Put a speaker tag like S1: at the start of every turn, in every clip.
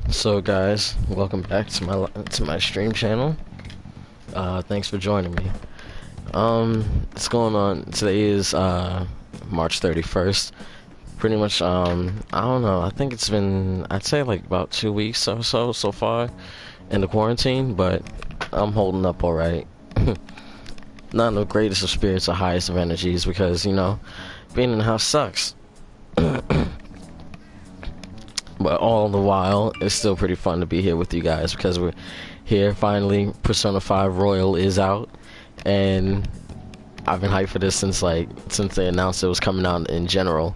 S1: So guys, welcome back to my stream channel. Thanks for joining me. What's going on? Today is March 31st. Pretty much I don't know, I think it's been, I'd say like about 2 weeks or so far in the quarantine, but I'm holding up alright. Not in the greatest of spirits or highest of energies because, you know, being in the house sucks. But all the while, it's still pretty fun to be here with you guys because we're here finally. Persona 5 Royal is out, and I've been hyped for this since they announced it was coming out in general.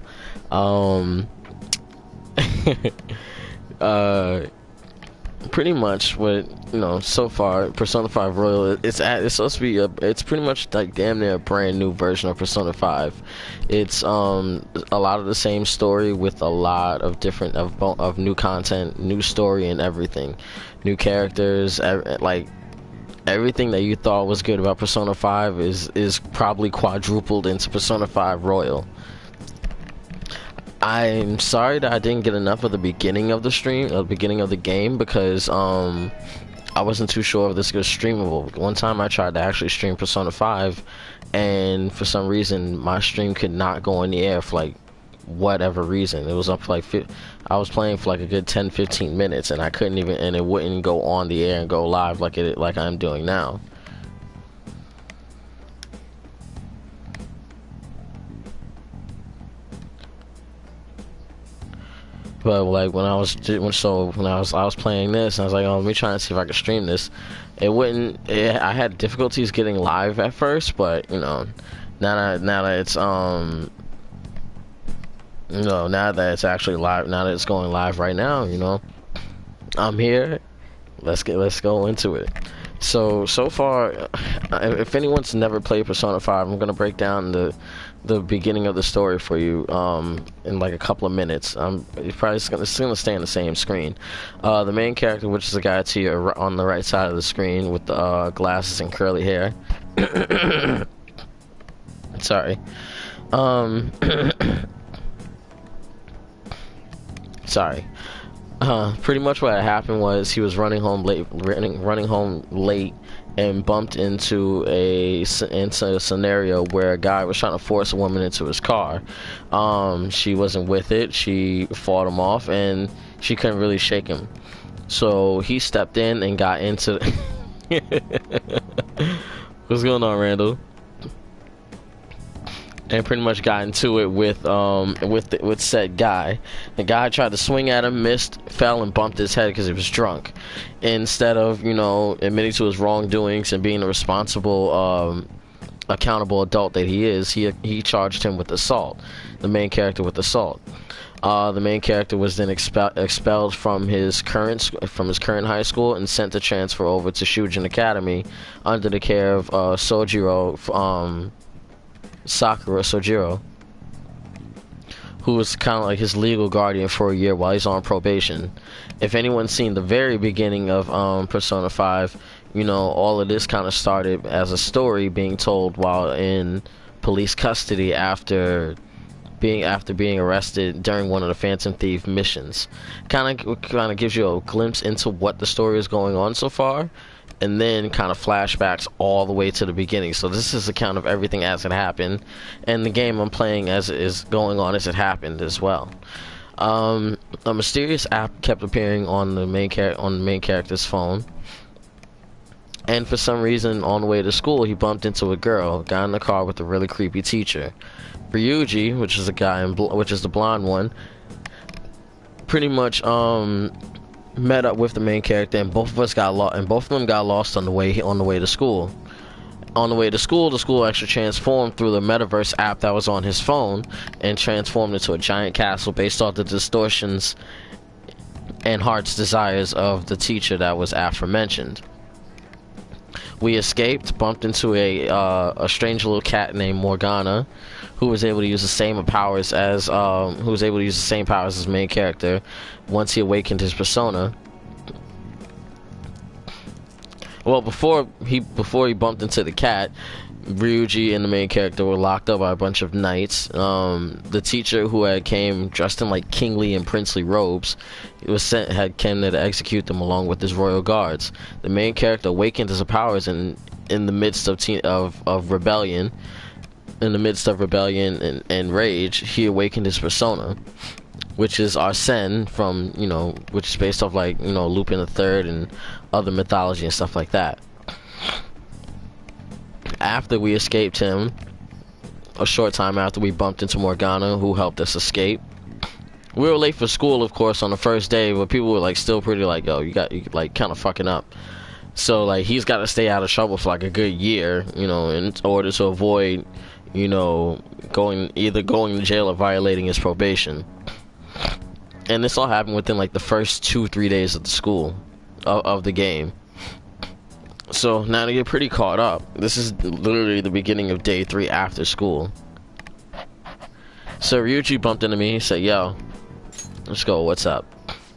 S1: Pretty much what, you know, so far Persona 5 Royal, it's supposed to be it's pretty much like damn near a brand new version of Persona 5. It's a lot of the same story with a lot of different of new content, new story and everything, new characters, like everything that you thought was good about Persona 5 is probably quadrupled into Persona 5 Royal. I'm sorry that I didn't get enough of the beginning of the stream, the beginning of the game, because I wasn't too sure if this was streamable. One time I tried to actually stream Persona 5, and for some reason my stream could not go in the air for like whatever reason. It was up for like I was playing for like a good 10-15 minutes, and I couldn't even, and it wouldn't go on the air and go live like I'm doing now. But like when I was playing this, I was like, oh, let me try and see if I can stream this. It wouldn't. I had difficulties getting live at first, but you know, now that it's now that it's actually live, now that it's going live right now, you know, I'm here. Let's go into it. So far, if anyone's never played Persona 5, I'm gonna break down the beginning of the story for you in like a couple of minutes. It's probably gonna stay on the same screen. The main character, which is the guy to your on the right side of the screen with the glasses and curly hair. Sorry. Sorry. Pretty much what happened was he was running home late, and bumped into a scenario where a guy was trying to force a woman into his car. She wasn't with it. She fought him off, and she couldn't really shake him. So he stepped in and got into. What's going on, Randall? And pretty much got into it with said guy. The guy tried to swing at him, missed, fell, and bumped his head because he was drunk. Instead of, you know, admitting to his wrongdoings and being a responsible, accountable adult that he is, he charged him with assault. The main character with assault. The main character was then expelled from his current high school and sent to transfer over to Shujin Academy under the care of Sakura Sojiro, who was kind of like his legal guardian for a year while he's on probation. If anyone's seen the very beginning of Persona 5, you know, all of this kind of started as a story being told while in police custody after being arrested during one of the Phantom Thief missions. Kind of gives you a glimpse into what the story is going on so far, and then kind of flashbacks all the way to the beginning. So this is a count of everything as it happened, and the game I'm playing as it is going on as it happened as well. A mysterious app kept appearing on the main character's phone, and for some reason on the way to school he bumped into a girl, got in the car with a really creepy teacher. Ryuji, which is the blonde one, pretty much met up with the main character, and both of them got lost on the way to school. On the way to school, the school actually transformed through the metaverse app that was on his phone and transformed into a giant castle based off the distortions and heart's desires of the teacher that was aforementioned. We escaped, bumped into a strange little cat named Morgana, who was able to use the same powers as his main character once he awakened his persona. Well, before he bumped into the cat, Ryuji and the main character were locked up by a bunch of knights. The teacher who had came dressed in like kingly and princely robes, had came there to execute them along with his royal guards. The main character awakened his powers in the midst of rebellion. In the midst of rebellion and rage, he awakened his persona, which is Arsene from, which is based off like, Lupin the Third and other mythology and stuff like that. After we escaped him, a short time after, we bumped into Morgana, who helped us escape. We were late for school, of course, on the first day, but people were like still pretty like, yo, you like kind of fucking up. So like he's got to stay out of trouble for like a good year, in order to avoid, going to jail or violating his probation. And this all happened within like the first 2-3 days of the school of the game. So now to get pretty caught up, this is literally the beginning of day 3 after school. So Ryuji bumped into me. He said, yo, let's go, what's up?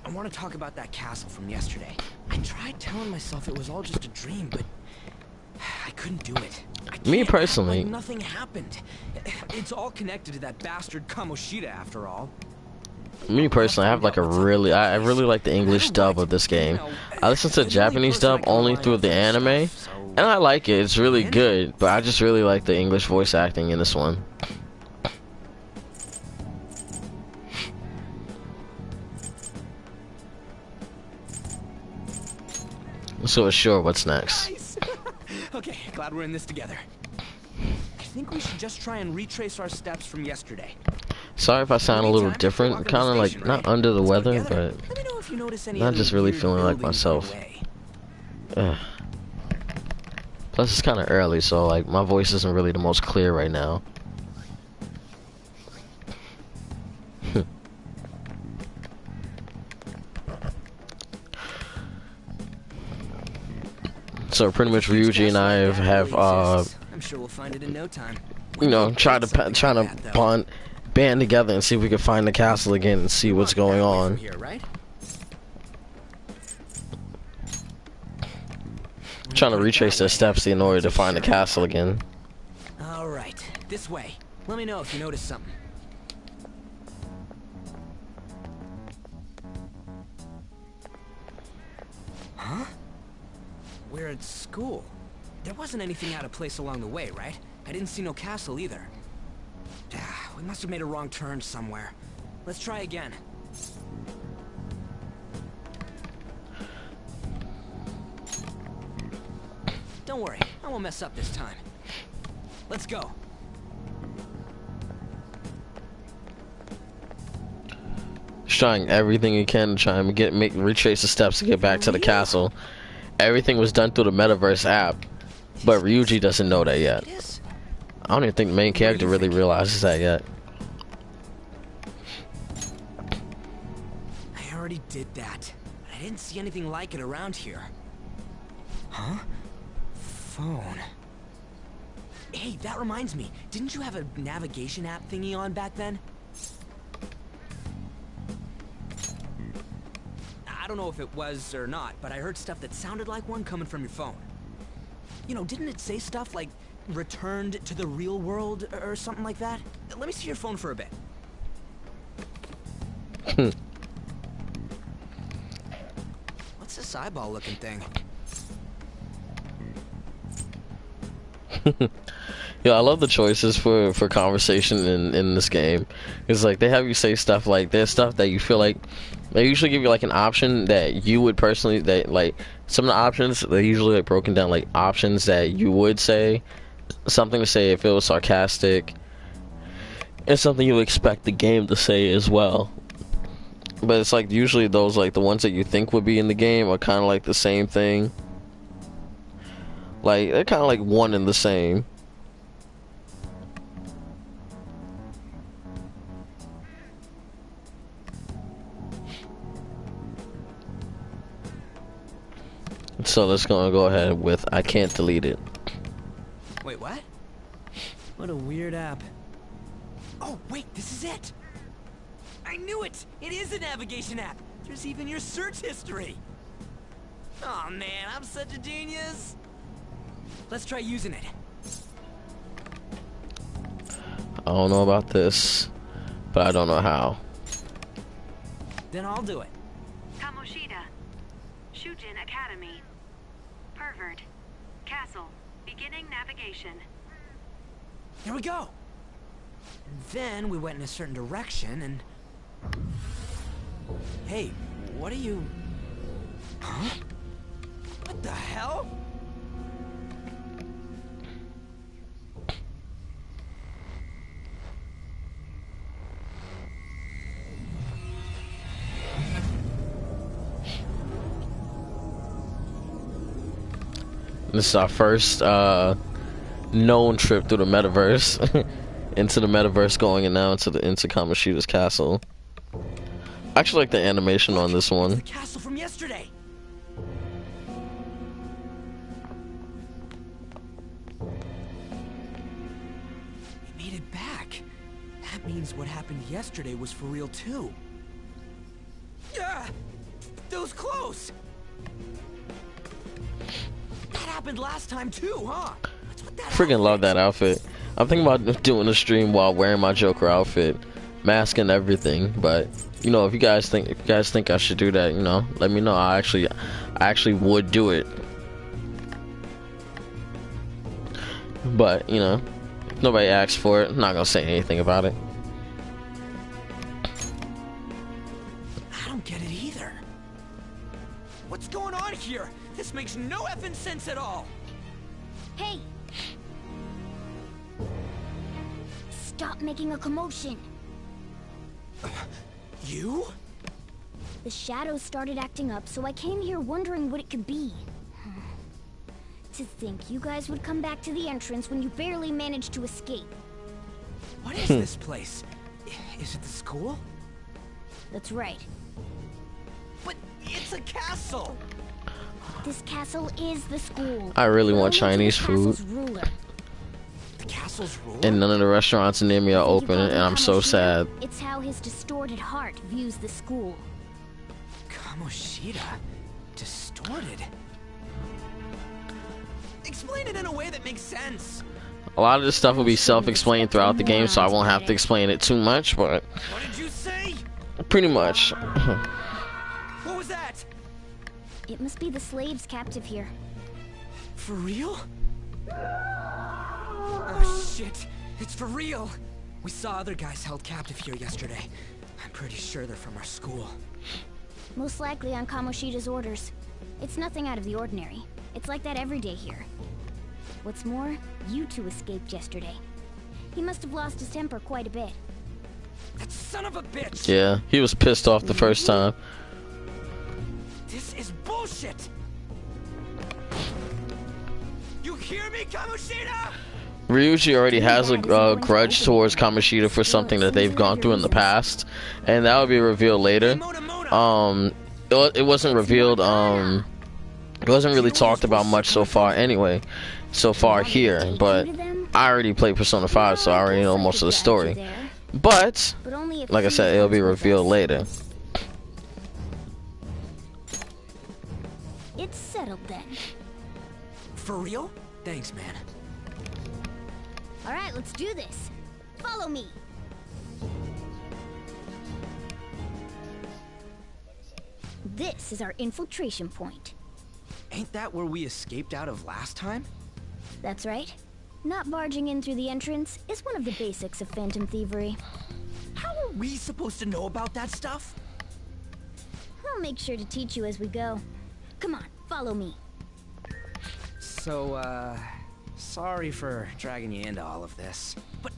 S2: I want to talk about that castle from yesterday. I tried telling myself it was all just a dream, but I couldn't do it.
S1: Me personally,
S2: like nothing happened. It's all connected to that bastard Kamoshida after all.
S1: Me personally, I have like I really like the English dub of this game. I listen to the Japanese dub only through the anime, and I like it. It's really good, but I just really like the English voice acting in this one. So sure, what's next?
S2: Nice. Okay, glad we're in this together. I think we should just try and retrace our steps from yesterday.
S1: Sorry if I sound a little different, kind of like not under the weather, but not just really feeling like myself. Plus it's kind of early, so like my voice isn't really the most clear right now. So pretty much Ryuji and I have
S2: I'm sure we'll find it in no time.
S1: Trying to band together and see if we can find the castle again and see what's going on.
S2: Here, right?
S1: Trying to retrace their steps in order to find the castle again.
S2: All right, this way. Let me know if you notice something. Huh? We're at school. There wasn't anything out of place along the way, right? I didn't see no castle either. We must have made a wrong turn somewhere. Let's try again. Don't worry, I won't mess up this time. Let's go.
S1: Just trying everything you can to try and retrace the steps to get back to the castle. Everything was done through the Metaverse app, but Ryuji doesn't know that yet. I don't even think the main character really realizes that yet.
S2: I already did that. I didn't see anything like it around here. Huh? Phone. Hey, that reminds me. Didn't you have a navigation app thingy on back then? I don't know if it was or not, but I heard stuff that sounded like one coming from your phone. Didn't it say stuff like returned to the real world or something like that? Let me see your phone for a bit. What's this eyeball looking thing?
S1: Yo, I love the choices for conversation in this game. It's like they have you say stuff like there's stuff that you feel like they usually give you like an option that you would personally like some of the options they're usually like broken down like options that you would say something to say if it was sarcastic and something you expect the game to say as well. But it's like usually those like the ones that you think would be in the game are kind of like the same thing. Like they're kind of like one and the same. So let's go ahead with I can't delete it.
S2: Wait, what? What a weird app. Oh, wait, this is it! I knew it! It is a navigation app! There's even your search history! Oh man, I'm such a genius! Let's try using it.
S1: I don't know about this, but I don't know how.
S2: Then I'll do it.
S3: Kamoshida. Shujin Academy. Pervert. Castle. Beginning navigation.
S2: Here we go. And then we went in a certain direction and... Hey, what are you... Huh? What the hell?
S1: This is our first known trip through the metaverse. Into the metaverse, going and now into Kamoshida's castle. I actually like the animation on this one.
S2: The castle from yesterday. We made it back. That means what happened yesterday was for real too. Yeah, that was close. That happened last time too, huh? What's with that
S1: Freaking love
S2: outfit?
S1: that outfit. I'm thinking about doing a stream while wearing my Joker outfit, mask and everything. But you know, if you guys think I should do that, you know, let me know. I actually would do it. But you know, if nobody asks for it, I'm not gonna say anything about it.
S2: I don't get it either. What's going on here? This makes no effing sense at all.
S4: Hey! Stop making a commotion.
S2: You?
S4: The shadows started acting up, so I came here wondering what it could be. To think you guys would come back to the entrance when you barely managed to escape.
S2: What is this place? Is it the school?
S4: That's right.
S2: But it's a castle!
S4: This castle is the school.
S1: I really want
S4: Belonging to the
S1: Chinese food.
S4: castle's ruler.
S2: The castle's ruler?
S1: And none of the restaurants near me are
S4: Think you
S1: open,
S4: called
S1: and
S4: him
S1: I'm so
S4: Kamoshida?
S1: sad.
S4: It's how his distorted heart views the school.
S2: Kamoshida? Distorted? Explain it in a way that makes sense.
S1: A lot of this stuff will be self-explained throughout the game, so I won't have to explain it too much, but
S2: What did you say?
S1: pretty much.
S2: What was that?
S4: It must be the slaves captive here.
S2: For real? Oh shit, it's for real. We saw other guys held captive here yesterday. I'm pretty sure they're from our school.
S4: Most likely on Kamoshida's orders. It's nothing out of the ordinary. It's like that every day here. What's more, you two escaped yesterday. He must have lost his temper quite a bit.
S2: That son of a bitch!
S1: Yeah, he was pissed off the first time.
S2: This is bullshit! You hear me, Kamoshida?
S1: Ryuji already has a grudge towards Kamoshida for something that they've gone through in the past, and that will be revealed later. It wasn't revealed. It wasn't really talked about much so far anyway. So far here, but I already played Persona 5, so I already know most of the story. But like I said, it'll be revealed later.
S4: It's settled then.
S2: For real? Thanks, man.
S4: All right, let's do this. Follow me. This is our infiltration point.
S2: Ain't that where we escaped out of last time?
S4: That's right. Not barging in through the entrance is one of the basics of phantom thievery.
S2: How are we supposed to know about that stuff?
S4: I'll make sure to teach you as we go. Come on, follow me.
S2: So, sorry for dragging you into all of this. But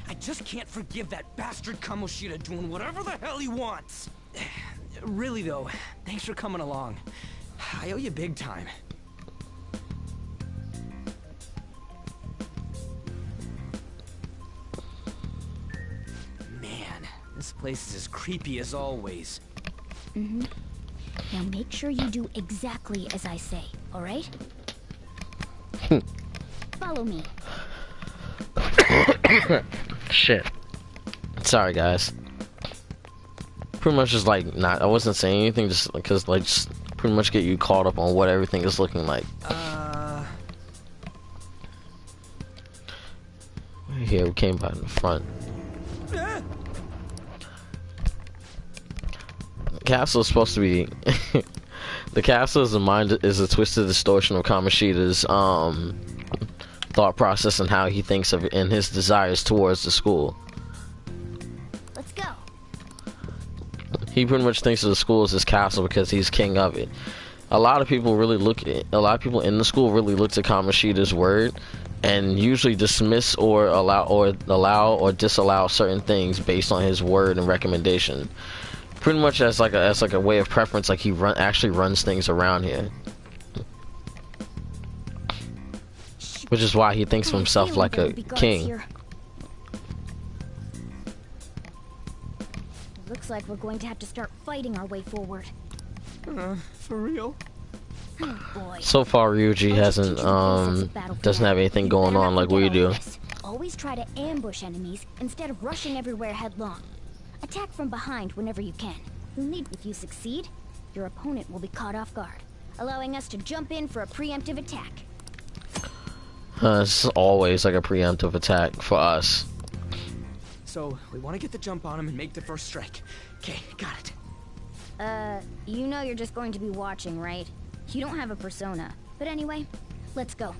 S2: I just can't forgive that bastard Kamoshida doing whatever the hell he wants. Really though, thanks for coming along. I owe you big time. Man, this place is as creepy as always.
S4: Mm-hmm. Now make sure you do exactly as I say, all right? Follow me.
S1: Shit. Sorry, guys. Pretty much just like I wasn't saying anything just because like just pretty much get you caught up on what everything is looking like. here. We came by in the front. The castle is supposed to be. The castle is a twisted distortion of Kamoshida's thought process and how he thinks of it and his desires towards the school.
S4: Let's go.
S1: He pretty much thinks of the school as his castle because he's king of it. A lot of people in the school really look to Kamoshida's word and usually dismiss or allow or disallow certain things based on his word and recommendation. Pretty much as like a way of preference, like he actually runs things around here. Which is why he thinks of himself like a king.
S4: Looks like we're going to have to start fighting our way forward.
S2: For real?
S4: Oh boy.
S1: So far, Ryuji doesn't have anything going on like we do.
S4: Always try to ambush enemies instead of rushing everywhere headlong. Attack from behind whenever you can. If you succeed, your opponent will be caught off guard, allowing us to jump in for a preemptive attack.
S1: It's always like a preemptive attack for us.
S2: So, we want to get the jump on him and make the first strike. Okay, got it.
S4: You know you're just going to be watching, right? You don't have a persona. But anyway, let's go.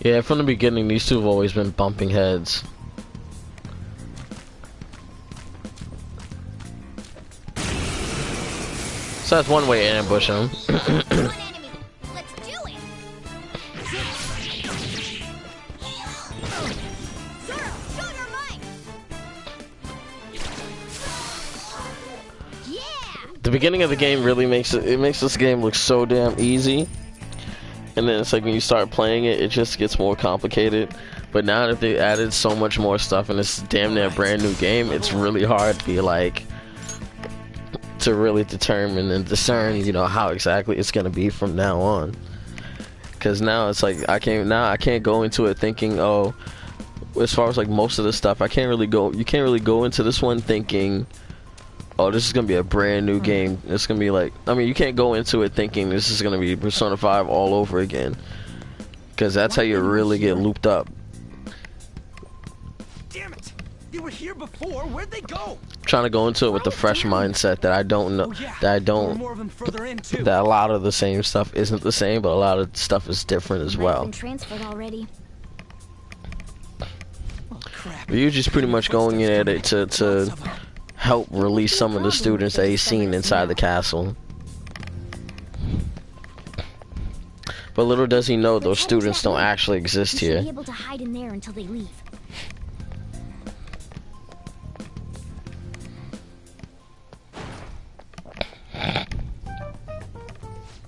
S1: Yeah, from the beginning, these two have always been bumping heads. So that's one way to ambush him.
S4: Let's do it. Yeah.
S1: The beginning of the game really makes this game look so damn easy, and then it's like when you start playing it, it just gets more complicated. But now that they added so much more stuff in this damn near brand new game, it's really hard to be like to really determine and discern, you know, how exactly it's gonna be from now on. Because now it's like I can't go into it thinking, oh, as far as like most of the stuff, you can't really go into this one thinking, oh, this is gonna be a brand new game. It's gonna be like, I mean, you can't go into it thinking this is gonna be Persona 5 all over again, because that's how you really get looped up.
S2: Damn it! They were here before. Where'd they go?
S1: Trying to go into it with the fresh mindset that I don't know, that a lot of the same stuff isn't the same, but a lot of stuff is different as well.
S4: Transferred already.
S1: Ryuji's pretty much going in at it to help release some of the students that he's seen inside the castle. But little does he know those students don't actually exist here.
S4: Be able to hide in there until they leave.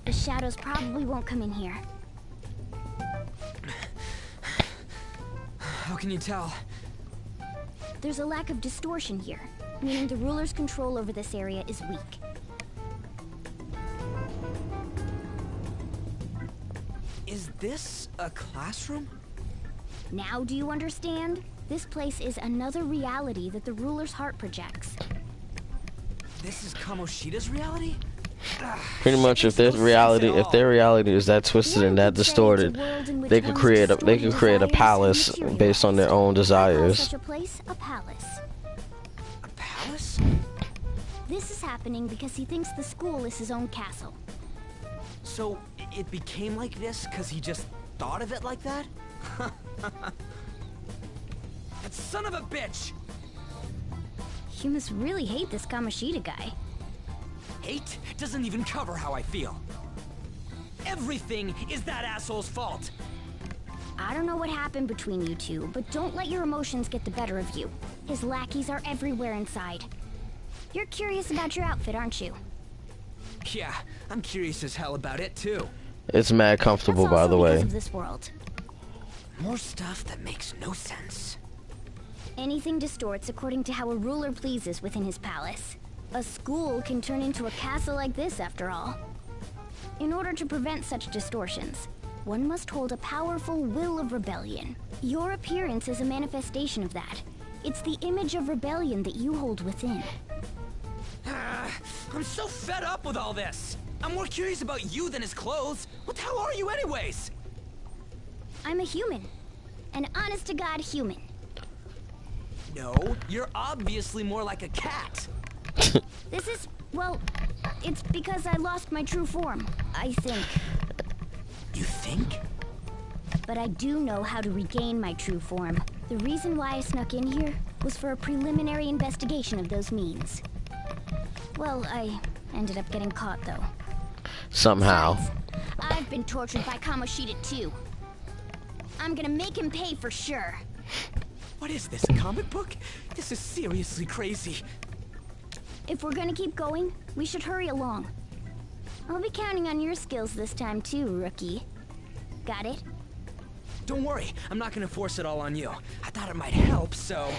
S4: The shadows probably won't come in here.
S2: How can you tell?
S4: There's a lack of distortion here, meaning the ruler's control over this area is weak.
S2: Is this a classroom?
S4: Now do you understand? This place is another reality that the ruler's heart projects.
S2: This is Kamoshida's reality?
S1: Pretty much, if their reality is that twisted and that distorted, they could create a palace based on their own desires.
S4: Such a place, a palace.
S2: A palace?
S4: This is happening because he thinks the school is his own castle.
S2: So it became like this because he just thought of it like that? That son of a bitch!
S4: You must really hate this Kamoshida guy.
S2: Hate doesn't even cover how I feel. Everything is that asshole's fault.
S4: I don't know what happened between you two, but don't let your emotions get the better of you. His lackeys are everywhere inside. You're curious about your outfit, aren't you?
S2: Yeah, I'm curious as hell about it too.
S1: It's mad comfortable, by the way.
S4: Of this world.
S2: More stuff that makes no sense.
S4: Anything distorts according to how a ruler pleases within his palace. A school can turn into a castle like this, after all. In order to prevent such distortions, one must hold a powerful will of rebellion. Your appearance is a manifestation of that. It's the image of rebellion that you hold within.
S2: I'm so fed up with all this. I'm more curious about you than his clothes. What the hell are you anyways?
S4: I'm a human. An honest-to-God human.
S2: No, you're obviously more like a cat.
S4: This is, well, it's because I lost my true form, I think.
S2: You think?
S4: But I do know how to regain my true form. The reason why I snuck in here was for a preliminary investigation of those means. Well, I ended up getting caught, though.
S1: Somehow.
S4: Besides, I've been tortured by Kamoshida, too. I'm gonna make him pay for sure.
S2: What is this, a comic book? This is seriously crazy.
S4: If we're gonna keep going, we should hurry along. I'll be counting on your skills this time, too, rookie. Got it?
S2: Don't worry, I'm not gonna force it all on you. I thought it might help, so...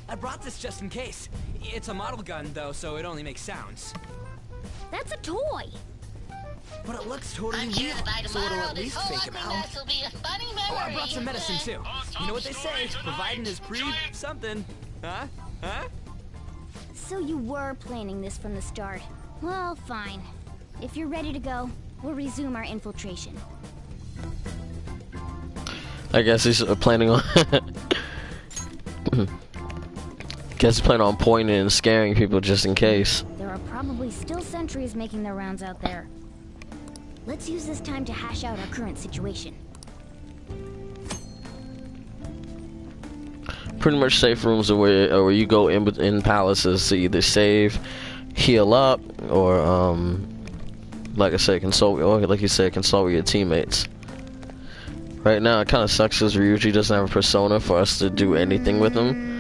S2: I brought this just in case. It's a model gun, though, so it only makes sounds.
S4: That's a toy!
S2: But it looks totally
S5: I'm
S2: real,
S5: here by
S2: so it'll
S5: tomorrow.
S2: at
S5: This
S2: least
S5: whole
S2: fake him
S5: ugly
S2: out.
S5: mess will be a funny memory.
S2: Oh, I brought some medicine, too. You know what they say, providing is something. Huh? Huh?
S4: So you were planning this from the start. Well, fine. If you're ready to go, we'll resume our infiltration.
S1: I guess he's planning on. Guess he's planning on pointing and scaring people just in case.
S4: There are probably still sentries making their rounds out there. Let's use this time to hash out our current situation.
S1: Pretty much safe rooms are where you go in palaces to either save, heal up, or like I said, consult, or like you said, consult with your teammates. Right now, it kind of sucks because Ryuji doesn't have a persona for us to do anything with him.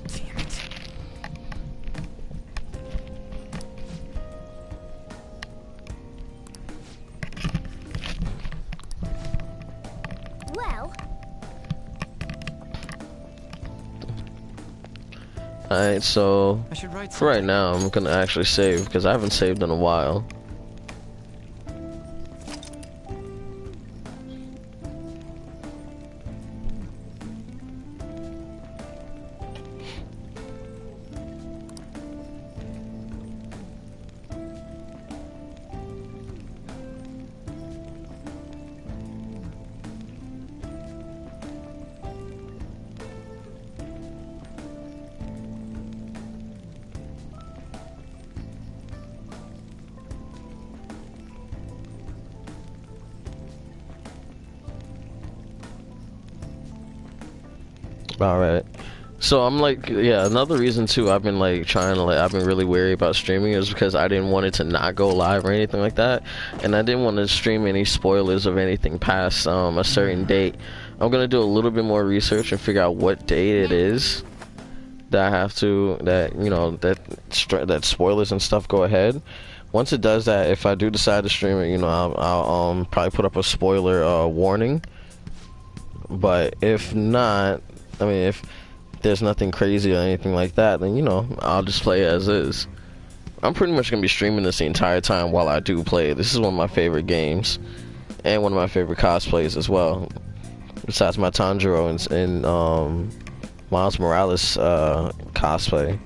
S2: Damn it.
S4: Well,
S1: Alright, so
S2: I should write
S1: for right
S2: something.
S1: now, I'm gonna actually save because I haven't saved in a while. Alright. So I'm like, yeah, another reason too, I've been like trying to I've been really wary about streaming is because I didn't want it to not go live or anything like that. And I didn't want to stream any spoilers of anything past a certain date. I'm gonna do a little bit more research and figure out what date it is that I have to, that spoilers and stuff go ahead. Once it does that, if I do decide to stream it, I'll probably put up a spoiler warning. But if not, I mean, if there's nothing crazy or anything like that, then I'll just play as is. I'm pretty much gonna be streaming this the entire time while I do play. This is one of my favorite games and one of my favorite cosplays as well, besides my Tanjiro and Miles Morales cosplay.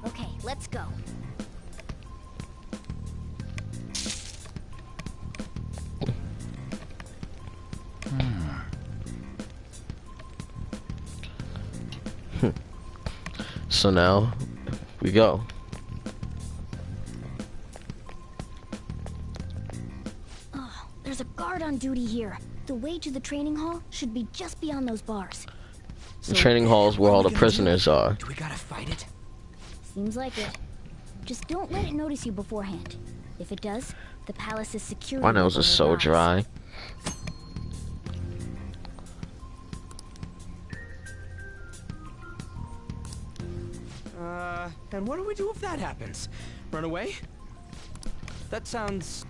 S4: okay, let's go.
S1: So now we go.
S4: Oh, there's a guard on duty here. The way to the training hall should be just beyond those bars.
S1: The training hall is where
S2: what
S1: all
S2: are
S1: the
S2: we gonna
S1: prisoners are.
S2: Do we gotta fight it?
S4: Seems like it. Just don't let it notice you beforehand. If it does, the palace is secure.
S1: My nose is so dry.
S2: And what do we do if that happens? Run away? That sounds...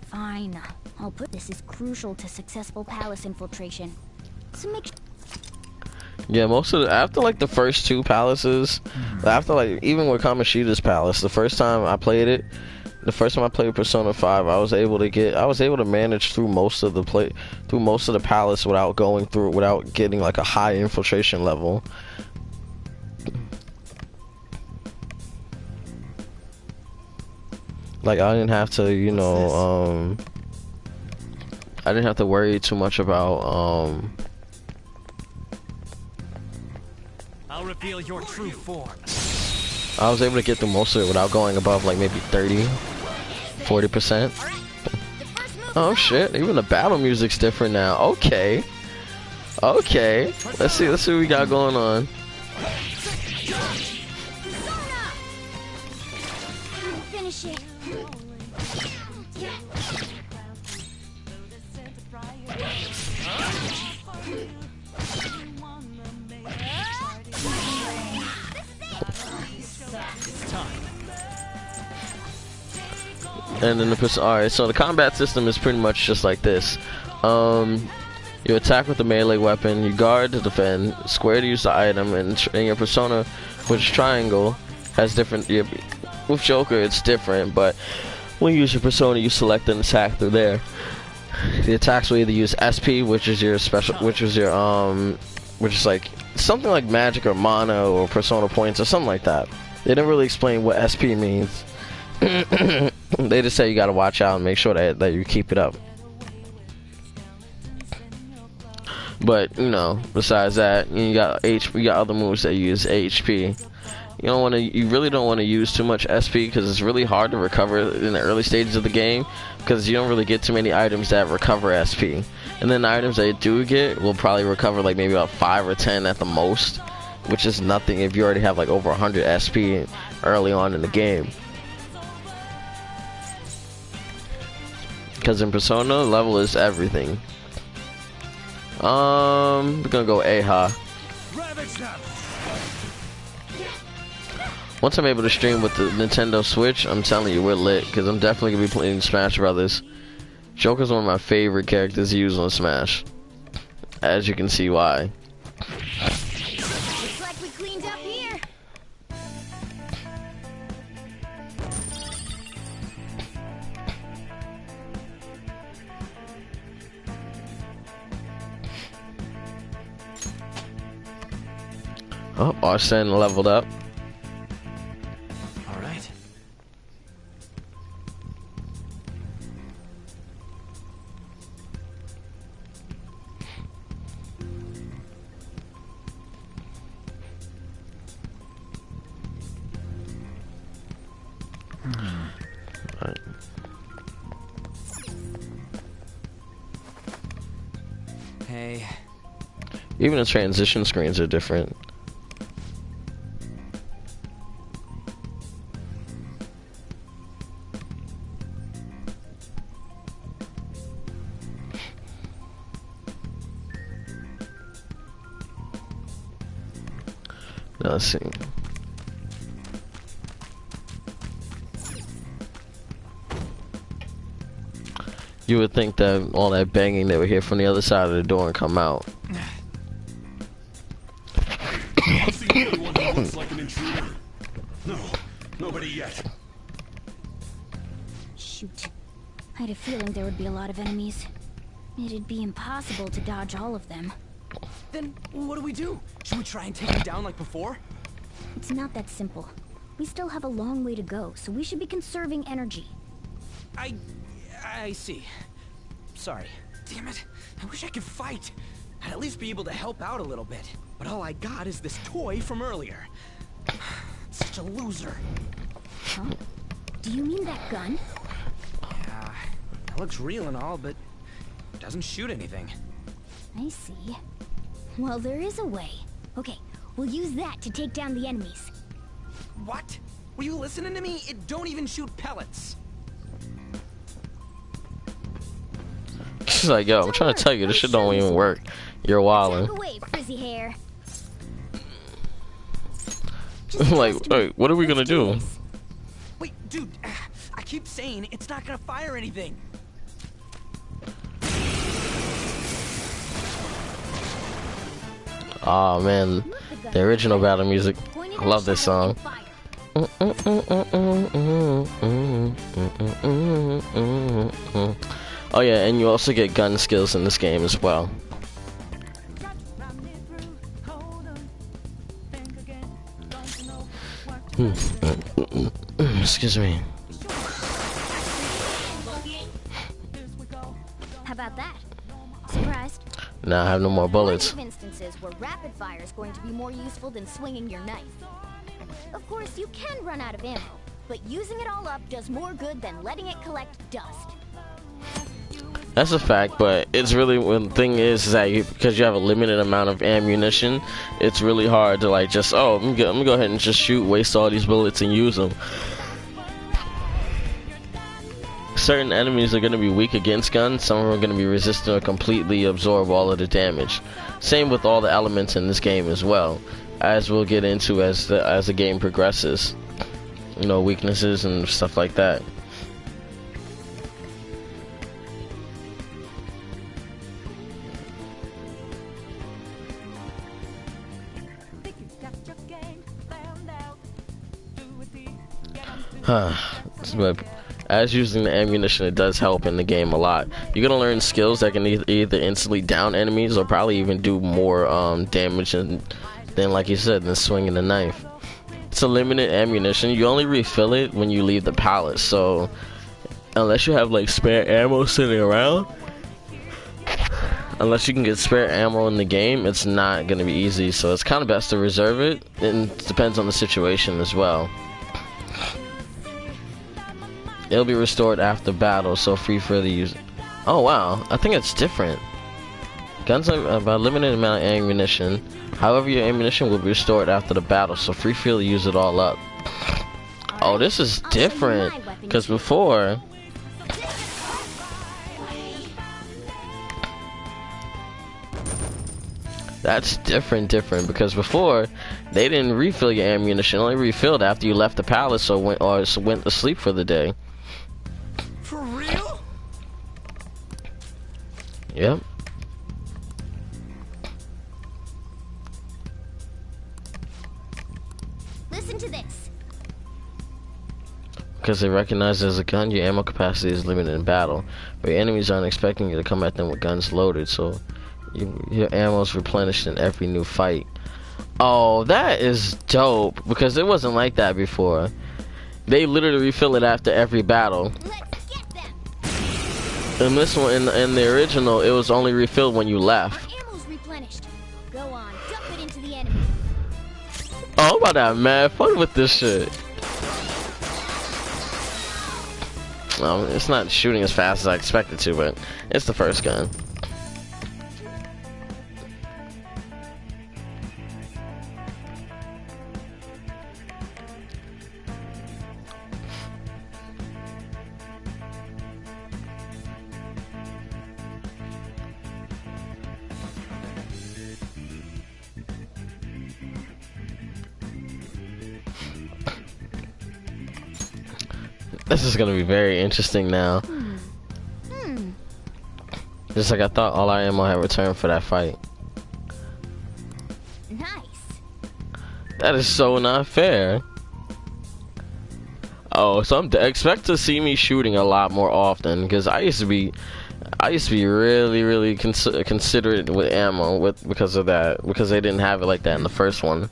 S4: Fine. I'll put this is crucial to successful palace infiltration. So make
S1: Yeah, most of after like the first two palaces, after like even with Kamoshida's palace, the first time I played it, the first time I played Persona 5, I was able to manage through most of the palace without getting like a high infiltration level. Like I didn't have to, you know, I didn't have to worry too much about
S2: I'll reveal your true form.
S1: I was able to get through most of it without going above like maybe 30-40%. Oh shit, even the battle music's different now. Okay. Okay. Let's see what we got going on.
S4: Finish it.
S1: And then alright, so the combat system is pretty much just like this. You attack with a melee weapon, you guard to defend, square to use the item, and your persona, which triangle, has different. With Joker, it's different, but when you use your persona, you select an attack through there. The attacks will either use SP, which is your special, which is like something like magic or mana or persona points or something like that. They didn't really explain what SP means. They just say you gotta watch out and make sure that you keep it up. But you know, besides that, you got other moves that use HP. You really don't want to use too much SP because it's really hard to recover in the early stages of the game because you don't really get too many items that recover SP. And then the items that you do get will probably recover like maybe about 5 or 10 at the most, which is nothing if you already have like over 100 SP early on in the game. Because in Persona, level is everything. We're gonna go Aha. Once I'm able to stream with the Nintendo Switch, I'm telling you, we're lit. Because I'm definitely gonna be playing Smash Brothers. Joker's one of my favorite characters to use on Smash. As you can see why.
S4: Looks like we cleaned up here.
S1: Oh, Arsene leveled up.
S2: All right.
S1: Alright.
S2: Hey.
S1: Even the transition screens are different. Now let's see. You would think that all that banging they would hear from the other side of the door and come out.
S5: I've seen anyone who looks like an intruder. No, nobody yet.
S4: Shoot. I had a feeling there would be a lot of enemies. It'd be impossible to dodge all of them.
S2: Then what do we do? Should we try and take him down like before?
S4: It's not that simple. We still have a long way to go, so we should be conserving energy.
S2: I see. Sorry. Damn it. I wish I could fight. I'd at least be able to help out a little bit. But all I got is this toy from earlier. Such a loser.
S4: Huh? Do you mean that gun?
S2: Yeah, it looks real and all, but it doesn't shoot anything.
S4: I see. Well, there is a way. Okay, we'll use that to take down the enemies.
S2: What? Were you listening to me? It don't even shoot pellets.
S1: She's like, yo, I'm trying to tell you, this shit don't even work. You're wildin'.
S4: Take away, frizzy hair.
S1: I'm like, wait, what are we gonna do?
S2: Wait, dude, I keep saying it's not gonna fire anything.
S1: Oh man, the original battle music. I love this song. Oh yeah, and you also get gun skills in this game as well. Excuse me.
S4: How about that? Surprised?
S1: Now I have no more bullets.
S4: Plenty of instances where rapid fire is going to be more useful than swinging your knife. Of course, you can run out of ammo, but using it all up does more good than letting it collect dust.
S1: That's a fact, but it's really, the thing is that because you have a limited amount of ammunition, it's really hard to like just, oh, I'm gonna go ahead and just shoot, waste all these bullets and use them. Certain enemies are going to be weak against guns, some are going to be resistant or completely absorb all of the damage. Same with all the elements in this game as well, as we'll get into as the game progresses. You know, weaknesses and stuff like that. But as using the ammunition, it does help in the game a lot. You're gonna learn skills that can either instantly down enemies or probably even do more damage than, like you said, than swinging the knife. It's a limited ammunition. You only refill it when you leave the palace, so unless you have like spare ammo sitting around, unless you can get spare ammo in the game, it's not gonna be easy. So it's kind of best to reserve it, and it depends on the situation as well. It'll be restored after battle, so free for the use. Oh wow, I think it's different. Guns have a limited amount of ammunition. However, your ammunition will be restored after the battle, so free to use it all up. Oh, this is different, because before, that's different because before they didn't refill your ammunition, only refilled after you left the palace or went to sleep for the day.
S2: For real?
S1: Yep.
S4: Listen to this.
S1: Because they recognize as a gun, your ammo capacity is limited in battle, but your enemies aren't expecting you to come at them with guns loaded, so your ammo is replenished in every new fight. Oh, that is dope, because it wasn't like that before. They literally refill it after every battle.
S4: Let's get them.
S1: In this one, in the original, it was only refilled when you left.
S4: Our ammo's replenished. Go on, dump it into the enemy.
S1: Oh, I'm about to have mad fun with this shit. It's not shooting as fast as I expected to, but it's the first gun. This is gonna be very interesting now. Just like I thought, all our ammo had returned for that fight.
S4: Nice.
S1: That is so not fair. Oh, so expect to see me shooting a lot more often, because I used to be really considerate with ammo because of that, because they didn't have it like that in the first one.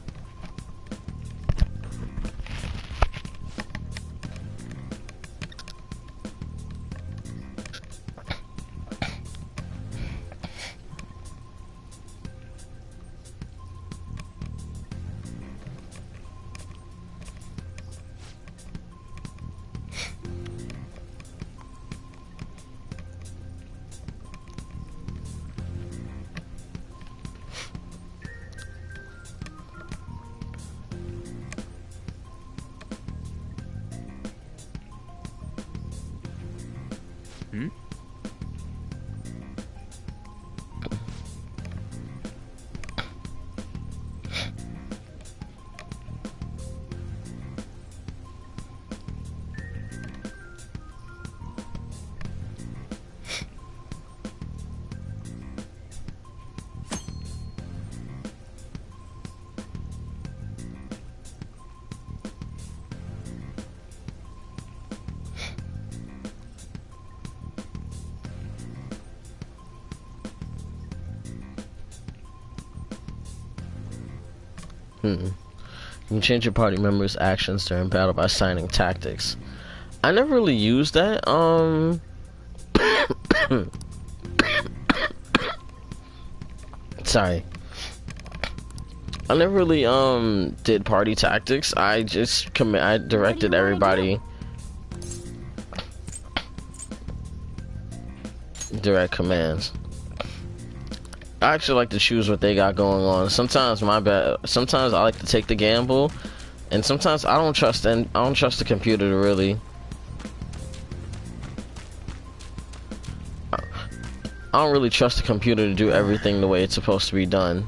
S1: You can change your party members' actions during battle by assigning tactics. I never really used that. Sorry. I never really did party tactics. I just I directed everybody. Direct commands. I actually like to choose what they got going on. Sometimes sometimes I like to take the gamble, and sometimes I don't trust the computer to really. I don't really trust the computer to do everything the way it's supposed to be done.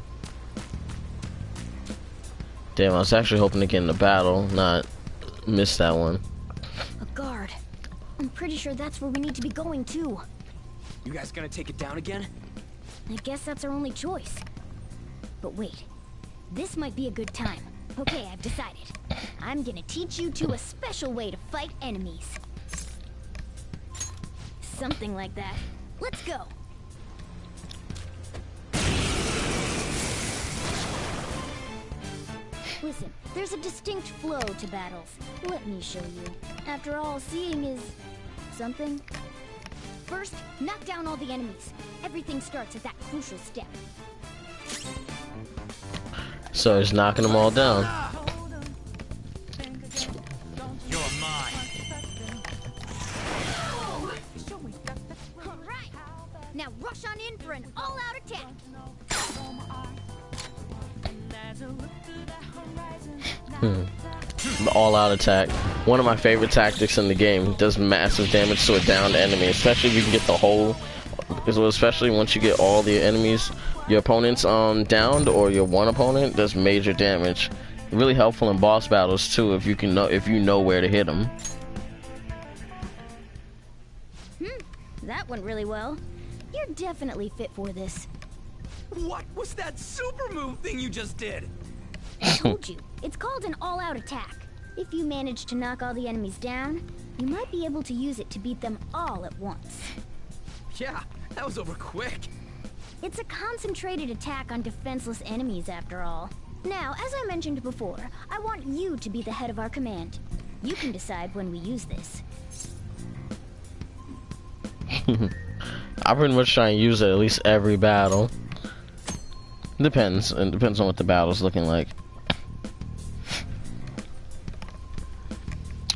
S1: Damn, I was actually hoping to get in the battle, not miss that one.
S4: A guard. I'm pretty sure that's where we need to be going too.
S2: You guys gonna take it down again?
S4: I guess that's our only choice. But wait, this might be a good time. Okay, I've decided. I'm gonna teach you two a special way to fight enemies. Something like that. Let's go. Listen, there's a distinct flow to battles. Let me show you. After all, seeing is something. First, knock down all the enemies. Everything starts at that crucial step.
S1: So he's knocking them all down.
S2: You're mine.
S4: All right. Now rush on in for an all-out attack.
S1: The all-out attack. One of my favorite tactics in the game. Does massive damage to a downed enemy, especially if you can get the whole. Especially once you get all the enemies, your opponents downed, or your one opponent does major damage. Really helpful in boss battles too, if you know where to hit them.
S4: That went really well. You're definitely fit for this.
S2: What was that super move thing you just did?
S4: I told you, it's called an all-out attack. If you manage to knock all the enemies down, you might be able to use it to beat them all at once.
S2: Yeah, that was over quick.
S4: It's a concentrated attack on defenseless enemies, after all. Now, as I mentioned before, I want you to be the head of our command. You can decide when we use this.
S1: I pretty much try and use it at least every battle. Depends. It depends on what the battle's looking like.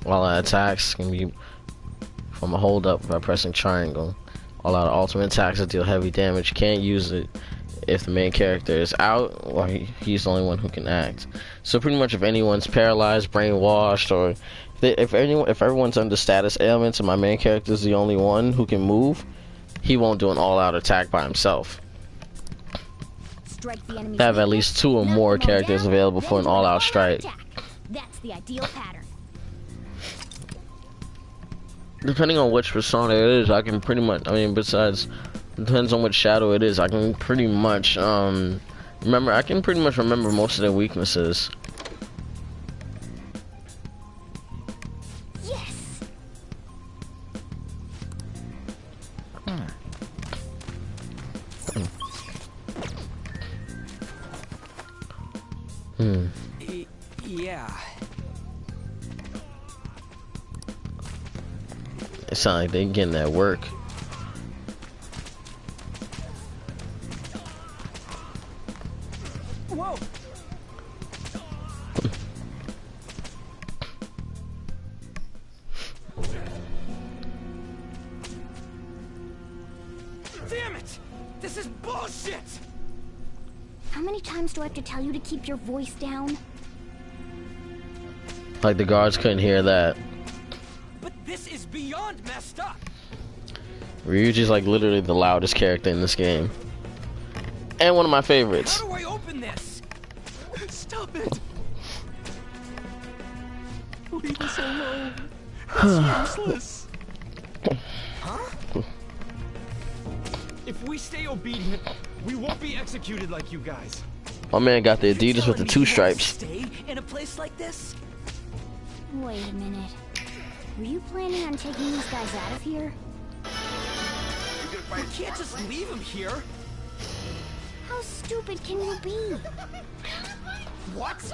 S1: All out attacks can be from a hold up by pressing triangle. All out ultimate attacks that deal heavy damage. You can't use it if the main character is out or he's the only one who can act. So pretty much if anyone's paralyzed, brainwashed, or if everyone's under status ailments and my main character is the only one who can move, he won't do an all-out attack by himself.
S4: Strike the enemies.
S1: Have at least 2 or more characters available for an all-out strike.
S4: That's the ideal pattern.
S1: Depending on which persona it is, I can pretty much, besides, depends on which shadow it is, I can pretty much, remember most of their weaknesses.
S4: Yes!
S2: Yeah.
S1: It sounds like they getting that work.
S2: Whoa! Damn it! This is bullshit!
S4: How many times do I have to tell you to keep your voice down?
S1: Like the guards couldn't hear that.
S2: But this is beyond messed up!
S1: Ryuji's like literally the loudest character in this game. And one of my favorites.
S2: How do I open this? Stop it! Leave us alone. It's useless. Huh? If we stay obedient, we won't be executed like you guys.
S1: My man got the Adidas with the 2 stripes.
S2: Stay in a place like this?
S4: Wait a minute. Were you planning on taking these guys out of here?
S2: We can't just leave them here.
S4: How stupid can you be?
S2: What?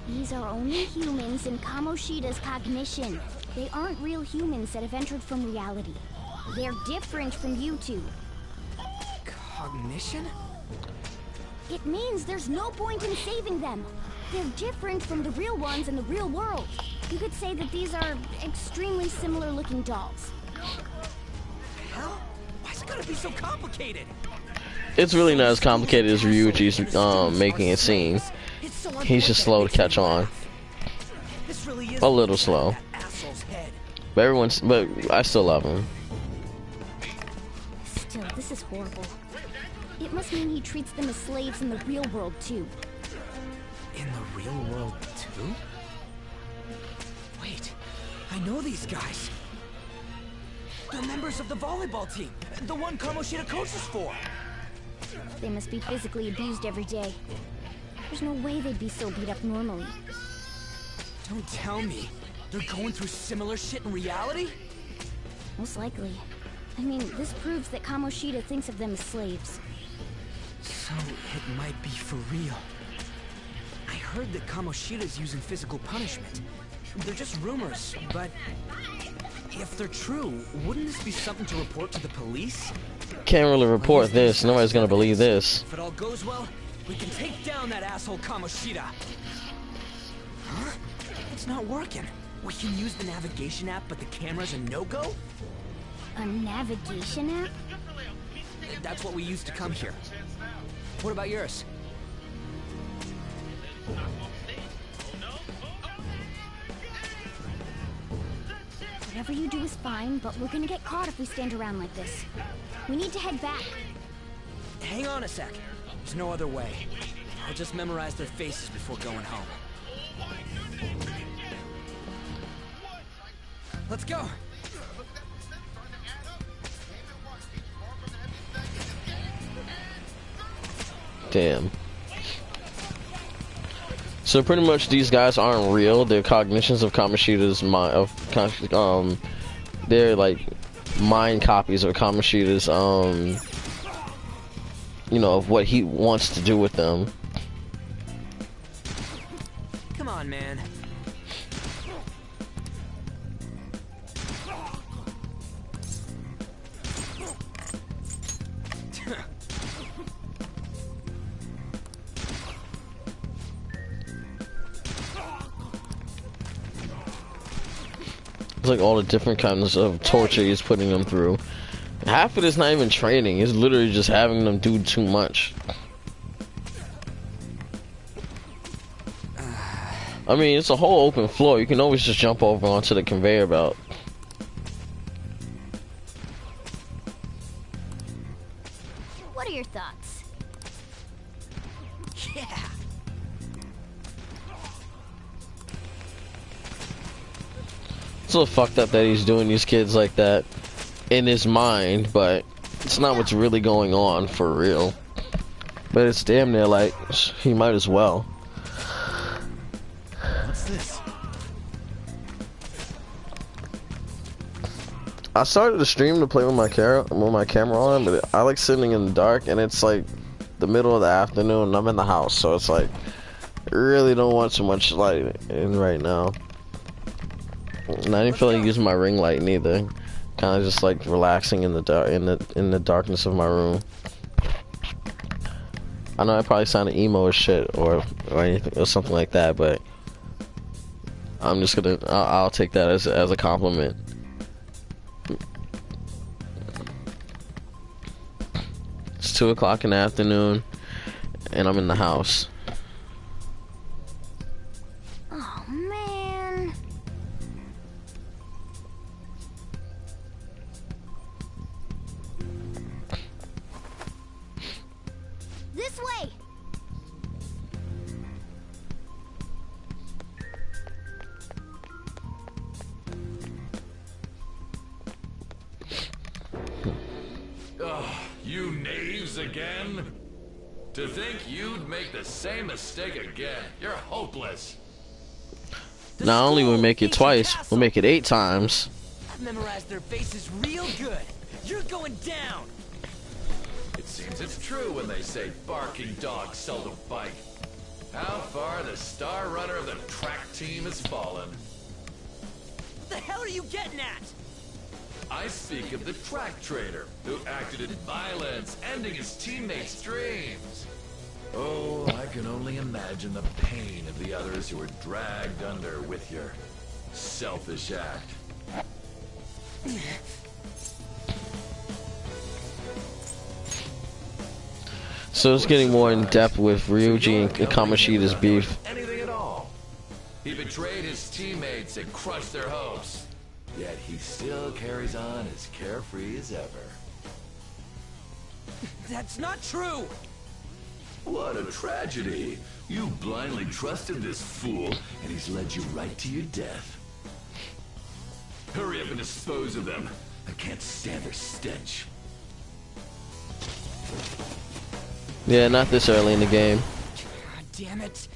S4: These are only humans in Kamoshida's cognition. They aren't real humans that have entered from reality. They're different from you two.
S2: Cognition?
S4: It means there's no point in saving them. They're different from the real ones in the real world. You could say that these are extremely similar looking dolls.
S2: Hell? Why's it gotta be so complicated?
S1: It's really not as complicated as Ryuji's making it seem. He's just slow to catch on.
S2: This really is
S1: A little slow.
S2: that asshole's head.
S1: But I still love him.
S4: Still, this is horrible. It must mean he treats them as slaves in the real world too.
S2: In the real world, too? Wait, I know these guys. They're members of the volleyball team, the one Kamoshida coaches for.
S4: They must be physically abused every day. There's no way they'd be so beat up normally.
S2: Don't tell me. They're going through similar shit in reality?
S4: Most likely. I mean, this proves that Kamoshida thinks of them as slaves.
S2: So, it might be for real. I heard that Kamoshida's using physical punishment. They're just rumors, but if they're true, wouldn't this be something to report to the police?
S1: Can't really report this. Nobody's gonna believe this.
S2: If it all goes well, we can take down that asshole Kamoshida. Huh? It's not working. We can use the navigation app, but the camera's a no-go?
S4: A navigation app?
S2: That's what we used to come here. What about yours?
S4: Whatever you do is fine, but we're gonna get caught if we stand around like this. We need to head back.
S2: Hang on a sec. There's no other way. I'll just memorize their faces before going home. Let's go!
S1: Damn. So pretty much these guys aren't real. They're cognitions of Kamoshida's mind. They're like mind copies of Kamoshida's you know, of what he wants to do with them.
S2: Come on, man.
S1: It's like all the different kinds of torture he's putting them through. Half of it's not even training. It's literally just having them do too much. I mean, it's a whole open floor. You can always just jump over onto the conveyor belt.
S4: What are your thoughts?
S2: Yeah!
S1: It's a little fucked up that he's doing these kids like that in his mind, but it's not what's really going on for real. But it's damn near like he might as well.
S2: What's this?
S1: I started the stream to play with my camera on, but I like sitting in the dark, and it's like the middle of the afternoon, and I'm in the house, so it's like I really don't want too much light in right now. And I didn't feel like using my ring light neither. Kind of just like relaxing in the dark, in the darkness of my room. I know I probably sounded emo as shit or anything or something like that, but I'm just gonna I'll take that as a compliment. It's 2 o'clock in the afternoon, and I'm in the house.
S4: Oh man. This way.
S5: Ugh, you knaves again? To think you'd make the same mistake again. You're hopeless.
S1: Not only will we make it twice, we'll make it 8 times.
S2: I've memorized their faces real good. You're going down!
S5: If Seems it's true when they say barking dogs seldom bite. How far the star runner of the track team has fallen.
S2: What the hell are you getting at?
S5: I speak of the track trainer, who acted in violence, ending his teammates' dreams. Oh, I can only imagine the pain of the others who were dragged under with your selfish act.
S1: So it's getting more in depth with Ryuji and Kamoshida's beef.
S5: Anything at all. He betrayed his teammates and crushed their hopes. Yet he still carries on as carefree as ever.
S2: That's not true!
S5: What a tragedy. You blindly trusted this fool, and he's led you right to your death. Hurry up and dispose of them. I can't stand their stench.
S1: Yeah, not this early in the game.
S2: God damn it.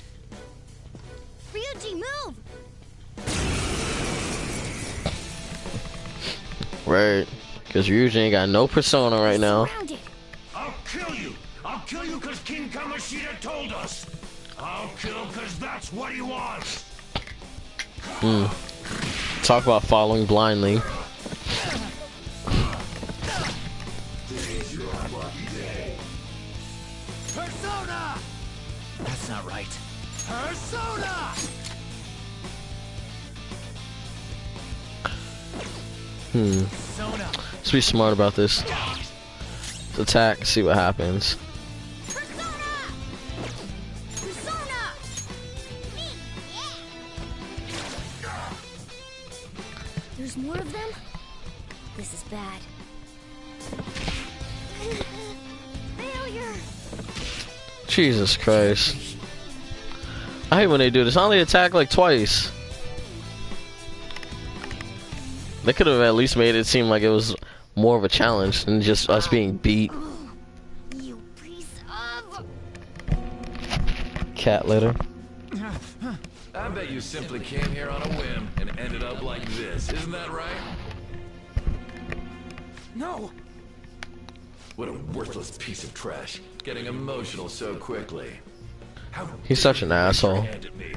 S4: Ryuji, move!
S1: Right. Because Ryuji ain't got no persona right now.
S4: Surrounded.
S6: I'll kill you! I'll kill you because King Kamoshida told us! I'll kill because that's what he wants!
S1: Talk about following blindly.
S2: Persona! That's not right. Persona! Persona!
S1: Let's be smart about this. Let's attack, see what happens.
S4: Persona! Persona! There's more of them? This is bad. Failure!
S1: Jesus Christ. I hate when they do this. I only attack like twice. They could have at least made it seem like it was more of a challenge than just us being beat.
S4: You piece of...
S1: Cat litter.
S5: I bet you simply came here on a whim and ended up like this. Isn't that right?
S2: No!
S5: What a worthless piece of trash. Getting emotional so quickly. How
S1: He's such an
S5: dare you
S1: asshole.
S5: hand at me?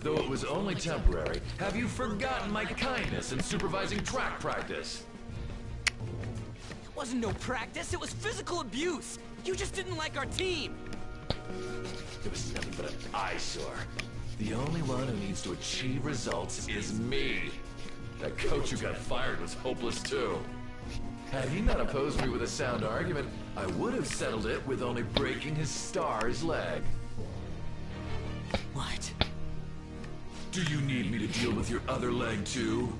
S5: Though it was only temporary, have you forgotten my kindness in supervising track practice?
S2: It wasn't no practice, it was physical abuse! You just didn't like our team!
S5: It was nothing but an eyesore. The only one who needs to achieve results is me. That coach who got fired was hopeless too. Had he not opposed me with a sound argument, I would have settled it with only breaking his star's leg.
S2: What?
S5: Do you need me to deal with your other leg too?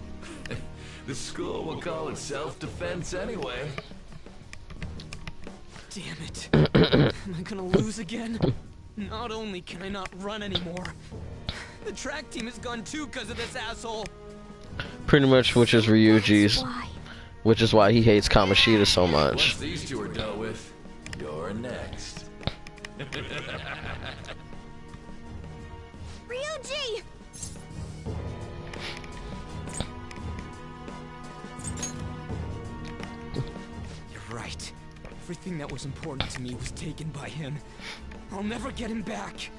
S5: The school will call it self-defense anyway.
S2: Damn it. Am I gonna lose again? Not only can I not run anymore, the track team is gone too because of this asshole.
S1: Pretty much, which is Ryuji's.
S4: Why?
S1: Which is why he hates Kamoshida so much.
S5: Once these two are dealt with, you're next.
S4: Ryuji!
S2: You're right. Everything that was important to me was taken by him. I'll never get him back.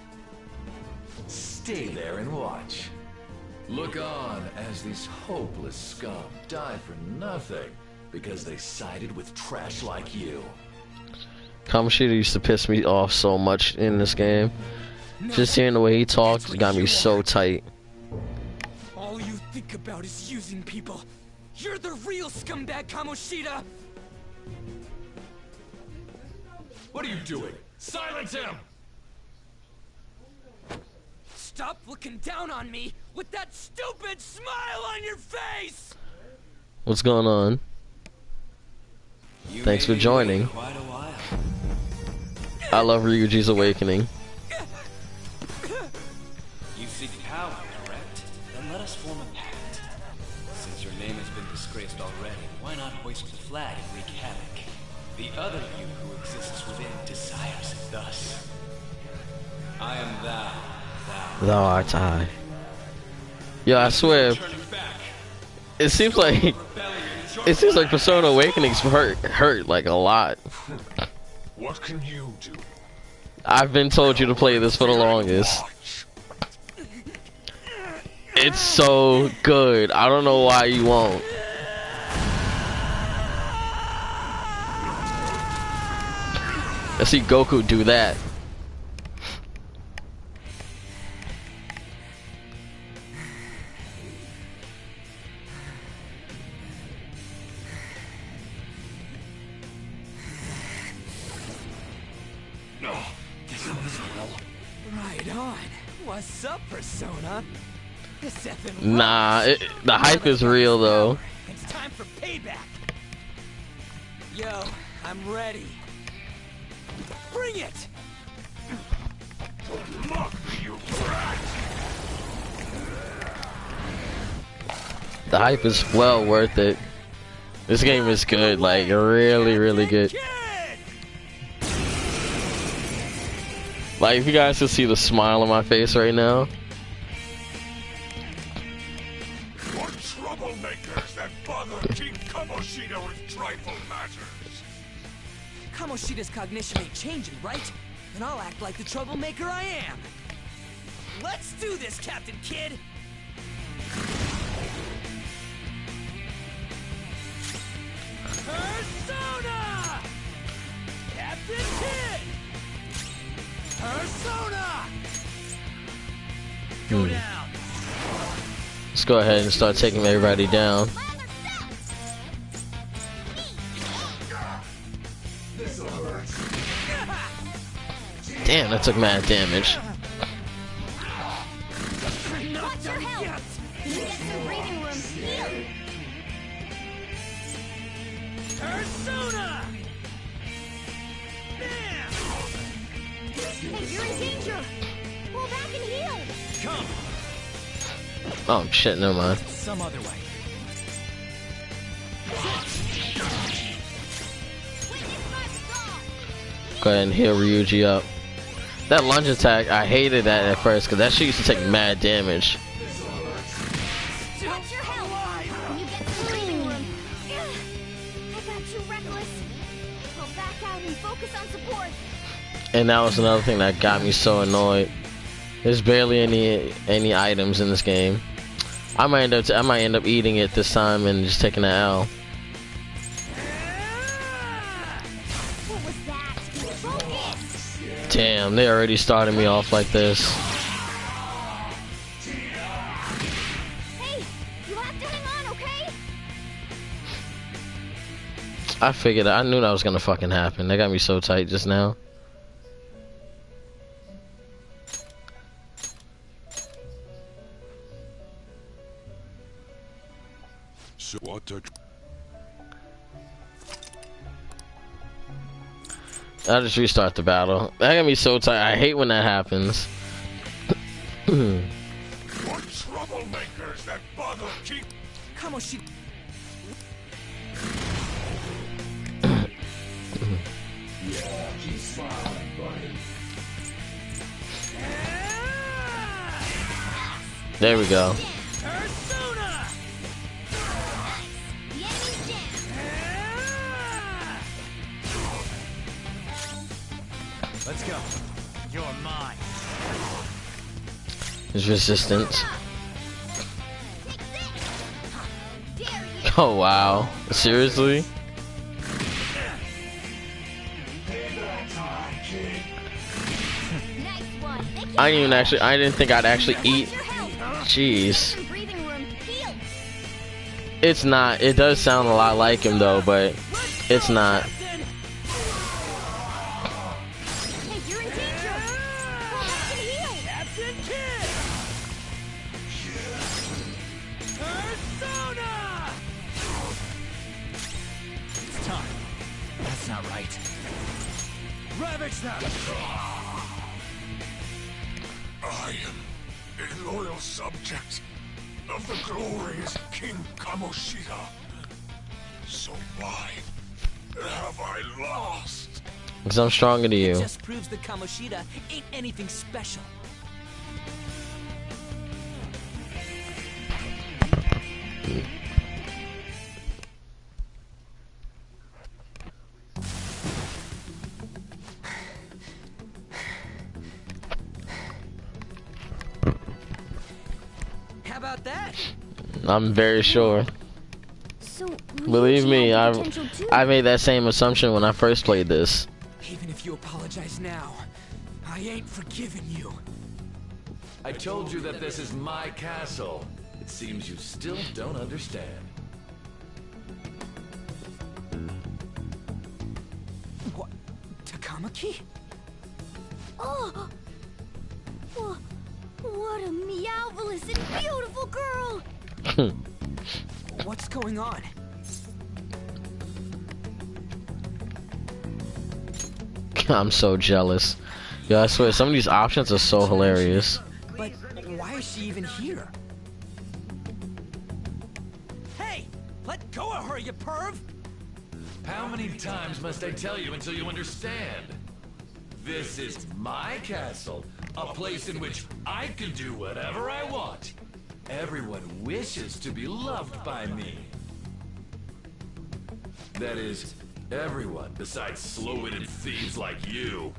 S5: Stay there and watch. Look on as these hopeless scum die for nothing because they sided with trash like you.
S1: Kamoshida used to piss me off so much in this game. Just hearing the way he talked got me so tight.
S2: All you think about is using people. You're the real scumbag, Kamoshida!
S5: What are you doing? Silence him!
S2: Stop looking down on me with that stupid smile on your face!
S1: What's going on? Thanks for joining.
S7: Quite a while.
S1: I love Ryuji's awakening.
S7: You seek power, correct? Then let us form a pact. Since your name has been disgraced already, why not hoist the flag and wreak havoc? The other you who exists within desires it thus. I am thou.
S1: Thou art I. Yo, I swear,
S7: Turning back.
S1: it seems like
S7: Rebellion is your
S1: Persona Awakening's hurt like a lot.
S6: What can you do?
S1: I've been told you to play this for the longest.
S6: Watch.
S1: It's so good. I don't know why you won't. Let's see Goku do that.
S2: Right on. What's up, Persona? This effing
S1: Nah,
S2: rocks.
S1: the hype is real though.
S2: It's time for payback. Yo, I'm ready. Bring it!
S6: Look, you brat!
S1: The hype is well worth it. This game is good, like really, really good.
S2: Kid!
S1: Like if you guys could see the smile on my face right now.
S6: What troublemakers that bother King Kamoshida with trifle matters?
S2: Kamoshida's cognition ain't changing, right? Then I'll act like the troublemaker I am. Let's do this, Captain Kid! Persona! Captain Kid! Persona! Go down!
S1: Let's go ahead and start taking everybody down. Damn, that took mad damage.
S4: Watch your health! You get some breathing room. Heal!
S2: Persona! Bam!
S4: Hey, you're in danger! Pull back and heal!
S2: Come,
S1: Oh shit, never mind.
S2: some other way.
S4: Witness my star!
S1: Go ahead and heal Ryuji up. That lunge attack, I hated that at first because that shit used to take mad damage.
S4: Watch your health! Can you get some breathing room? I got too reckless. I'll back out and focus on support.
S1: And that was another thing that got me so annoyed. There's barely any items in this game. I might end up eating it this time and just taking an L.
S4: What was that? Focus!
S1: Damn, they already started me off like this.
S4: Hey, you have to hang on, okay?
S1: I knew that was gonna fucking happen. They got me so tight just now.
S6: So what the...
S1: I'll just restart the battle. That got me so tight. I hate when that happens.
S6: What troublemakers that bother King...
S2: Kamoshida.
S1: There we go.
S2: Persona!
S4: The enemy's down.
S2: Let's go. You're mine.
S1: There's resistance.
S4: Take this! How dare you!
S1: Oh wow. Seriously?
S4: Nice one.
S1: I didn't think I'd actually eat.
S4: Watch your health!
S1: Jeez.
S4: Some breathing room. Heal!
S1: It's not. It does sound a lot like him though, but it's not.
S2: Captain!
S4: Hey, you're in danger! Pull back and heal!
S2: Captain Kid! Persona! It's time. That's not right. Ravage them!
S6: I am a loyal subject of the glorious King Kamoshida. So why have I lost?
S1: Because I'm stronger than you.
S2: Just proves that Kamoshida ain't anything special. about that?
S1: I'm very sure.
S4: So,
S1: Believe
S4: Ryuji
S1: me,
S4: had the potential too.
S1: I made that same assumption when I first played this.
S2: Even if you apologize now, I ain't forgiving you.
S5: I told you that this is my castle. It seems you still don't understand.
S2: What? Takamaki?
S4: Oh! What a meowvelous and beautiful girl!
S2: What's going on?
S1: I'm so jealous. Yo, I swear, some of these options are so hilarious.
S2: But why is she even here? Hey! Let go of her, you perv!
S5: How many times must I tell you until you understand? This is my castle, a place in which I can do whatever I want. Everyone wishes to be loved by me. That is, everyone besides slow-witted thieves like you.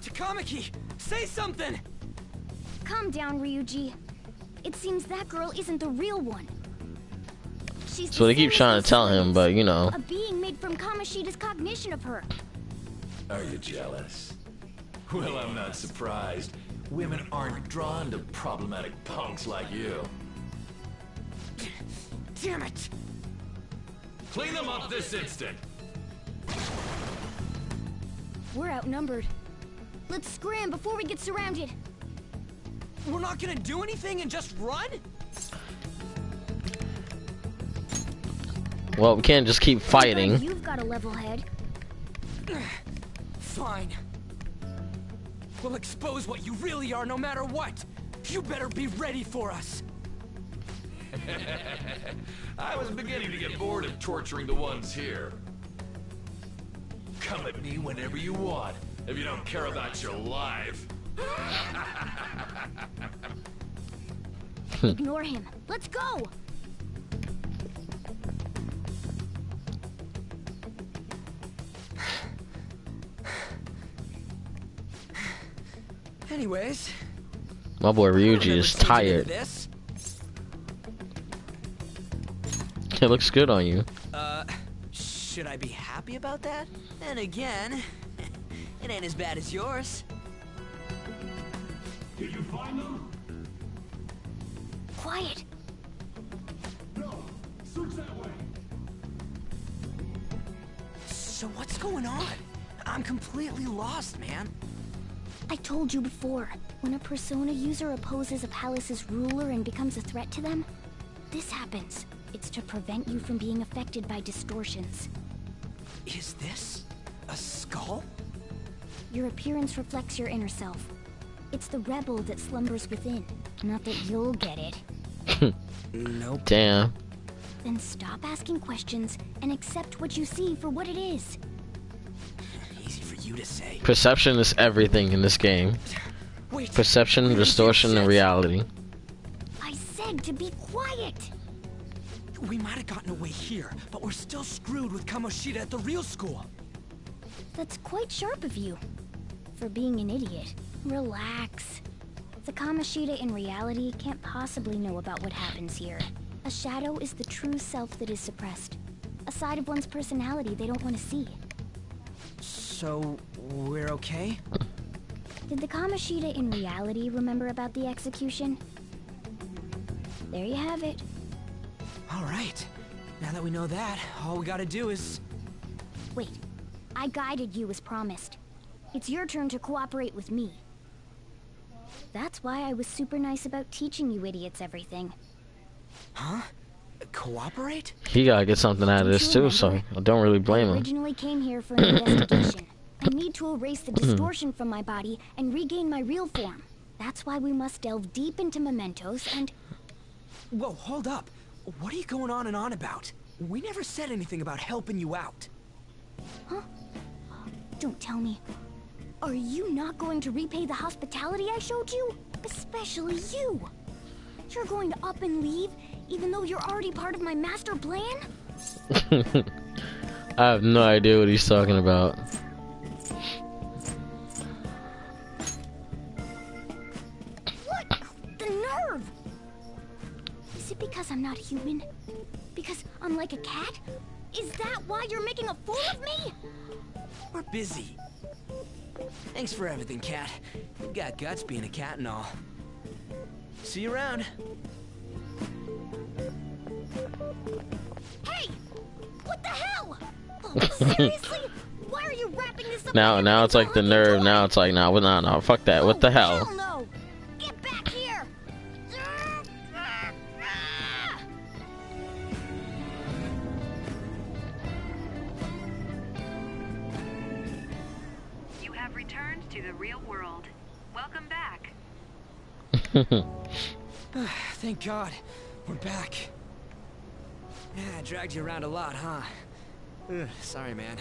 S2: Takamaki! Say something!
S4: Calm down, Ryuji. It seems that girl isn't the real one. She's
S1: So they keep trying to tell him, but you know.
S4: a being made from Kamoshida's cognition of her.
S5: Are you jealous? Well, I'm not surprised. Women aren't drawn to problematic punks like you.
S2: Damn it!
S5: Clean them up this instant!
S4: We're outnumbered. Let's scram before we get surrounded.
S2: We're not gonna do anything and just run?
S1: Well, we can't just keep fighting.
S4: You've got a level head.
S2: Fine. We'll expose what you really are no matter what. You better be ready for us.
S5: I was beginning to get bored of torturing the ones here. Come at me whenever you want, if you don't care about your life.
S4: Ignore him. Let's go!
S2: Anyways,
S1: My boy
S2: I don't
S1: Ryuji
S2: remember
S1: is
S2: taking any of
S1: tired.
S2: this.
S1: It looks good on you.
S2: Should I be happy about that? Then again, it ain't as bad as yours.
S6: Did you find them?
S4: Quiet.
S6: No. Search that way.
S2: So what's going on? I'm completely lost, man.
S4: I told you before, when a Persona user opposes a palace's ruler and becomes a threat to them, this happens. It's to prevent you from being affected by distortions.
S2: Is this a skull?
S4: Your appearance reflects your inner self. It's the rebel that slumbers within. Not that you'll get it.
S2: Nope.
S1: Damn.
S4: Then stop asking questions and accept what you see for what it is.
S2: Easy for you to say.
S1: Perception is everything in this game.
S2: Wait.
S1: Perception, distortion, and reality.
S4: I said to be quiet!
S2: We might have gotten away here, but we're still screwed with Kamoshida at the real school.
S4: That's quite sharp of you. For being an idiot. Relax. The Kamoshida in reality can't possibly know about what happens here. A shadow is the true self that is suppressed. A side of one's personality they don't want to see.
S2: So, we're okay?
S4: Did the Kamoshida in reality remember about the execution? There you have it.
S2: Alright. Now that we know that, all we gotta do is...
S4: Wait. I guided you as promised. It's your turn to cooperate with me. That's why I was super nice about teaching you idiots everything.
S2: Huh? Cooperate?
S1: He gotta get something out of
S4: Don't
S1: this
S4: you
S1: too, so
S4: remember?
S1: I don't really blame
S4: I
S1: him.
S4: originally came here for an investigation. I need to erase the distortion from my body and regain my real form. That's why we must delve deep into mementos and...
S2: Whoa, hold up. What are you going on and on about? We never said anything about helping you out.
S4: Huh? Don't tell me. Are you not going to repay the hospitality I showed you? Especially you. You're going to up and leave, even though you're already part of my master plan?
S1: I have no idea what he's talking about.
S4: What? The nerve! it because I'm not human? Because I'm like a cat? Is that why you're making a fool of me?
S2: We're busy. Thanks for everything, Cat. You got guts being a cat and all. See you around.
S4: Hey! What the hell? Oh, seriously? Why are you wrapping this up?
S1: Now it's like the nerve. Now it's like, no, fuck that. What the hell?
S4: Hell no! Get back here!
S3: You have returned to the real world. Welcome back.
S2: Thank God. We're back. Yeah, I dragged you around a lot, huh? Sorry, man.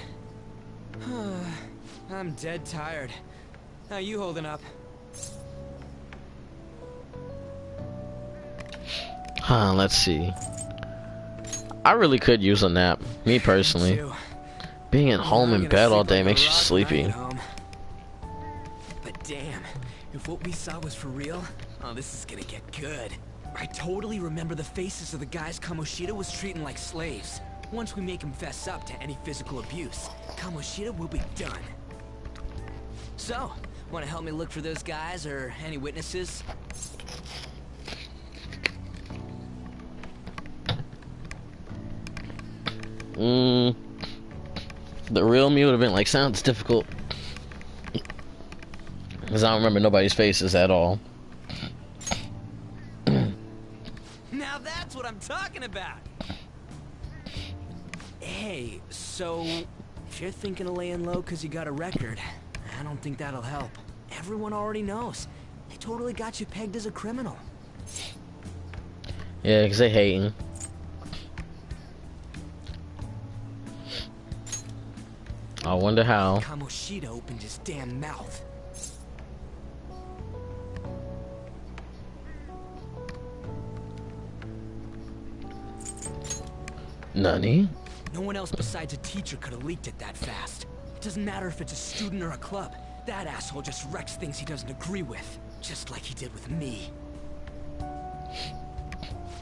S2: I'm dead tired. How you holding up?
S1: Let's see. I really could use a nap, me personally. Being at home in bed all day makes you sleepy.
S2: But damn, if what we saw was for real, oh, this is gonna get good. I totally remember the faces of the guys Kamoshida was treating like slaves. Once we make him fess up to any physical abuse, Kamoshida will be done. So, want to help me look for those guys or any witnesses?
S1: The real me would have been like, sounds difficult. Because I don't remember nobody's faces at all.
S2: Now that's what I'm talking about! Hey, so if you're thinking of laying low because you got a record, I don't think that'll help. Everyone already knows. They totally got you pegged as a criminal.
S1: Yeah, because they hating. I wonder how.
S2: Kamoshida opened his damn mouth.
S1: Nani?
S2: No one else besides a teacher could have leaked it that fast. It doesn't matter if it's a student or a club. That asshole just wrecks things he doesn't agree with. Just like he did with me.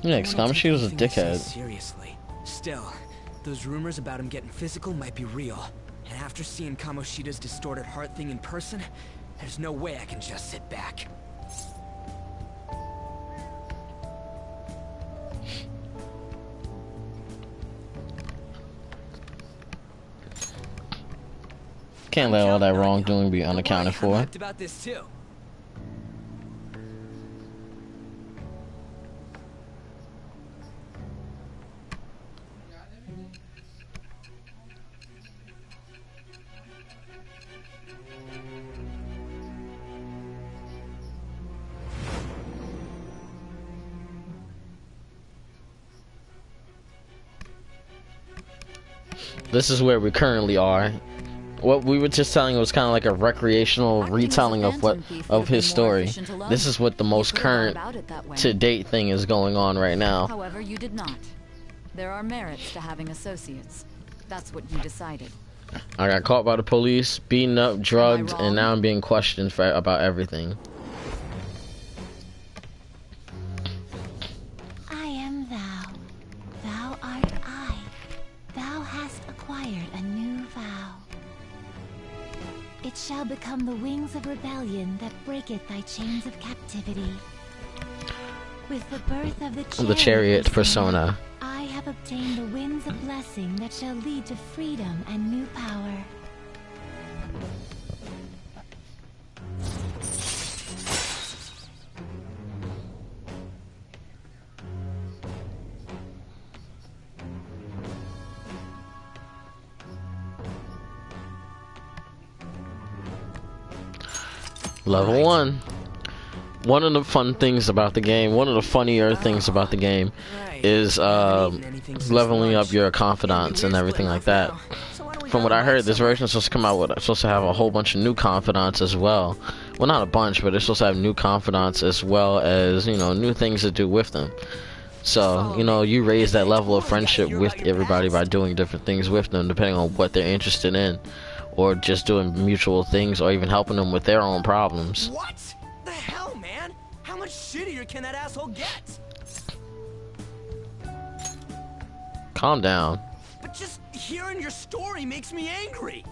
S1: Yeah, because Kamoshida was a dickhead.
S2: Seriously. Still, those rumors about him getting physical might be real. And after seeing Kamoshida's distorted heart thing in person, there's no way I can just sit back.
S1: Can't let all that wrongdoing be unaccounted for.
S2: I'm hyped about this too.
S1: This is where we currently are. What we were just telling was kind of like a recreational retelling of his story. This is what the most current to date thing is going on right now.
S8: However, you did not. There are merits to having associates. That's what you decided.
S1: I got caught by the police, beaten up, drugged, and now I'm being questioned about everything.
S4: I am thou. Thou art I. Thou hast acquired a new vow. It shall become the wings of rebellion that breaketh thy chains of captivity. With the birth of
S1: The chariot persona.
S4: I have obtained the winds of blessing that shall lead to freedom and new power.
S1: Level 1. One of the fun things about the game, one of the funnier things about the game is leveling up your confidants and everything like that. From what I heard, this version is supposed to come out with, supposed to have a whole bunch of new confidants as well. Well, not a bunch, but it's supposed to have new confidants as well as, you know, new things to do with them. So, you know, you raise that level of friendship with everybody by doing different things with them, depending on what they're interested in, or just doing mutual things, or even helping them with their own problems.
S2: What the hell, man? How much shittier can that asshole get?
S1: Calm down.
S2: But just hearing your story makes me angry.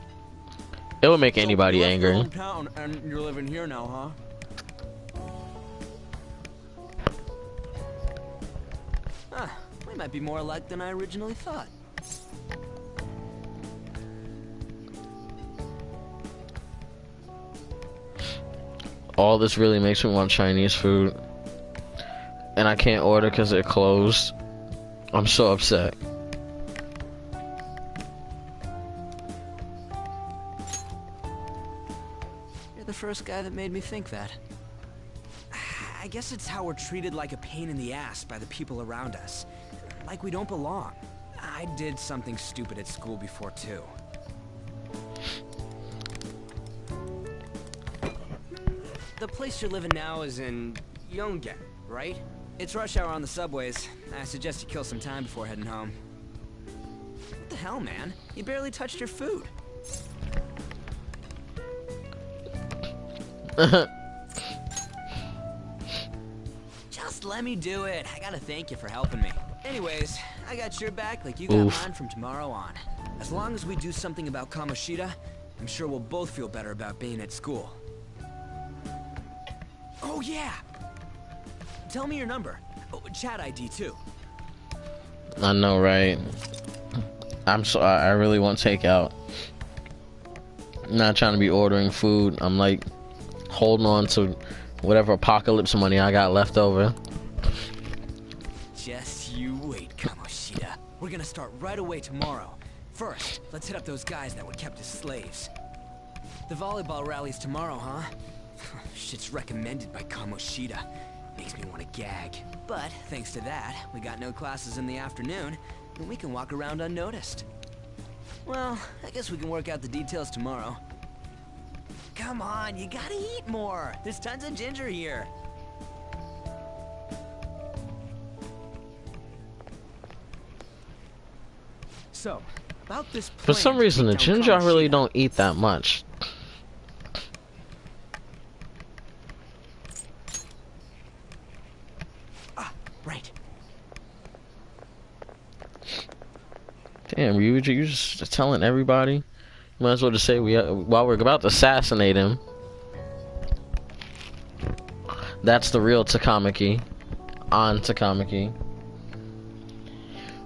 S1: It would make
S2: So
S1: anybody
S2: you left your
S1: angry.
S2: hometown and you're living here now, huh? We might be more alike than I originally thought.
S1: All this really makes me want Chinese food. And I can't order because it closed. I'm so upset.
S2: You're the first guy that made me think that. I guess it's how we're treated like a pain in the ass by the people around us. Like we don't belong. I did something stupid at school before, too. The place you're living now is in Yongen, right? It's rush hour on the subways. I suggest you kill some time before heading home. What the hell, man? You barely touched your food. Just let me do it. I gotta thank you for helping me. Anyways, I got your back like you got mine from tomorrow on. As long as we do something about Kamoshida, I'm sure we'll both feel better about being at school. Oh yeah! Tell me your number. Oh, chat ID too.
S1: I know, right? I really want takeout. I'm not trying to be ordering food. I'm like holding on to whatever apocalypse money I got left over.
S2: Just you wait, Kamoshida. We're gonna start right away tomorrow. First, let's hit up those guys that were kept as slaves. The volleyball rally's tomorrow, huh? Shit's recommended by Kamoshida. Makes me want to gag. But thanks to that, we got no classes in the afternoon, and we can walk around unnoticed. Well, I guess we can work out the details tomorrow. Come on, you gotta eat more. There's tons of ginger here. So, about this plan.
S1: For some reason, the ginger I really don't eat that much.
S2: Right.
S1: Damn, you just telling everybody? You might as well just say while we're about to assassinate him. That's the real Takamaki. On Takamaki.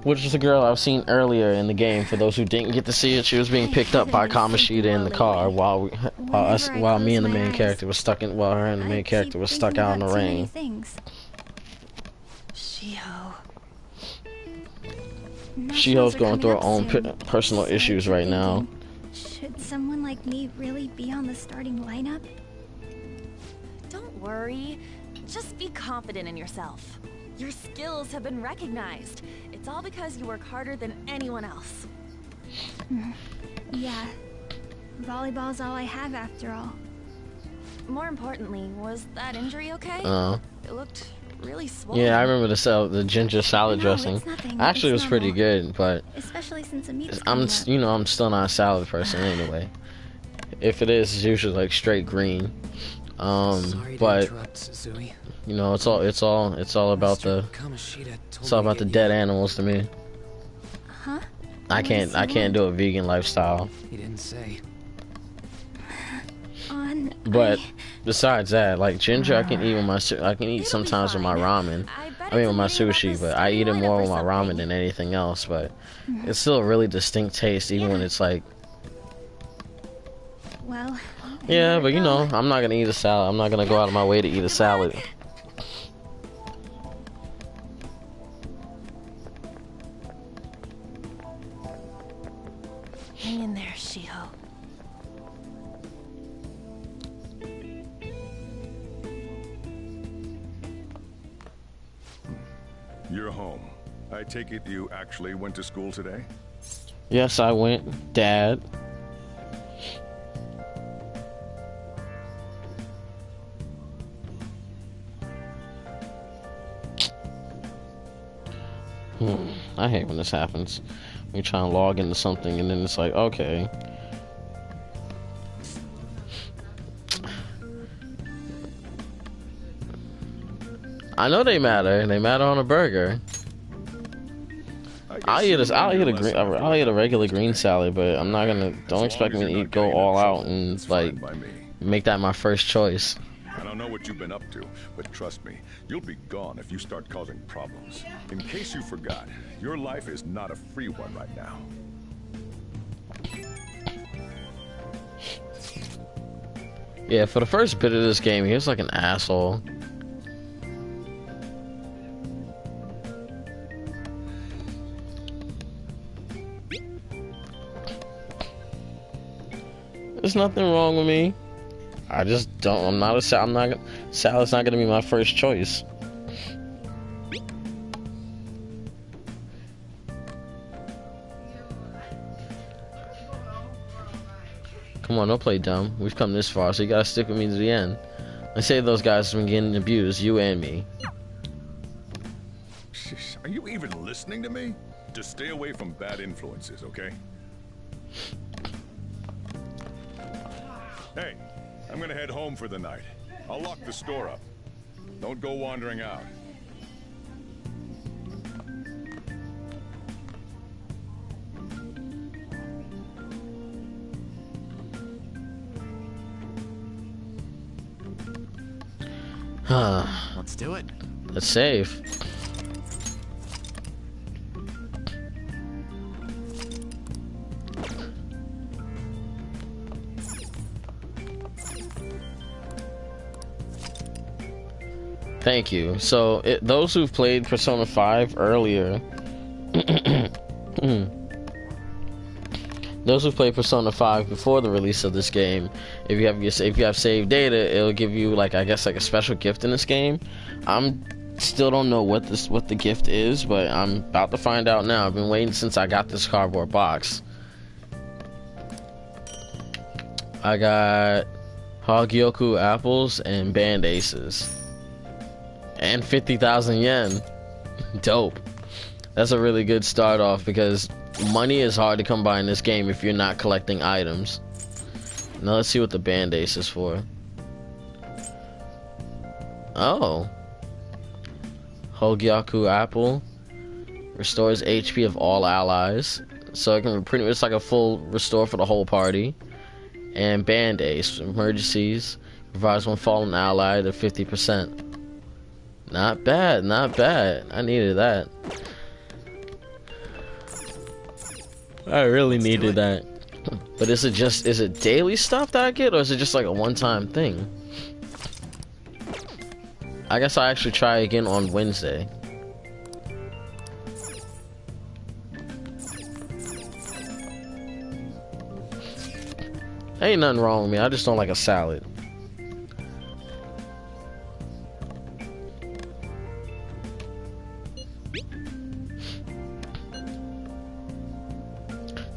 S1: Which is a girl I've seen earlier in the game. For those who didn't get to see it, she was being picked up by Kamoshida in the car while me and the main character was stuck in while her and the main character was stuck out in the rain. Shiho's going through her own personal issues right now.
S9: Should someone like me really be on the starting lineup?
S10: Don't worry. Just be confident in yourself. Your skills have been recognized. It's all because you work harder than anyone else.
S9: Yeah. Volleyball's all I have after all.
S10: More importantly, was that injury okay? It looked really swollen.
S1: Yeah, I remember the ginger salad dressing. Actually, it was pretty good, but
S9: especially since
S1: I'm still not a salad person anyway. If it is, it's usually like straight green.
S2: Sorry
S1: but
S2: to interrupt, Zoe.
S1: you know, it's all about the dead animals to me.
S9: Huh?
S1: I can't do a vegan lifestyle.
S2: He didn't say.
S1: But besides that, like ginger, I can eat sometimes with my ramen. I mean with my sushi, but I eat it more with my ramen than anything else. But it's still a really distinct taste, even when it's like.
S9: Well.
S1: Yeah, but you know, I'm not gonna eat a salad. I'm not gonna go out of my way to eat a salad.
S10: Hang in there, Shiho.
S11: You're home. I take it you actually went to school today?
S1: Yes, I went, Dad. I hate when this happens. We try and log into something and then it's like, okay. I know they matter. They matter on a burger. I'll eat a green. I'll eat a regular green salad, but I'm not gonna. Don't expect me to eat, go all out and like make that my first choice.
S11: I don't know what you've been up to, but trust me, you'll be gone if you start causing problems. In case you forgot, your life is not a free one right now.
S1: Yeah, for the first bit of this game, he was like an asshole. There's nothing wrong with me. I just don't. I'm not a. I'm not. Salad's not gonna be my first choice. Come on, don't play dumb. We've come this far, so you gotta stick with me to the end. I say those guys have been getting abused, you and me.
S11: Are you even listening to me? Just stay away from bad influences, okay? Hey, I'm gonna head home for the night. I'll lock the store up. Don't go wandering out.
S2: Let's do it.
S1: Let's save. Thank you. So, those who've played Persona 5 earlier, those who played Persona 5 before the release of this game, if you have saved data, it'll give you like, I guess, like a special gift in this game. I'm still don't know what the gift is, but I'm about to find out now. I've been waiting since I got this cardboard box. I got Hogyoku apples and band aces. And 50,000 yen. Dope. That's a really good start off because money is hard to come by in this game if you're not collecting items. Now let's see what the band ace is for. Oh. Hogyaku apple restores HP of all allies. So it can pretty much, it's like a full restore for the whole party. And band ace emergencies revives one fallen ally to 50%. Not bad, not bad. I needed that. I really needed that. But is it daily stuff that I get, or is it just like a one-time thing? I guess I'll actually try again on Wednesday. Ain't nothing wrong with me, I just don't like a salad.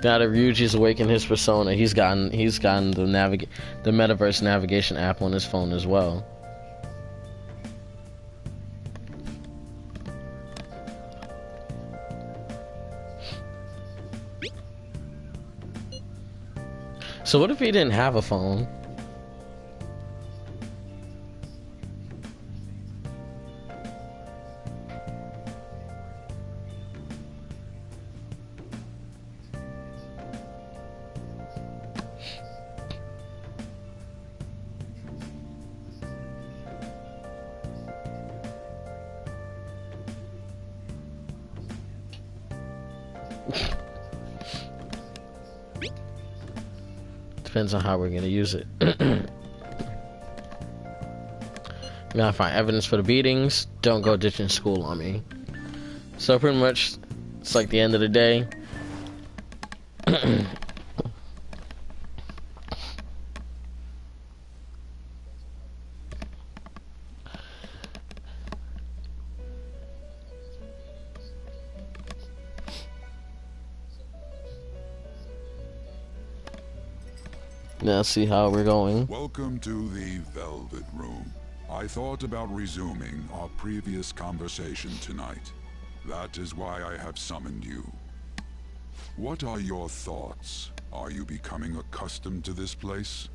S1: Now that Ryuji's awakened his persona, he's gotten the metaverse navigation app on his phone as well. So what if he didn't have a phone? Depends on how we're gonna use it. Gotta find evidence for the beatings. Don't go ditching school on me. So pretty much, it's like the end of the day. Now see how we're going.
S12: Welcome to the Velvet Room. I thought about resuming our previous conversation tonight. That is why I have summoned you. What are your thoughts? Are you becoming accustomed to this place?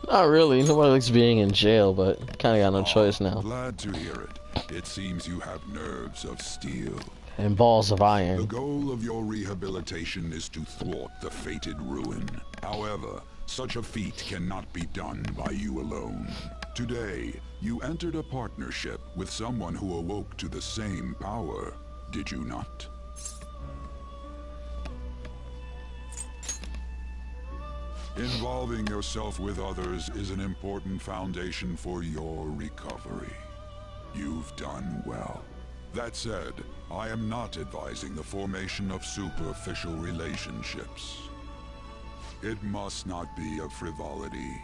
S1: Not really. Nobody likes being in jail, but kind of got no choice now.
S12: Glad to hear it. It seems you have nerves of steel.
S1: And balls of iron.
S12: The goal of your rehabilitation is to thwart the fated ruin. However, such a feat cannot be done by you alone. Today, you entered a partnership with someone who awoke to the same power, did you not? Involving yourself with others is an important foundation for your recovery. You've done well. That said, I am not advising the formation of superficial relationships. It must not be a frivolity,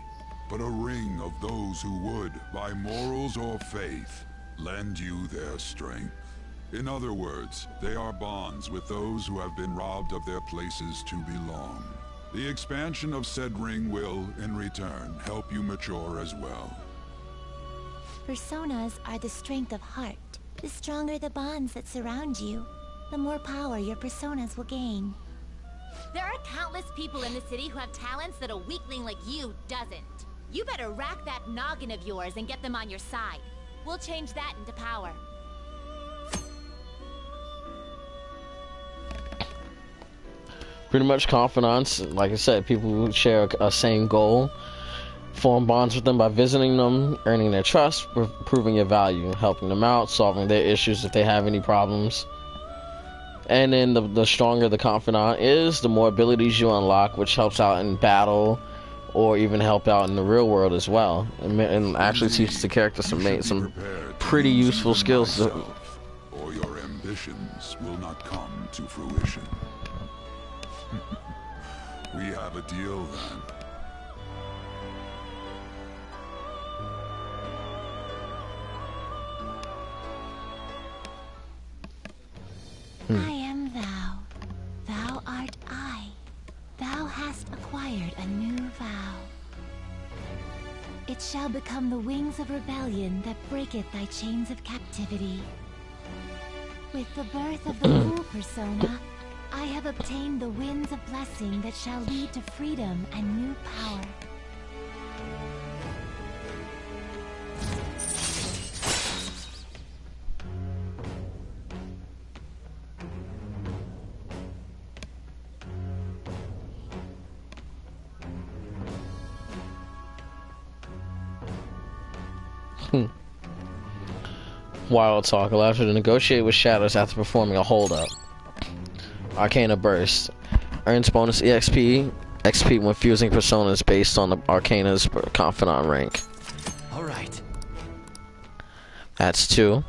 S12: but a ring of those who would, by morals or faith, lend you their strength. In other words, they are bonds with those who have been robbed of their places to belong. The expansion of said ring will, in return, help you mature as well.
S13: Personas are the strength of heart. The stronger the bonds that surround you, the more power your personas will gain.
S14: There are countless people in the city who have talents that a weakling like you doesn't. You better rack that noggin of yours and get them on your side. We'll change that into power.
S1: Pretty much confidants, like I said, people who share a same goal. Form bonds with them by visiting them, earning their trust, proving your value, helping them out, solving their issues if they have any problems. And then the stronger the confidant is, the more abilities you unlock, which helps out in battle or even help out in the real world as well. And actually teaches the character some pretty useful skills.
S12: Or your ambitions will not come to fruition. We have a deal then.
S13: I am thou. Thou art I. Thou hast acquired a new vow. It shall become the wings of rebellion that breaketh thy chains of captivity. With the birth of the Fool persona, I have obtained the winds of blessing that shall lead to freedom and new power.
S1: Wild talk. Allows you to negotiate with shadows after performing a holdup. Arcana Burst. Earns bonus EXP. XP when fusing personas based on the Arcana's Confidant rank.
S2: Alright.
S1: That's 2.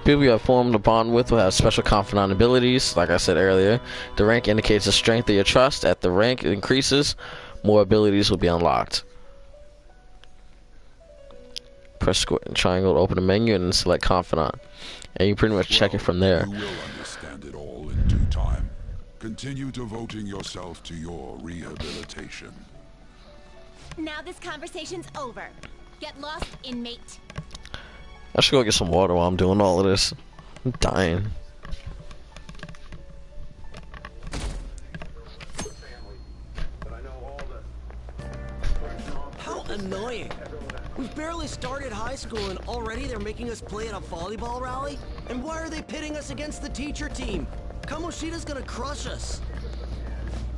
S1: People you have formed a bond with will have special Confidant abilities. Like I said earlier, the rank indicates the strength of your trust. As the rank increases, more abilities will be unlocked. Press square and triangle to open the menu and then select Confidant. And you pretty much check it from there.
S12: You will understand it all in due time. Continue devoting yourself to your rehabilitation.
S14: Now this conversation's over. Get lost, inmate.
S1: I should go get some water while I'm doing all of this. I'm dying.
S2: How annoying. We've barely started high school and already they're making us play at a volleyball rally? And why are they pitting us against the teacher team? Kamoshida's gonna crush us.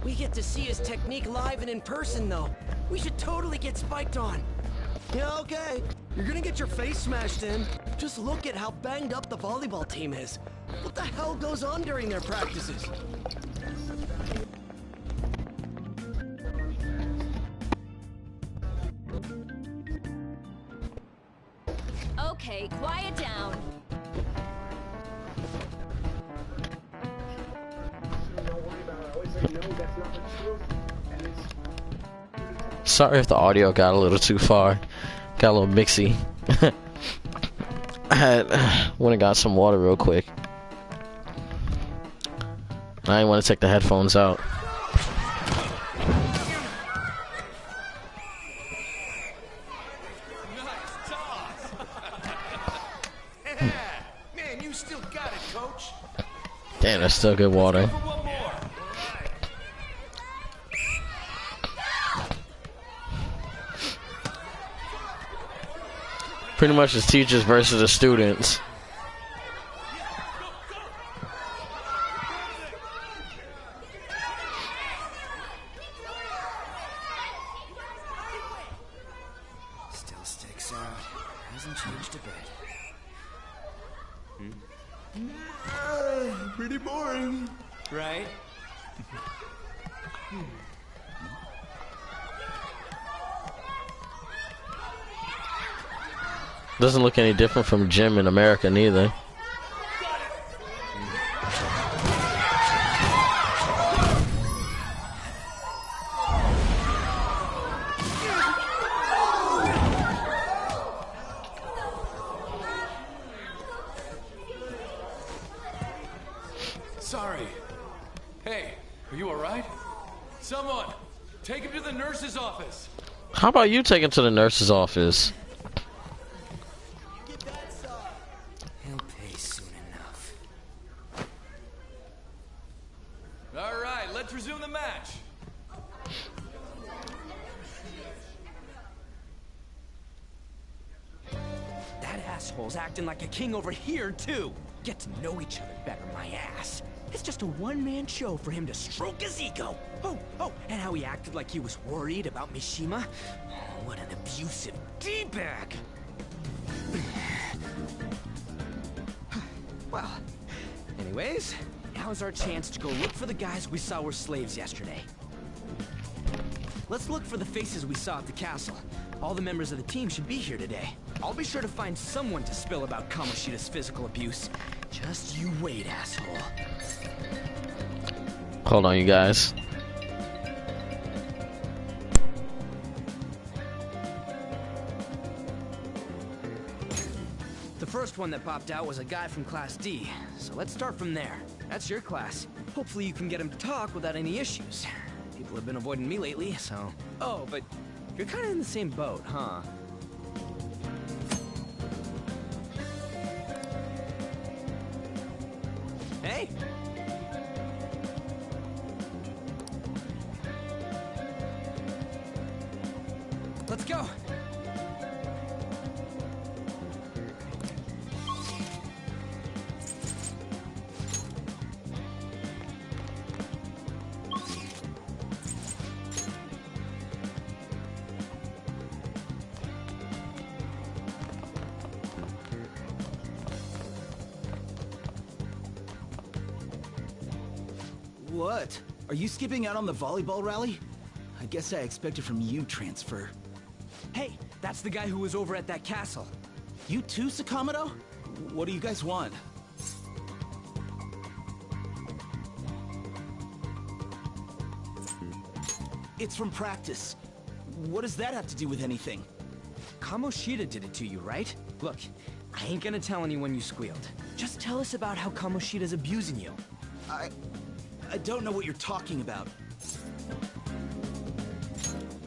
S2: We get to see his technique live and in person though. We should totally get spiked on. Yeah, okay. You're gonna get your face smashed in. Just look at how banged up the volleyball team is. What the hell goes on during their practices?
S14: Okay, quiet down.
S1: Sorry if the audio got a little too far. Got a little mixy. Went and got some water real quick. I didn't want to take the headphones out.
S6: Man, you still got it, coach.
S1: Damn, that's still good water. Pretty much it's teachers versus the students.
S2: Still sticks out. Hasn't changed a bit.
S7: Pretty boring, right?
S1: Doesn't look any different from gym in America neither.
S5: Sorry. Hey, are you alright? Someone, take him to the nurse's office.
S1: How about you take him to the nurse's office?
S2: He'll pay soon enough.
S5: Alright, let's resume the match.
S2: That asshole's acting like a king over here, too. Get to know each other better, my ass. It's just a one-man show for him to stroke his ego. Oh, and how he acted like he was worried about Mishima. Oh, what an abusive D-bag. Well, anyways, now's our chance to go look for the guys we saw were slaves yesterday. Let's look for the faces we saw at the castle. All the members of the team should be here today. I'll be sure to find someone to spill about Kamoshida's physical abuse. Just you wait, asshole.
S1: Hold on, you guys.
S2: The first one that popped out was a guy from Class D, so let's start from there. That's your class. Hopefully you can get him to talk without any issues. People have been avoiding me lately, so... Oh, but you're kind of in the same boat, huh? Hey! Let's go!
S15: What? Are you skipping out on the volleyball rally? I guess I expected from you, Transfer.
S2: Hey, that's the guy who was over at that castle.
S15: You too, Sakamoto? What do you guys want? It's from practice. What does that have to do with anything?
S2: Kamoshida did it to you, right? Look, I ain't gonna tell anyone you squealed. Just tell us about how Kamoshida's abusing you.
S15: I don't know what you're talking about.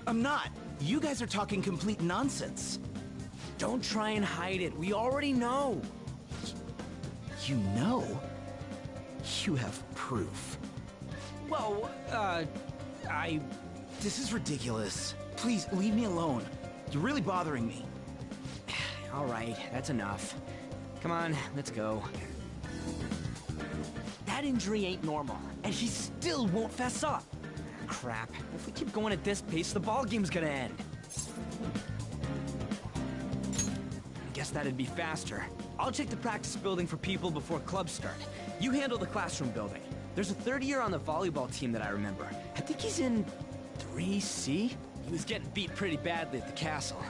S15: I'm not. You guys are talking complete nonsense.
S2: Don't try and hide it. We already know.
S15: You know? You have proof.
S2: Well,
S15: This is ridiculous. Please, leave me alone. You're really bothering me.
S2: All right, that's enough. Come on, let's go. That injury ain't normal, and he still won't fess up. Crap. If we keep going at this pace, the ball game's gonna end. Guess that'd be faster. I'll check the practice building for people before clubs start. You handle the classroom building. There's a third year on the volleyball team that I remember. I think he's in 3C? He was getting beat pretty badly at the castle.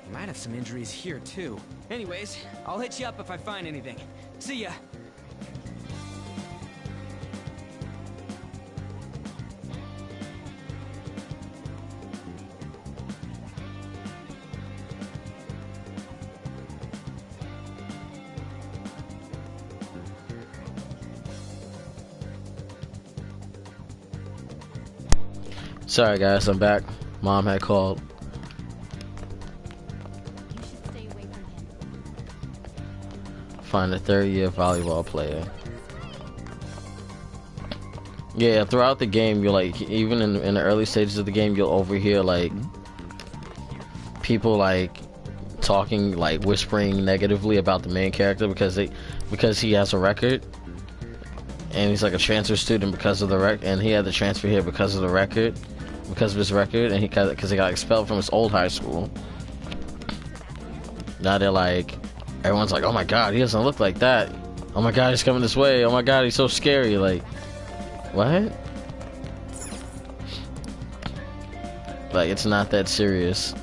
S2: He might have some injuries here, too. Anyways, I'll hit you up if I find anything. See ya!
S1: Sorry guys, I'm back. Mom had called.
S4: You should stay away from him.
S1: Find a third-year volleyball player. Yeah, throughout the game, you're like, even in the early stages of the game, you'll overhear like people like talking, like whispering negatively about the main character because he has a record, and he's like a transfer student because of the record, and he had to transfer here because of the record, because of his record, and because he got expelled from his old high school. Now they're like, everyone's like, oh my god, he doesn't look like that. Oh my god, he's coming this way. Oh my god, he's so scary. Like, what? Like, it's not that serious.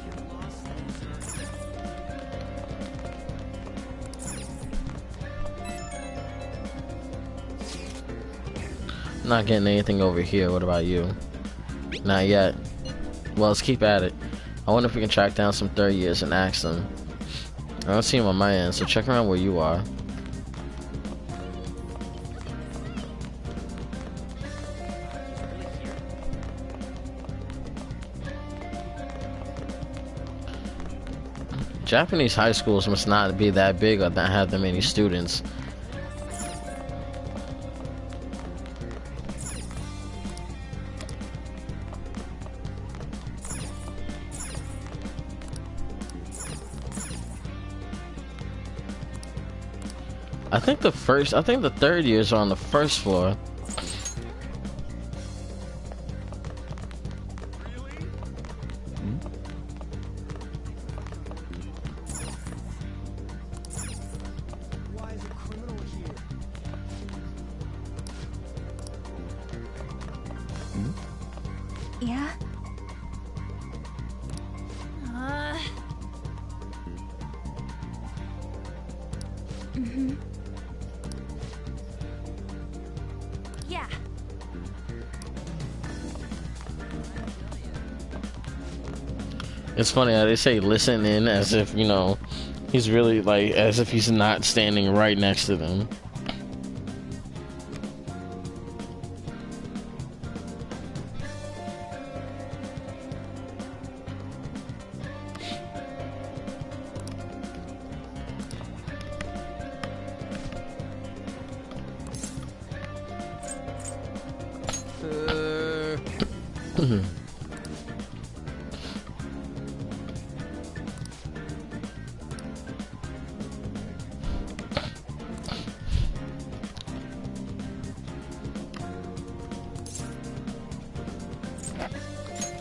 S1: Not getting anything over here. What about you? Not yet. Well, let's keep at it. I wonder if we can track down some third years and ask them. I don't see them on my end, so check around where you are. Japanese high schools must not be that big or not have that many students. I think the third years are on the first floor.
S9: Yeah?
S10: Yeah.
S1: It's funny how they say listen in as if, you know, he's really like, as if he's not standing right next to them.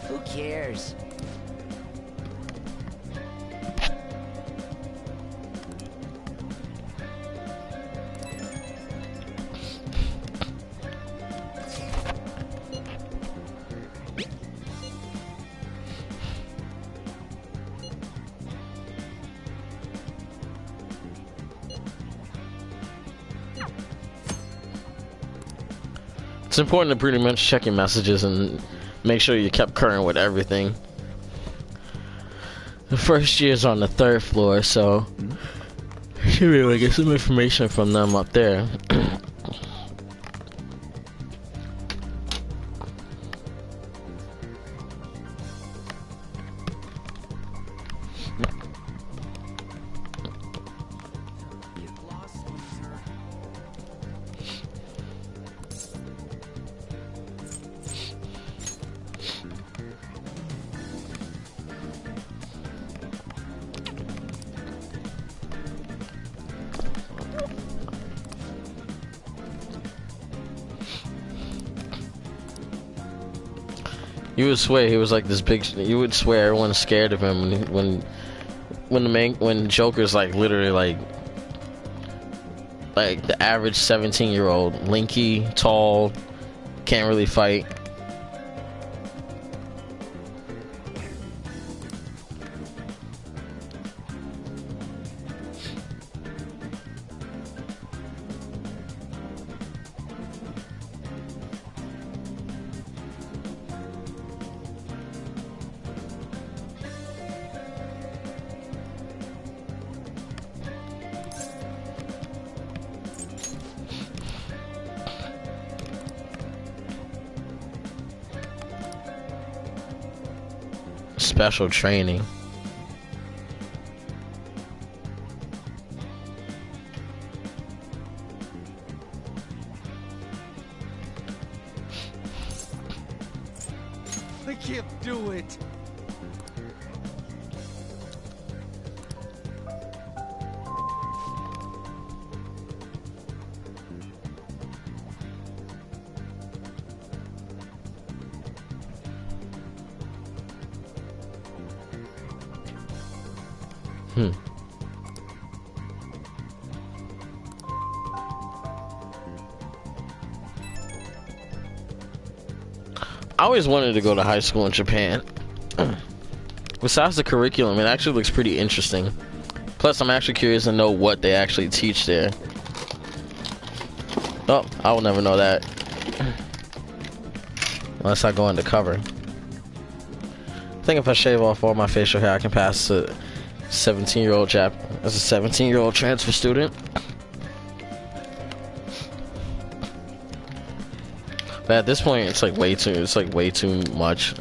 S2: Who cares?
S1: It's important to pretty much check your messages and make sure you kept current with everything. The first year's on the third floor, so should be able to get some information from them up there. You would swear he was like this big. You would swear everyone's scared of him when Joker's like literally like the average 17-year-old, lanky, tall, can't really fight. Special training.
S16: I can't do it.
S1: I always wanted to go to high school in Japan. Besides the curriculum, it actually looks pretty interesting. Plus, I'm actually curious to know what they actually teach there. Oh, I will never know that. Unless I go undercover. I think if I shave off all my facial hair, I can pass a 17-year-old chap as a 17-year-old transfer student. But at this point, it's like way too much.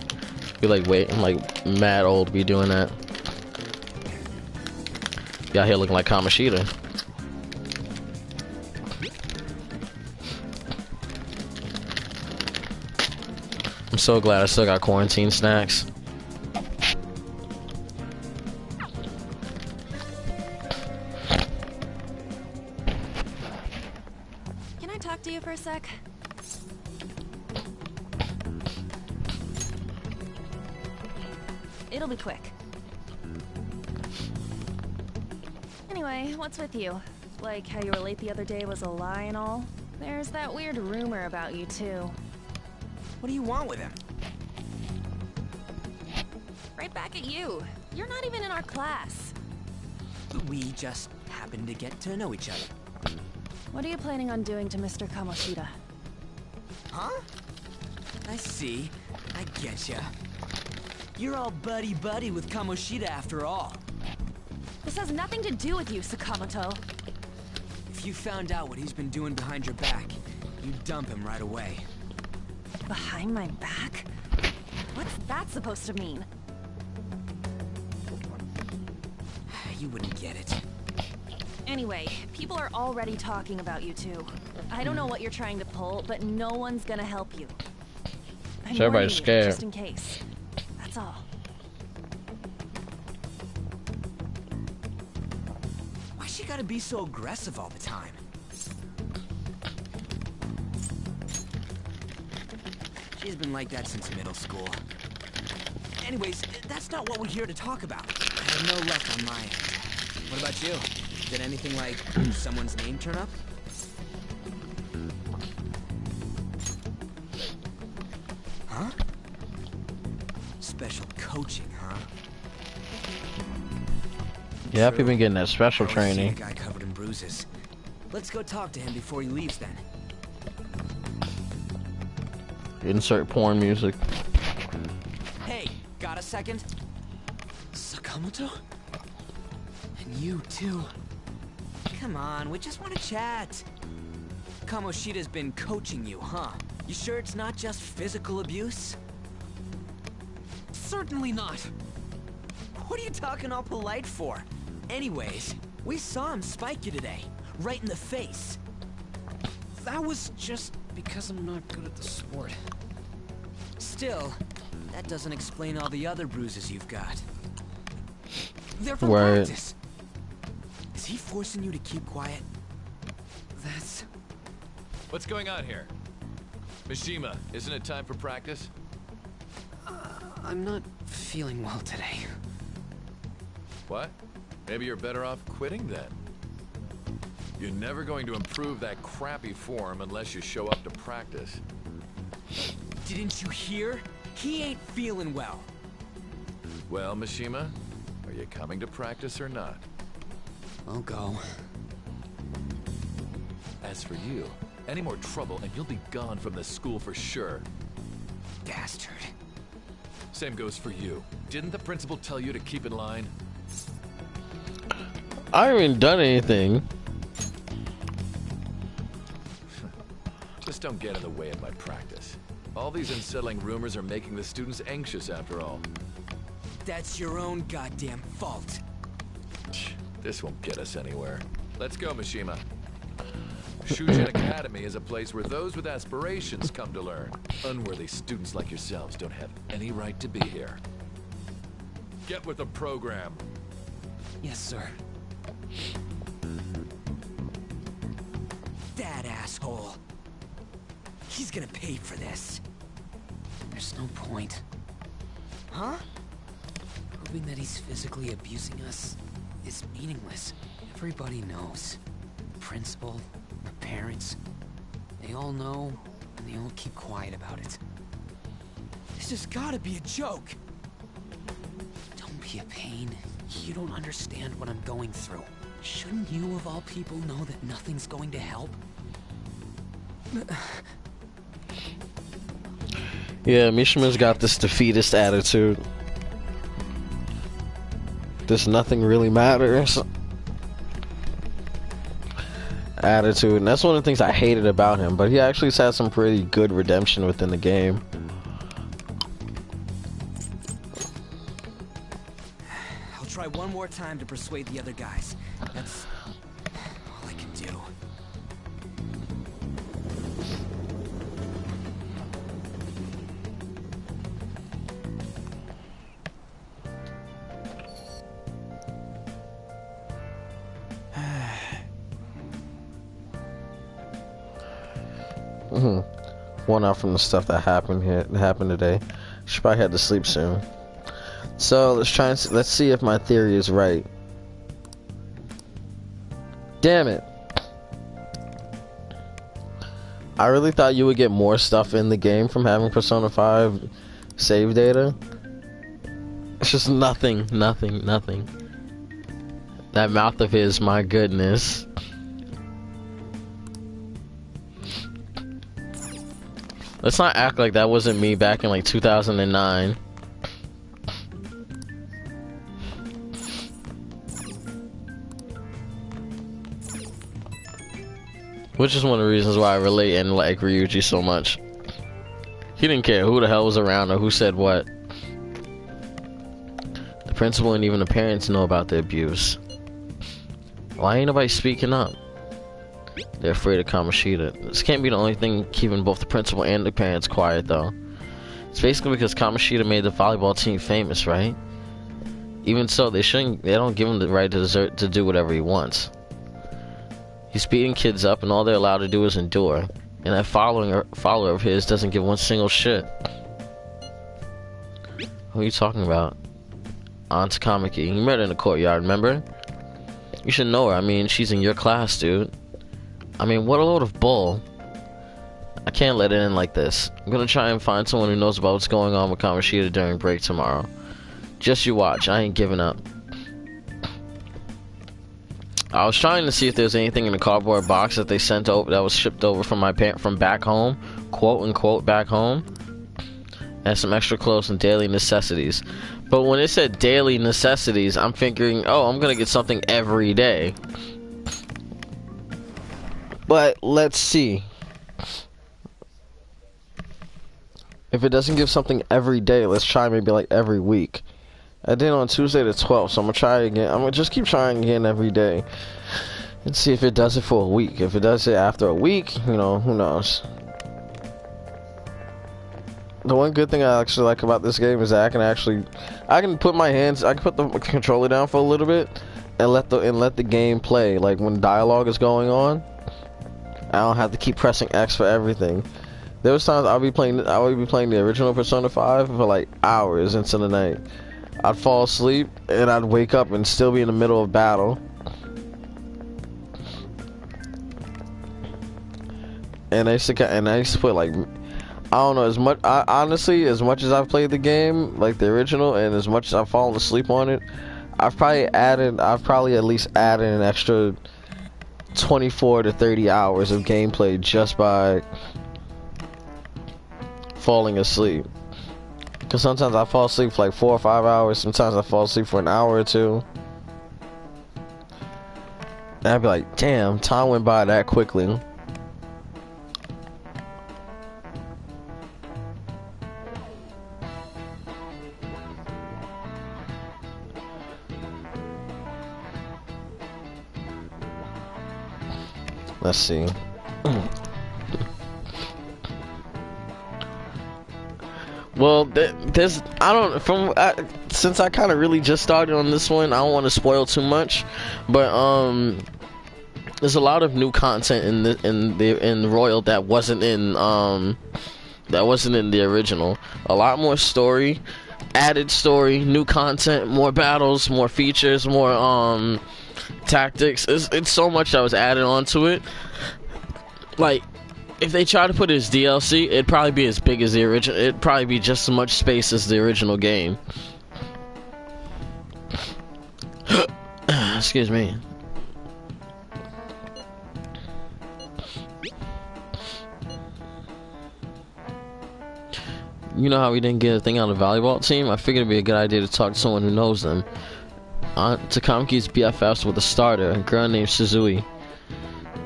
S1: I'm like mad old to be doing that. Be out here looking like Kamoshida. I'm so glad I still got quarantine snacks.
S10: Can I talk to you for a sec? It'll be quick. Anyway, what's with you? Like how you were late the other day was a lie and all? There's that weird rumor about you too.
S2: What do you want with him?
S10: Right back at you. You're not even in our class.
S2: We just happened to get to know each other.
S10: What are you planning on doing to Mr. Kamoshida?
S2: Huh? I see. I getcha. You're all buddy-buddy with Kamoshida after all.
S10: This has nothing to do with you, Sakamoto.
S2: If you found out what he's been doing behind your back, you'd dump him right away.
S10: Behind my back? What's that supposed to mean?
S2: You wouldn't get it.
S10: Anyway, people are already talking about you two. I don't know what you're trying to pull, but no one's gonna help you. I'm
S1: So everybody's
S10: warning you,
S1: scared.
S10: just in case. That's all.
S2: Why she gotta be so aggressive all the time? She's been like that since middle school. Anyways, that's not what we're here to talk about. I have no luck on my end. What about you? Did anything like someone's name turn up? Huh? Special coaching, huh?
S1: Yeah, people been getting that special
S2: I see
S1: training.
S2: a guy covered in bruises. Let's go talk to him before he leaves then.
S1: Insert porn music.
S2: Hey, got a second? Sakamoto? And you too. Come on, we just want to chat. Kamoshida's been coaching you, huh? You sure it's not just physical abuse? Certainly not. What are you talking all polite for? Anyways, we saw him spike you today, right in the face.
S16: That was just because I'm not good at the sport.
S2: Still, that doesn't explain all the other bruises you've got. They're from
S1: Word.
S2: practice. Is he forcing you to keep quiet? That's...
S5: What's going on here? Mishima, isn't it time for practice?
S16: I'm not feeling well today.
S5: What? Maybe you're better off quitting then. You're never going to improve that crappy form unless you show up to practice.
S2: Didn't you hear? He ain't feeling well.
S5: Well, Mishima, are you coming to practice or not?
S16: I'll go.
S5: As for you, any more trouble and you'll be gone from the school for sure.
S2: Bastard.
S5: Same goes for you. Didn't the principal tell you to keep in line?
S1: I haven't even done anything.
S5: Just don't get in the way of my practice. All these unsettling rumors are making the students anxious after all.
S2: That's your own goddamn fault.
S5: This won't get us anywhere. Let's go, Mishima. Shujin Academy is a place where those with aspirations come to learn. Unworthy students like yourselves don't have any right to be here. Get with the program.
S16: Yes, sir.
S2: That asshole. He's gonna pay for this.
S16: There's no point.
S2: Huh?
S16: Proving that he's physically abusing us.
S2: is meaningless. Everybody knows. The principal, the parents, they all know, and they all keep quiet about it. This has gotta be a joke! Don't be a pain. You don't understand what I'm going through. Shouldn't you, of all people, know that nothing's going to help?
S1: Yeah, Mishima's got this defeatist attitude. This nothing really matters attitude, and that's one of the things I hated about him, but he actually had some pretty good redemption within the game.
S2: I'll try one more time to persuade the other guys. That's all I can do.
S1: One out from the stuff that happened today. Should probably head to sleep soon. So let's see if my theory is right. Damn it! I really thought you would get more stuff in the game from having Persona 5 save data. It's just nothing. That mouth of his, my goodness. Let's not act like that wasn't me back in like 2009. Which is one of the reasons why I relate and like Ryuji so much. He didn't care who the hell was around or who said what. The principal and even the parents know about the abuse. Why ain't nobody speaking up? They're afraid of Kamoshida. This can't be the only thing keeping both the principal and the parents quiet, though. It's basically because Kamoshida made the volleyball team famous, right? Even so, they don't give him the right to do whatever he wants. He's beating kids up, and all they're allowed to do is endure. And that follower of his doesn't give one single shit. Who are you talking about? Aunt Kamiki. You met her in the courtyard, remember? You should know her. I mean, she's in your class, dude. I mean, what a load of bull. I can't let it end like this. I'm gonna try and find someone who knows about what's going on with Kamoshida during break tomorrow. Just you watch, I ain't giving up. I was trying to see if there's anything in the cardboard box that they sent over, that was shipped over from from back home, quote unquote back home. And some extra clothes and daily necessities. But when it said daily necessities, I'm figuring, oh, I'm gonna get something every day. But let's see. If it doesn't give something every day, let's try maybe like every week. I did on Tuesday the 12th, so I'm gonna try again. I'm gonna just keep trying again every day and see if it does it for a week. If it does it after a week, you know, who knows. The one good thing I actually like about this game is that I can put the controller down for a little bit and let the game play. Like when dialogue is going on, I don't have to keep pressing X for everything. There was times I would be playing the original Persona 5 for like hours into the night. I'd fall asleep and I'd wake up and still be in the middle of battle. And I used to put like, I don't know, honestly, as much as I've played the game, like the original, and as much as I've fallen asleep on it, I've probably at least added an extra 24 to 30 hours of gameplay just by falling asleep. Because sometimes I fall asleep for like 4 or 5 hours, sometimes I fall asleep for an hour or two. And I'd be like, damn, time went by that quickly. Let's see. Well, since I kind of really just started on this one, I don't want to spoil too much, but there's a lot of new content in Royal that wasn't in the original. A lot more story, added story, new content, more battles, more features, more tactics. It's so much that was added onto it. Like, if they try to put it as DLC, it'd probably be as big as the original. It'd probably be just as much space as the original game. Excuse me. You know how we didn't get a thing out of the volleyball team? I figured it'd be a good idea to talk to someone who knows them. Takamiki's BFFs with a starter, a girl named Suzui.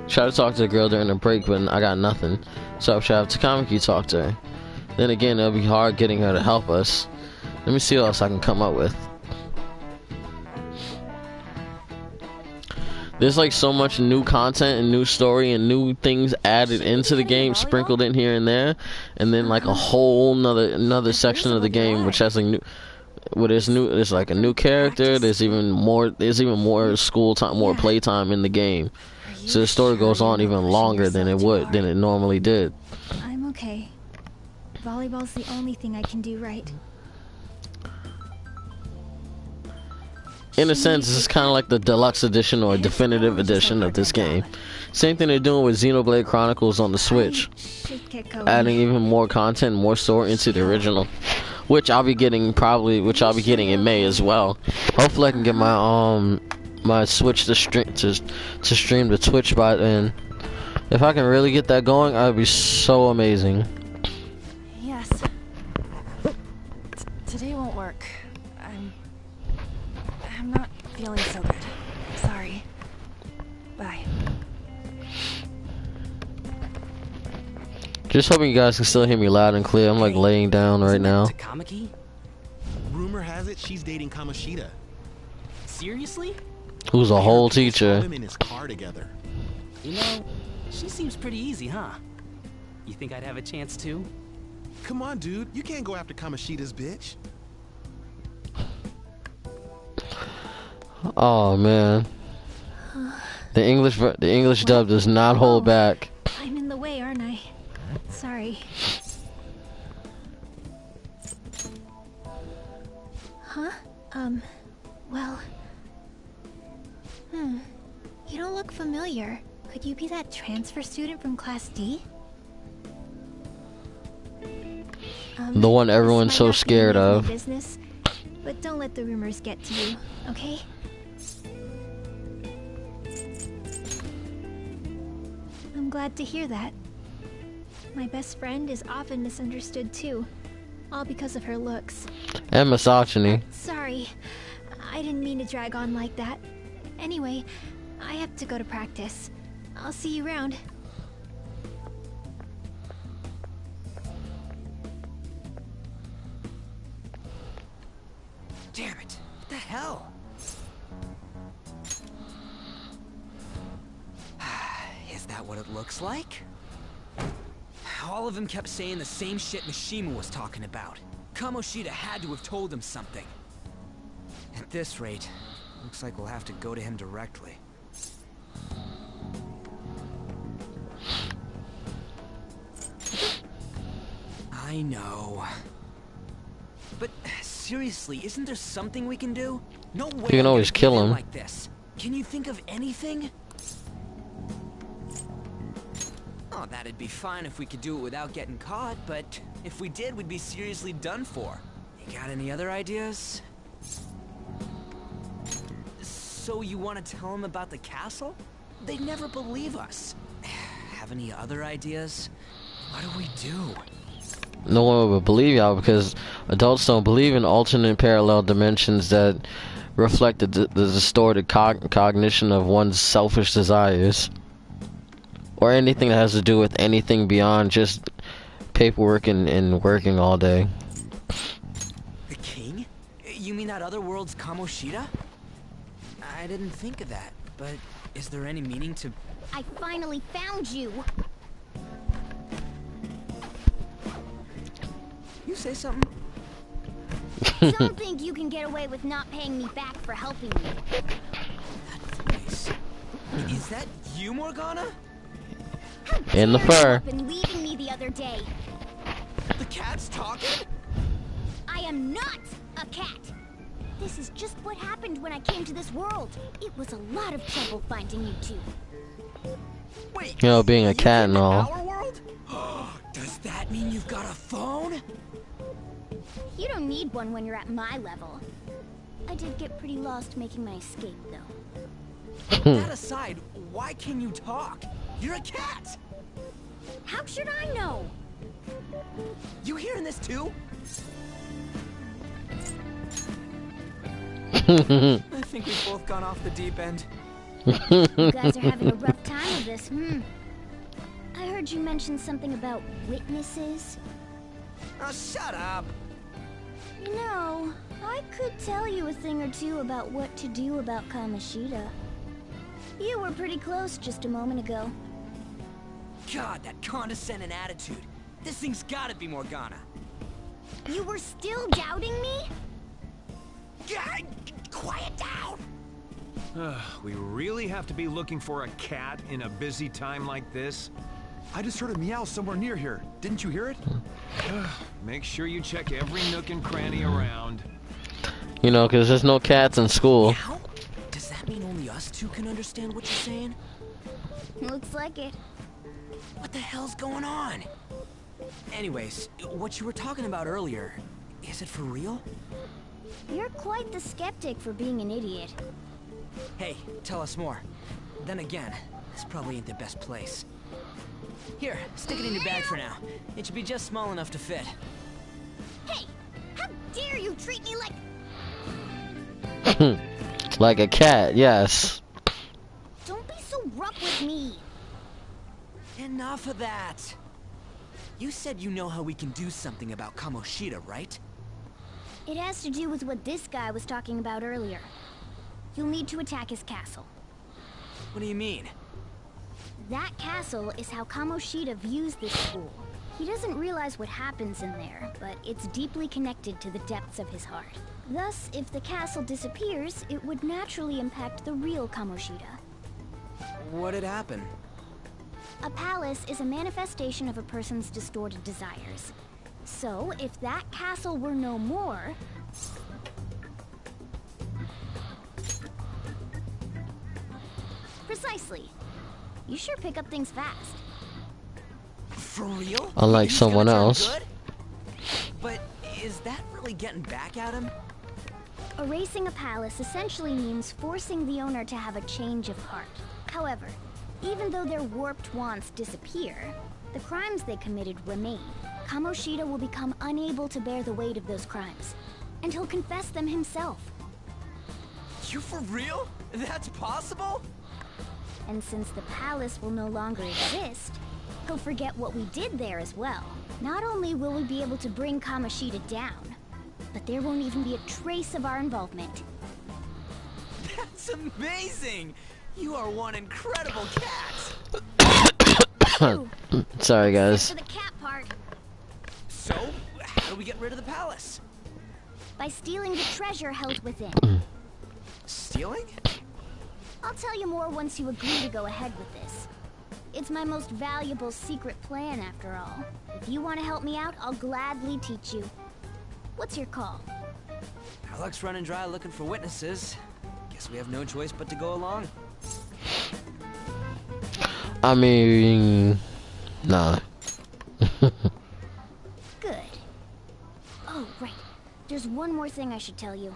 S1: Tried to talk to the girl during the break, but I got nothing. So I tried to have Takamaki talk to her. Then again, it'll be hard getting her to help us. Let me see what else I can come up with. There's like so much new content and new story and new things added into the game, sprinkled in here and there, and then like a whole another section of the game which has like new. Well, there's like a new character. There's even more school time, more playtime in the game. So the story goes on even longer than it normally did.
S9: I'm okay. Volleyball's the only thing I can do right.
S1: In a sense, this is kind of like the deluxe edition or definitive edition of this game. Same thing they're doing with Xenoblade Chronicles on the Switch, adding even more content, more story into the original, which I'll be getting in May as well. Hopefully, I can get my Switch to stream to Twitch by then. If I can really get that going, I'd be so amazing.
S10: Yes. Today won't work. I'm not feeling so good. Sorry. Bye.
S1: Just hoping you guys can still hear me loud and clear. I'm like laying down right now.
S17: Takamaki? Rumor has it she's dating Kamoshida. Seriously?
S1: Who's a whole teacher.
S17: Them in his car together. You know, she seems pretty easy, huh? You think I'd have a chance too? Come on, dude. You can't go after Kamoshida's bitch.
S1: Oh man, the English dub does not hold back.
S9: I'm in the way, aren't I? Sorry. Huh? Well. You don't look familiar. Could you be that transfer student from Class D?
S1: The one everyone's so scared of.
S9: Business, but don't let the rumors get to you, okay? I'm glad to hear that. My best friend is often misunderstood too, all because of her looks.
S1: And misogyny.
S9: Sorry, I didn't mean to drag on like that. Anyway, I have to go to practice. I'll see you around.
S2: Damn it! What the hell? Is that what it looks like? All of them kept saying the same shit Mishima was talking about. Kamoshida had to have told him something. At this rate, looks like we'll have to go to him directly. I know. But seriously, isn't there something we can do? No way.
S1: You can always kill him.
S2: Like this. Can you think of anything? Oh, that'd be fine if we could do it without getting caught, but if we did, we'd be seriously done for. You got any other ideas? So you want to tell them about the castle? They'd never believe us. Have any other ideas? What do we do?
S1: No one would believe y'all because adults don't believe in alternate parallel dimensions that reflect the distorted cognition of one's selfish desires. Or anything that has to do with anything beyond just paperwork and working all day.
S2: The king? You mean that other world's Kamoshida? I didn't think of that, but is there any meaning to...
S4: I finally found you!
S2: You say something?
S4: Don't think you can get away with not paying me back for helping me.
S2: That voice. Is that you, Morgana?
S1: In the fur.
S4: Been leaving me the other day.
S2: The cat's talking?
S4: I am not a cat! This is just what happened when I came to this world. It was a lot of trouble finding you two.
S2: Wait,
S1: You know, being a cat and all.
S2: our world? Does that mean you've got a phone?
S4: You don't need one when you're at my level. I did get pretty lost making my escape, though.
S2: That aside, why can you talk? You're a cat!
S4: How should I know?
S2: You hearing this too? I think we've both gone off the deep end.
S4: You guys are having a rough time with this, I heard you mention something about witnesses.
S2: Oh, shut up!
S4: You know, I could tell you a thing or two about what to do about Kamoshida. You were pretty close just a moment ago.
S2: God, that condescending attitude. This thing's gotta be Morgana.
S4: You were still doubting me?
S2: God, quiet down!
S6: We really have to be looking for a cat in a busy time like this?
S18: I just heard a meow somewhere near here. Didn't you hear it?
S6: Make sure you check every nook and cranny around.
S1: You know, because there's no cats in school.
S2: Meow? Does that mean only us two can understand what you're saying?
S4: Looks like it.
S2: What the hell's going on? Anyways, what you were talking about earlier, is it for real?
S4: You're quite the skeptic for being an idiot.
S2: Hey, tell us more. Then again, this probably ain't the best place. Here, stick it in your bag for now. It should be just small enough to fit.
S4: Hey! How dare you treat me like...
S1: Like a cat, yes.
S4: Don't be so rough with me.
S2: Enough of that. You said you know how we can do something about Kamoshida, right?
S4: It has to do with what this guy was talking about earlier. You'll need to attack his castle.
S2: What do you mean?
S4: That castle is how Kamoshida views this school. He doesn't realize what happens in there, but it's deeply connected to the depths of his heart. Thus, if the castle disappears, it would naturally impact the real Kamoshida.
S2: What'd happen?
S4: A palace is a manifestation of a person's distorted desires. So, if that castle were no more... Precisely. You sure pick up things fast.
S2: For real?
S1: Unlike
S2: He's
S1: someone
S2: gonna turn
S1: else.
S2: good? But is that really getting back at him?
S4: Erasing a palace essentially means forcing the owner to have a change of heart. However, even though their warped wants disappear, the crimes they committed remain. Kamoshida will become unable to bear the weight of those crimes, and he'll confess them himself.
S2: You for real? That's possible?
S4: And since the palace will no longer exist, he'll forget what we did there as well. Not only will we be able to bring Kamoshida down, but there won't even be a trace of our involvement.
S2: That's amazing! You are one incredible cat!
S1: Sorry, guys.
S4: For the cat part.
S2: So, how do we get rid of the palace?
S4: By stealing the treasure held within.
S2: Stealing?
S4: I'll tell you more once you agree to go ahead with this. It's my most valuable secret plan, after all. If you want to help me out, I'll gladly teach you. What's your call?
S2: Our luck's running dry looking for witnesses. Guess we have no choice but to go along.
S1: I mean, nah.
S4: Good. Oh, right. There's one more thing I should tell you.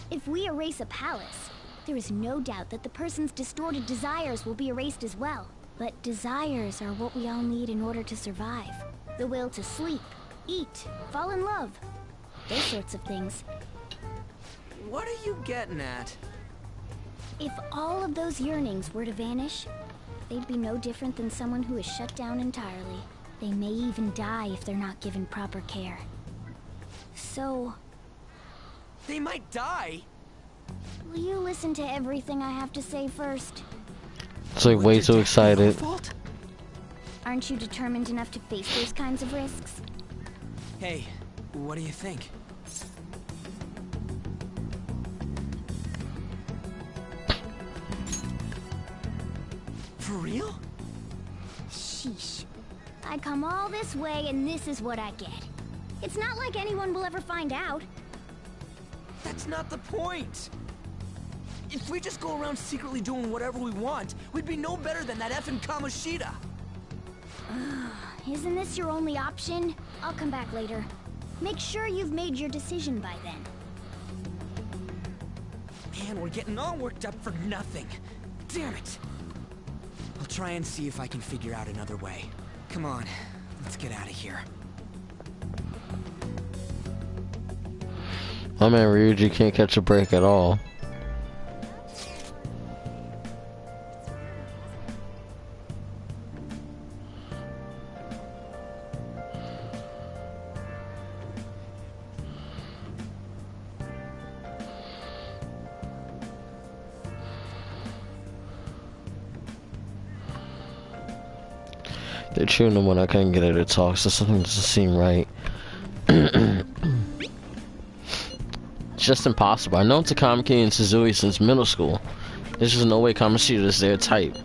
S4: If we erase a palace, there is no doubt that the person's distorted desires will be erased as well. But desires are what we all need in order to survive. The will to sleep, eat, fall in love. Those sorts of things.
S2: What are you getting at?
S4: If all of those yearnings were to vanish, they'd be no different than someone who is shut down entirely. They may even die if they're not given proper care. So...
S2: They might die?
S4: Will you listen to everything I have to say first?
S1: It's like way too excited.
S4: Aren't you determined enough to face those kinds of risks?
S2: Hey, what do you think? For real?
S4: Sheesh. I come all this way and this is what I get. It's not like anyone will ever find out.
S2: That's not the point. If we just go around secretly doing whatever we want, we'd be no better than that effing Kamoshida.
S4: Isn't this your only option? I'll come back later. Make sure you've made your decision by then.
S2: Man, we're getting all worked up for nothing. Damn it. I'll try and see if I can figure out another way. Come on, let's get out of here.
S1: My man Ryuji can't catch a break at all. They're chewing them when I couldn't get her to talk, so something doesn't seem right. It's just impossible. I've known Takamaki and Suzui since middle school. There's just no way Kamoshida is their type.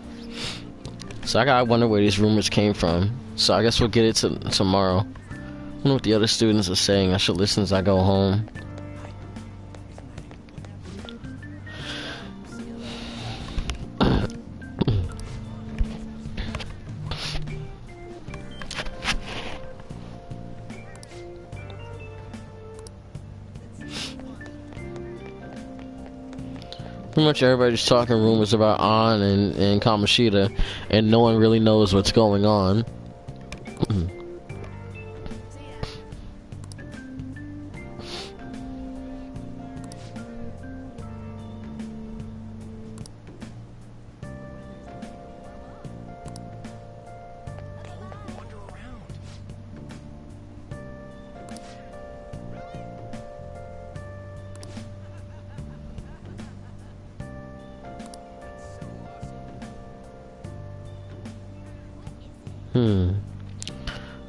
S1: So I gotta wonder where these rumors came from. So I guess we'll get it tomorrow. I wonder what the other students are saying. I should listen as I go home. Pretty much everybody's talking rumors about An and Kamoshida, and no one really knows what's going on.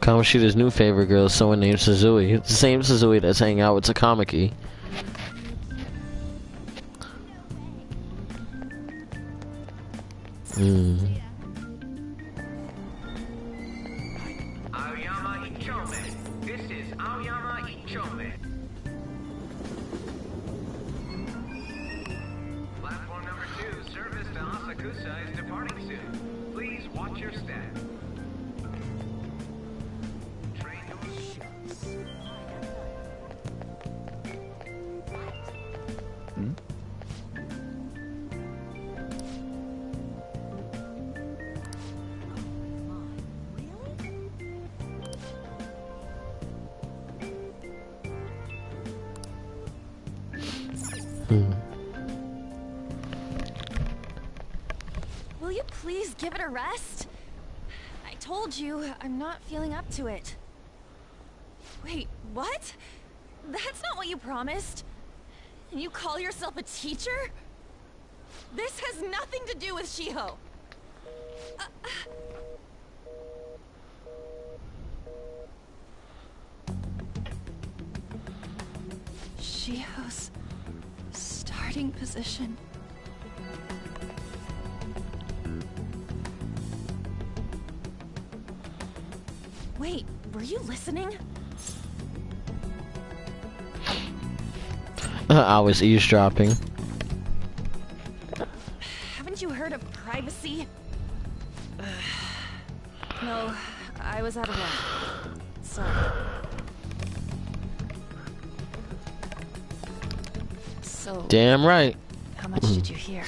S1: Kamoshida's new favorite girl is someone named Suzui. It's the same Suzui that's hanging out with Takamaki.
S19: Aoyama Ichome. This is Aoyama Ichome. Platform number 2, service to Asakusa is departing soon. Please watch your step.
S10: Will you please give it a rest? I told you, I'm not feeling up to it. Wait, what? That's not what you promised. And you call yourself a teacher? This has nothing to do with Shiho. Shiho's starting position. Wait, were you listening?
S1: I was eavesdropping.
S10: Haven't you heard of privacy? No, I was out of luck. Sorry. So,
S1: damn right.
S10: How much did you hear?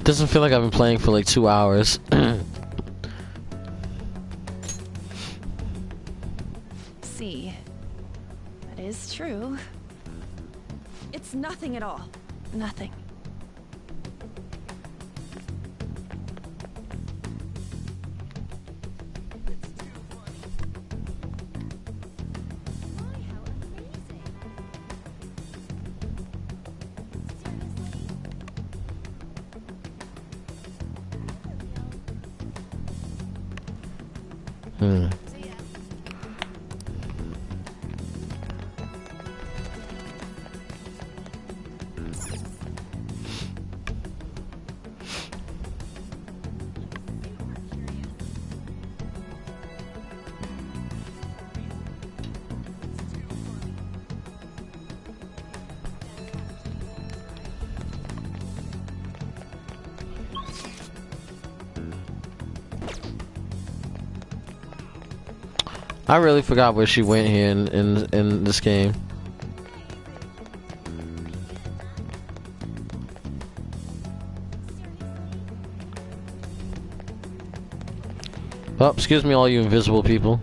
S1: Doesn't feel like I've been playing for like 2 hours.
S10: See, that is true. It's nothing at all. Nothing.
S1: I really forgot where she went here in this game. Oh, excuse me, all you invisible people.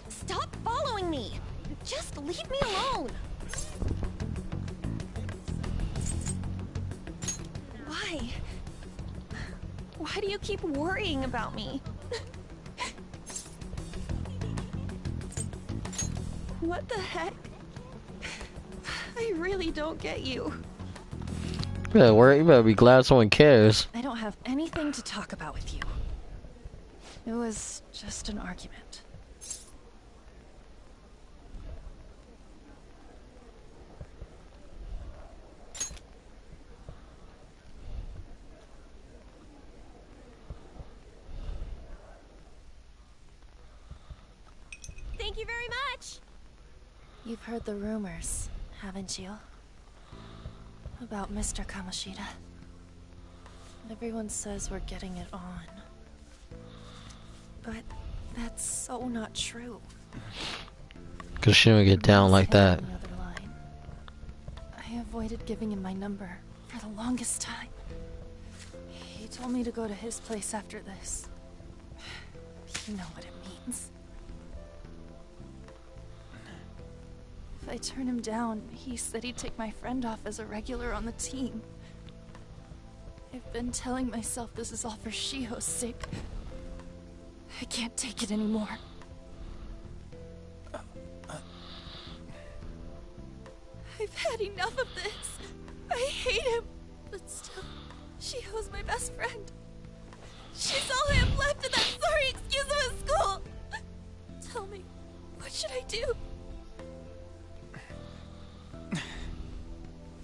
S10: Stop following me! Just leave me alone! Why? Why do you keep worrying about me? What the heck? I really don't get you.
S1: You better be glad someone cares.
S10: I don't have anything to talk about with you. It was just an argument. Thank you very much! You've heard the rumors, haven't you? About Mr. Kamoshida. Everyone says we're getting it on. But that's so not true.
S1: Cause she don't get down like that.
S10: I avoided giving him my number for the longest time. He told me to go to his place after this. You know what it means. If I turn him down, he said he'd take my friend off as a regular on the team. I've been telling myself this is all for Shiho's sake. I can't take it anymore. I've had enough of this. I hate him. But still, Shiho's my best friend. She's all I have left in that sorry excuse of a school. Tell me, what should I do?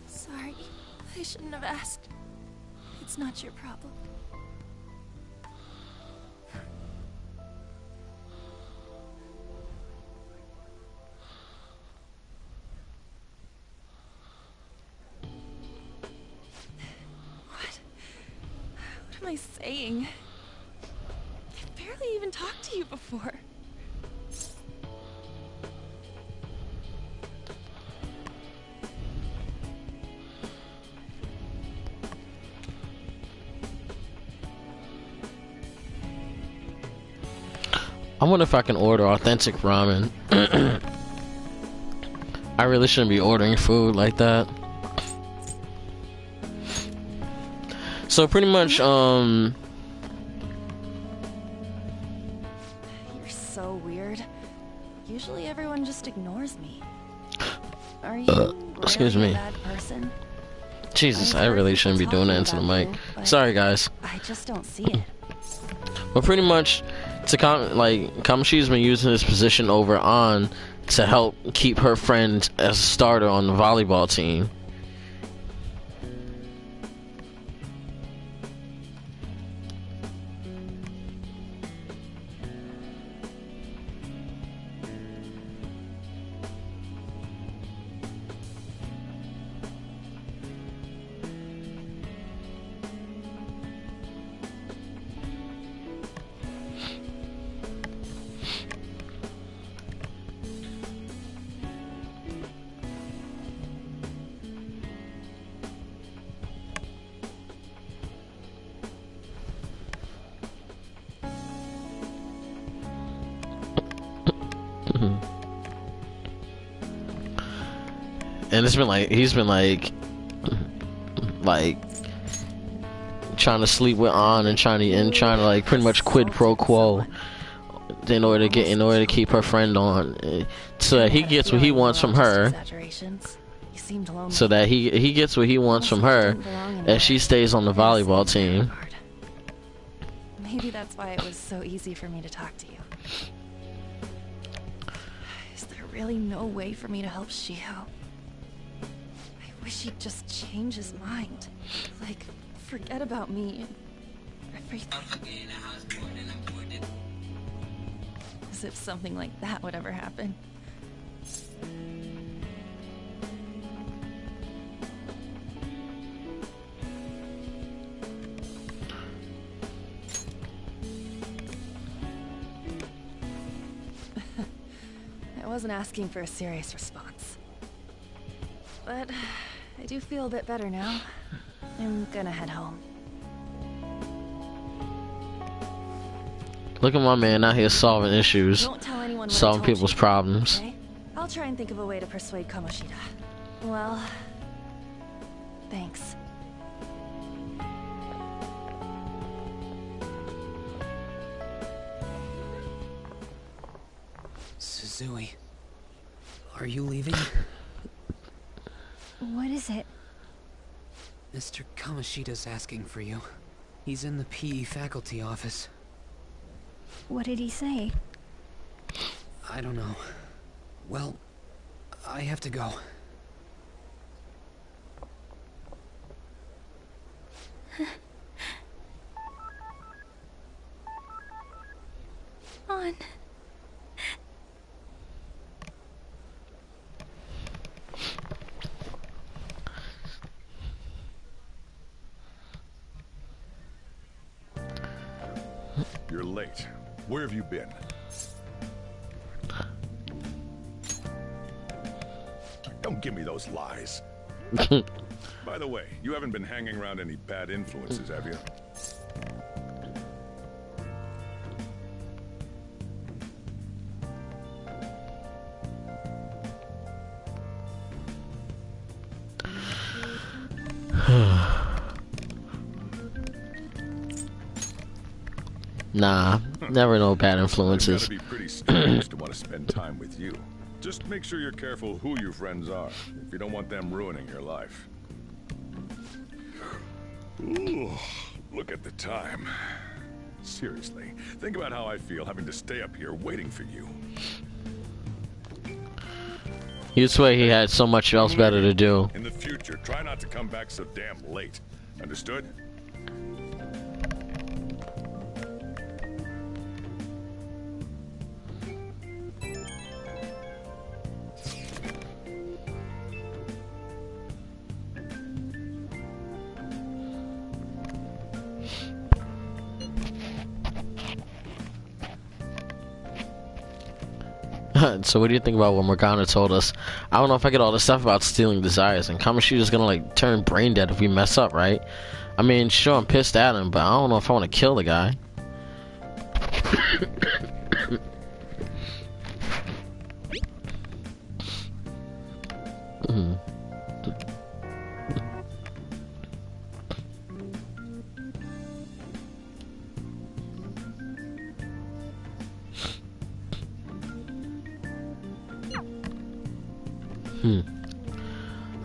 S10: Sorry, I shouldn't have asked. It's not your problem. What am I saying? I've barely even talked to you before.
S1: I wonder if I can order authentic ramen. I really shouldn't be ordering food like that. So pretty much,
S10: You're so weird. Usually everyone just ignores me. Are you
S1: excuse
S10: really
S1: me.
S10: a bad person?
S1: Jesus,
S10: I've
S1: I
S10: heard
S1: really
S10: people
S1: shouldn't be doing that into the
S10: talking
S1: mic.
S10: about you, but
S1: Sorry, guys.
S10: I just don't see it.
S1: But pretty much, Kamoshida's been using his position over on to help keep her friend as a starter on the volleyball team. And it's been like he's been like trying to sleep with An and trying to like pretty much quid pro quo in order to keep her friend on, so that he gets what he wants from her.
S10: Exaggerations. You seemed lonely.
S1: So that he gets what he wants from her, and she stays on the volleyball team.
S10: Maybe that's why it was so easy for me to talk to you. Is there really no way for me to help Shiho? I wish he'd just change his mind. Like, forget about me and everything. As if something like that would ever happen. I wasn't asking for a serious response. But I do feel a bit better now. I'm gonna head home.
S1: Look at my man out here solving issues,
S10: Don't tell anyone what I
S1: solving
S10: told
S1: people's
S10: you,
S1: problems.
S10: okay? I'll try and think of a way to persuade Kamoshida. Well, thanks.
S16: Suzui, are you leaving?
S9: What is it?
S16: Mr. Kamoshida's asking for you. He's in the PE faculty office.
S9: What did he say?
S16: I don't know. Well, I have to go.
S9: On.
S11: You're late. Where have you been? Don't give me those lies. By the way, you haven't been hanging around any bad influences, have you?
S1: Nah, never no bad influences.
S11: They've gotta be pretty strange to want to spend time with you. Just make sure you're careful who your friends are, if you don't want them ruining your life. Ooh, look at the time. Seriously, think about how I feel having to stay up here waiting for you.
S1: You'd swear he had so much else better to do.
S11: In the future, try not to come back so damn late. Understood?
S1: So what do you think about what Morgana told us? I don't know if I get all this stuff about stealing desires, and Kamoshida's gonna like turn brain dead if we mess up, right? I mean, sure, I'm pissed at him, but I don't know if I want to kill the guy.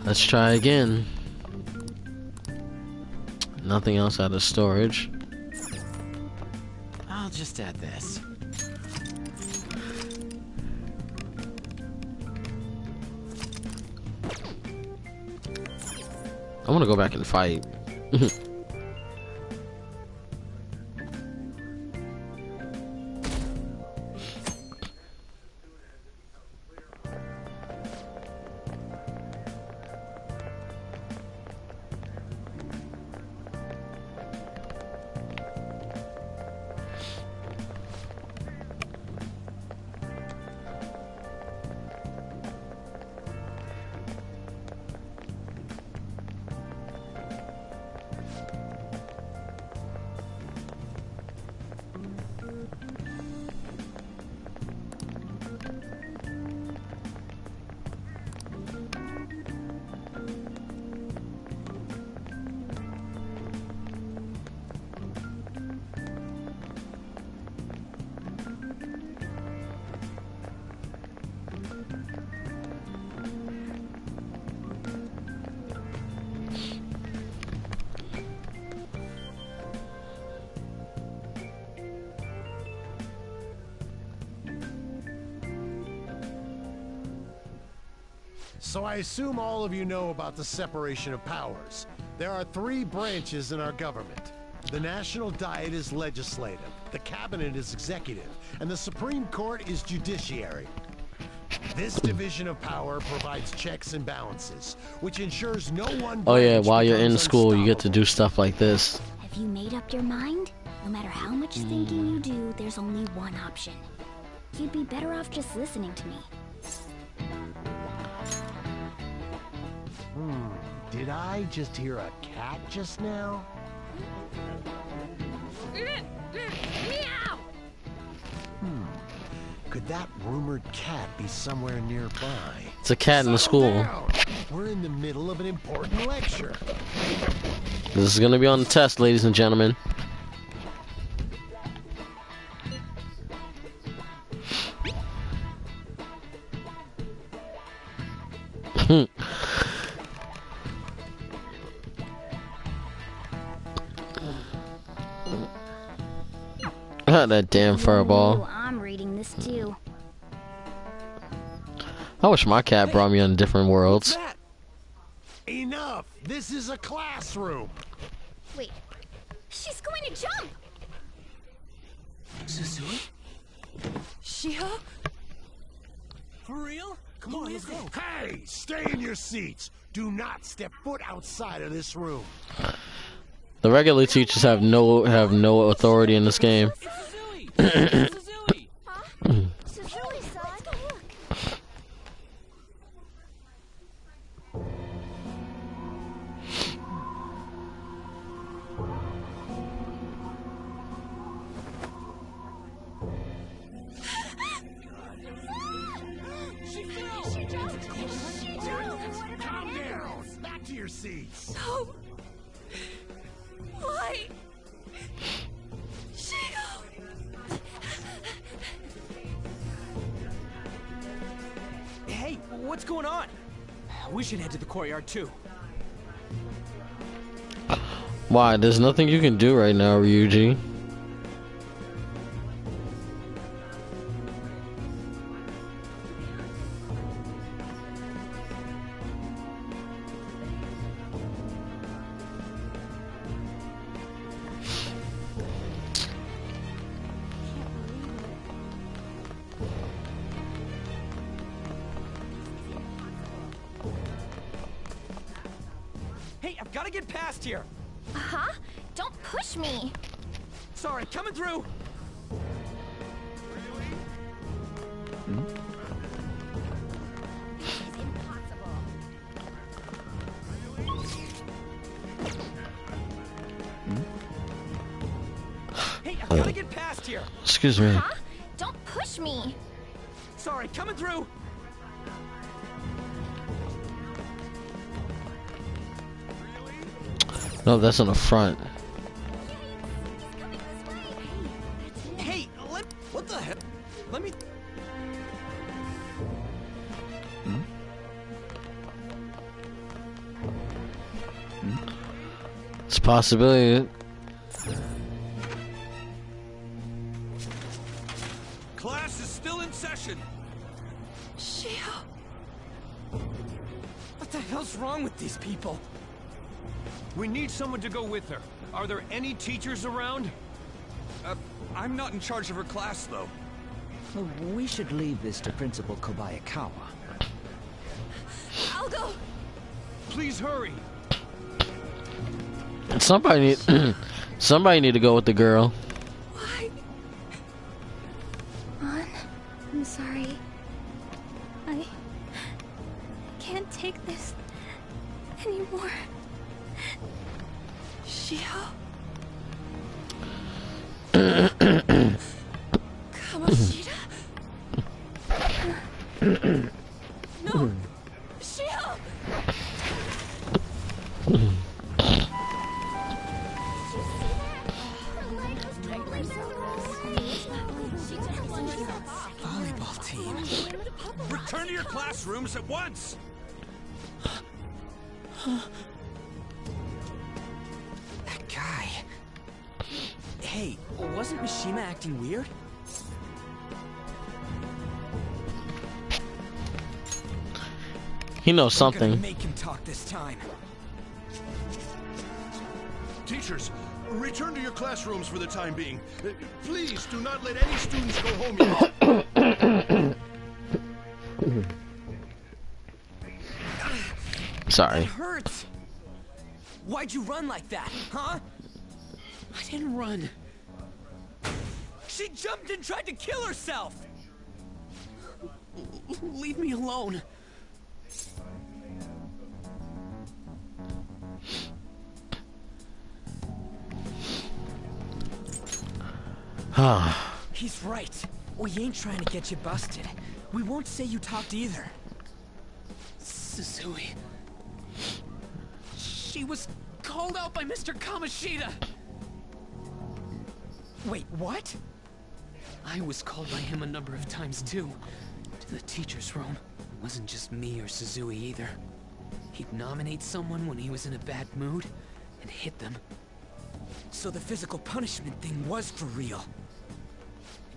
S1: Let's try again. Nothing else out of storage.
S15: I'll just add this.
S1: I want to go back and fight.
S20: So I assume all of you know about the separation of powers. There are 3 branches in our government. The National Diet is legislative, the Cabinet is executive, and the Supreme Court is judiciary. This division of power provides checks and balances, which ensures no one
S1: Oh yeah,
S20: branch
S1: while you're in
S20: becomes
S1: school, you get to do stuff like this.
S4: Have you made up your mind? No matter how much thinking you do, there's only one option. You'd be better off just listening to me.
S20: Did I just hear a cat just now?
S10: Meow!
S20: Could that rumored cat be somewhere nearby?
S1: It's a cat in the school.
S20: Down. We're in the middle of an important lecture.
S1: This is gonna be on the test, ladies and gentlemen. That damn furball.
S4: Ooh, I'm reading this too.
S1: I wish my cat brought me on different worlds.
S20: Enough! This is a classroom!
S10: Wait, she's going to jump!
S15: Suzui?
S17: Shiho? For real? Come on, let's go.
S20: Hey! Stay in your seats! Do not step foot outside of this room.
S1: The regular teachers have no authority in this game.
S10: Suzui, son! Let's go look.
S20: She fell! She jumped! Calm down! Back to your seats!
S10: So... Why? Shiho!
S2: Hey, what's going on? We should head to the courtyard too.
S1: Why? There's nothing you can do right now, Ryuji.
S2: Hey, I've got to get past here.
S10: Huh? Don't push me!
S2: Sorry, coming through. Hey, I've got to get past here.
S1: Excuse me.
S10: Huh? Don't push me!
S2: Sorry, coming through.
S1: No, that's on the front.
S2: Hey, what the heck? Let me...
S1: It's a possibility.
S6: Class is still in session.
S10: Shiho!
S2: What the hell's wrong with these people?
S6: We need someone to go with her. Are there any teachers around? I'm not in charge of her class, though.
S15: Well, we should leave this to Principal Kobayakawa.
S10: I'll go!
S6: Please hurry.
S1: Somebody need to go with the girl.
S10: Why?
S9: Mon, I'm sorry. I can't take this anymore.
S10: Shiho? Kamoshida? No! Shiho!
S2: Volleyball team.
S6: Return to your classrooms at once.
S2: That guy. Hey, wasn't Mishima acting weird?
S1: He knows
S2: I'm gonna
S1: something.
S2: make him talk this time.
S20: Teachers, return to your classrooms for the time being. Please do not let any students go home yet.
S1: Sorry.
S2: That hurts. Why'd you run like that, huh?
S16: I didn't run.
S2: She jumped and tried to kill herself.
S16: Leave me alone.
S2: He's right. We ain't trying to get you busted. We won't say you talked either.
S16: Suzui. She was called out by Mr. Kamoshida.
S2: Wait, what?
S16: I was called by him a number of times too. To the teacher's room. It wasn't just me or Suzui either. He'd nominate someone when he was in a bad mood and hit them.
S2: So the physical punishment thing was for real.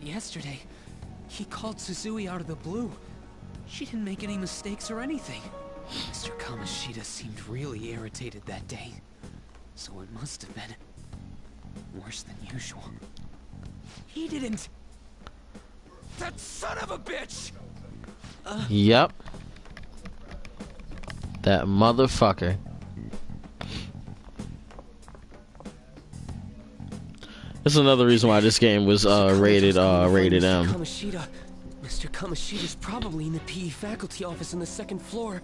S16: And yesterday, he called Suzui out of the blue. She didn't make any mistakes or anything. Mr. Kamoshida seemed really irritated that day. So it must have been worse than usual.
S2: He didn't... That son of a bitch!
S1: Yep. That motherfucker. This is another reason why this game was rated M.
S2: Mr. Kamoshida's probably in the PE faculty office on the second floor.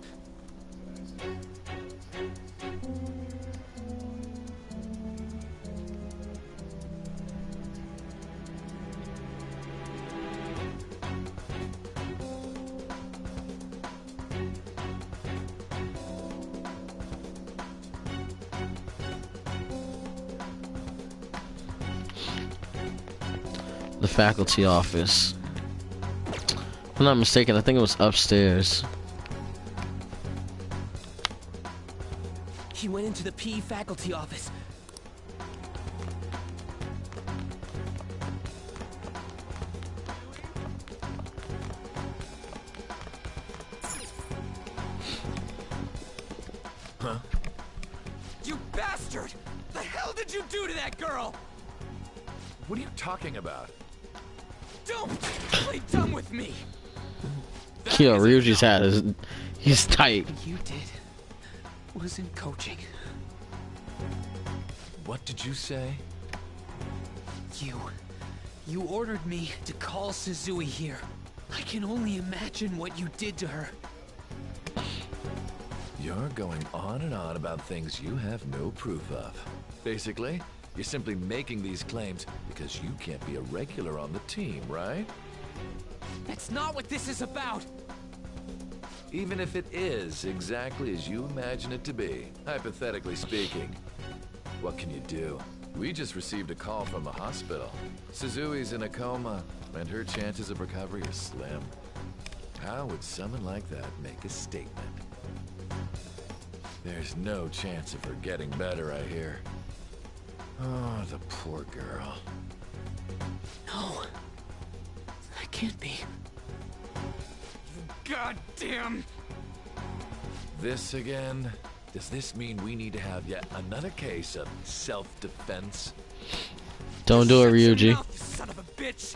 S1: The faculty office. If I'm not mistaken, I think it was upstairs.
S2: He went into the PE faculty office.
S5: Huh?
S2: You bastard! The hell did you do to that girl?
S5: What are you talking about?
S2: Don't play dumb with me!
S1: Yo, Ryuji's hat is... He's tight.
S16: What you did wasn't coaching.
S5: What did you say?
S16: You ordered me to call Suzui here. I can only imagine what you did to her.
S5: You're going on and on about things you have no proof of. Basically, you're simply making these claims because you can't be a regular on the team, right?
S2: That's not what this is about!
S5: Even if it is exactly as you imagine it to be, hypothetically speaking, what can you do? We just received a call from the hospital. Suzui's in a coma, and her chances of recovery are slim. How would someone like that make a statement? There's no chance of her getting better, I hear. Oh, the poor girl.
S16: No. That can't be.
S2: Goddamn!
S5: This again? Does this mean we need to have yet another case of self-defense?
S1: Don't do it, Ryuji.
S2: You son of a bitch!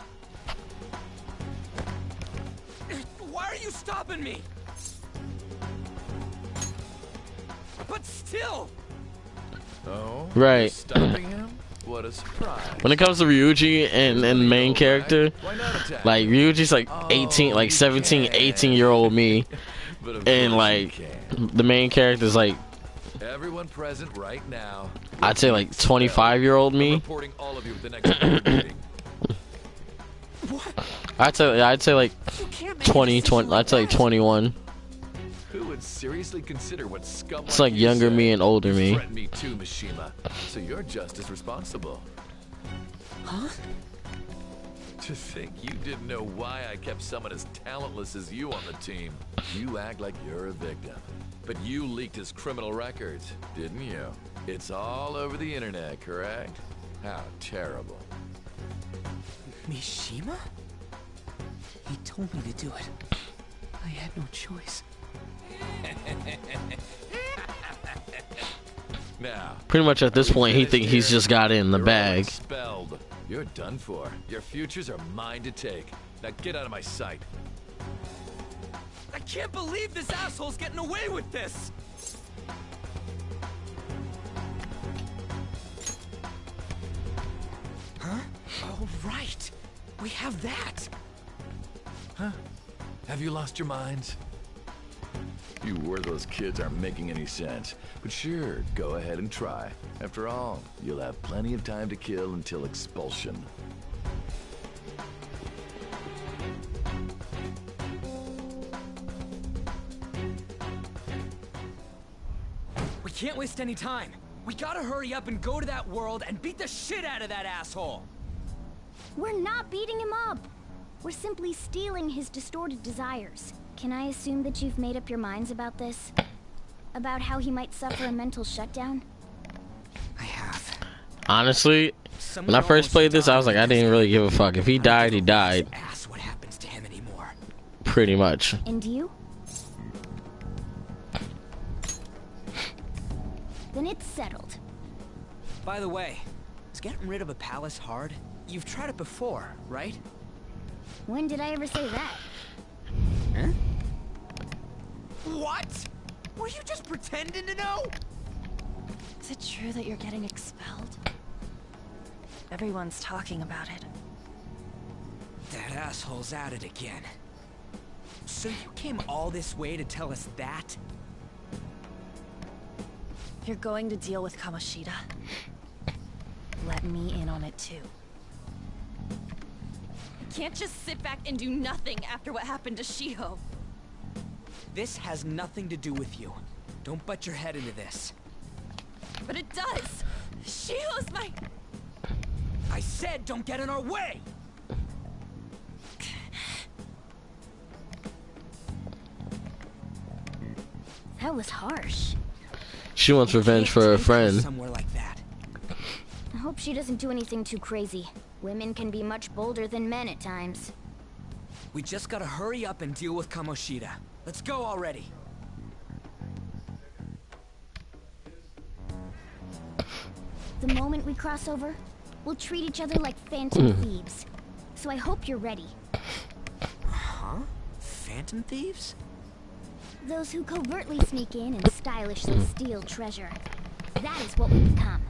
S2: Why are you stopping me? But still!
S5: Oh?
S1: Right.
S5: You're stopping him? What a surprise.
S1: When it comes to Ryuji and the main character, like Ryuji's like 18, like 17, 18-year-old me, and like the main character's like,
S5: everyone present right now.
S1: I'd say like 25-year-old me.
S5: Reporting all of you at the next board meeting.
S1: I'd say like 20, I'd say like 21.
S5: Who would seriously consider what scum?
S1: It's like younger me and older me.
S5: Threaten me too, Mishima. So you're just as responsible.
S16: Huh?
S5: To think you didn't know why I kept someone as talentless as you on the team. You act like you're a victim. But you leaked his criminal records, didn't you? It's all over the internet, correct? How terrible.
S16: Mishima? He told me to do it. I had no choice.
S5: Now,
S1: Pretty much at this point, he think he's just got it in the
S5: you're all
S1: bag.
S5: expelled. You're done for. Your futures are mine to take. Now get out of my sight.
S2: I can't believe this asshole's getting away with this! Huh? Oh, right. We have that.
S5: Huh? Have you lost your minds? You worthless kids aren't making any sense. But sure, go ahead and try. After all, you'll have plenty of time to kill until expulsion.
S2: We can't waste any time. We gotta hurry up and go to that world and beat the shit out of that asshole.
S4: We're not beating him up. We're simply stealing his distorted desires. Can I assume that you've made up your minds about this? About how he might suffer a mental shutdown?
S2: I have.
S1: Honestly, when I first played this, I was like, I didn't really give a fuck. If he died, he died.
S2: Ask what happens to him anymore.
S1: Pretty much.
S4: And you? Then it's settled.
S2: By the way, is getting rid of a palace hard? You've tried it before, right?
S4: When did I ever say that?
S2: Huh? What? Were you just pretending to know?
S10: Is it true that you're getting expelled? Everyone's talking about it.
S2: That asshole's at it again. So you came all this way to tell us that?
S10: You're going to deal with Kamoshida. Let me in on it too.
S21: You can't just sit back and do nothing after what happened to Shiho.
S2: This has nothing to do with you. Don't butt your head into this.
S21: But it does. Shiho's my...
S2: I said don't get in our way!
S4: That was harsh.
S1: She wants revenge for her friend.
S2: Somewhere like that.
S4: I hope she doesn't do anything too crazy. Women can be much bolder than men at times.
S2: We just gotta hurry up and deal with Kamoshida. Let's go already.
S4: The moment we cross over, we'll treat each other like phantom thieves. So I hope you're ready.
S2: Huh? Phantom thieves?
S4: Those who covertly sneak in and stylishly steal treasure. That is what we become.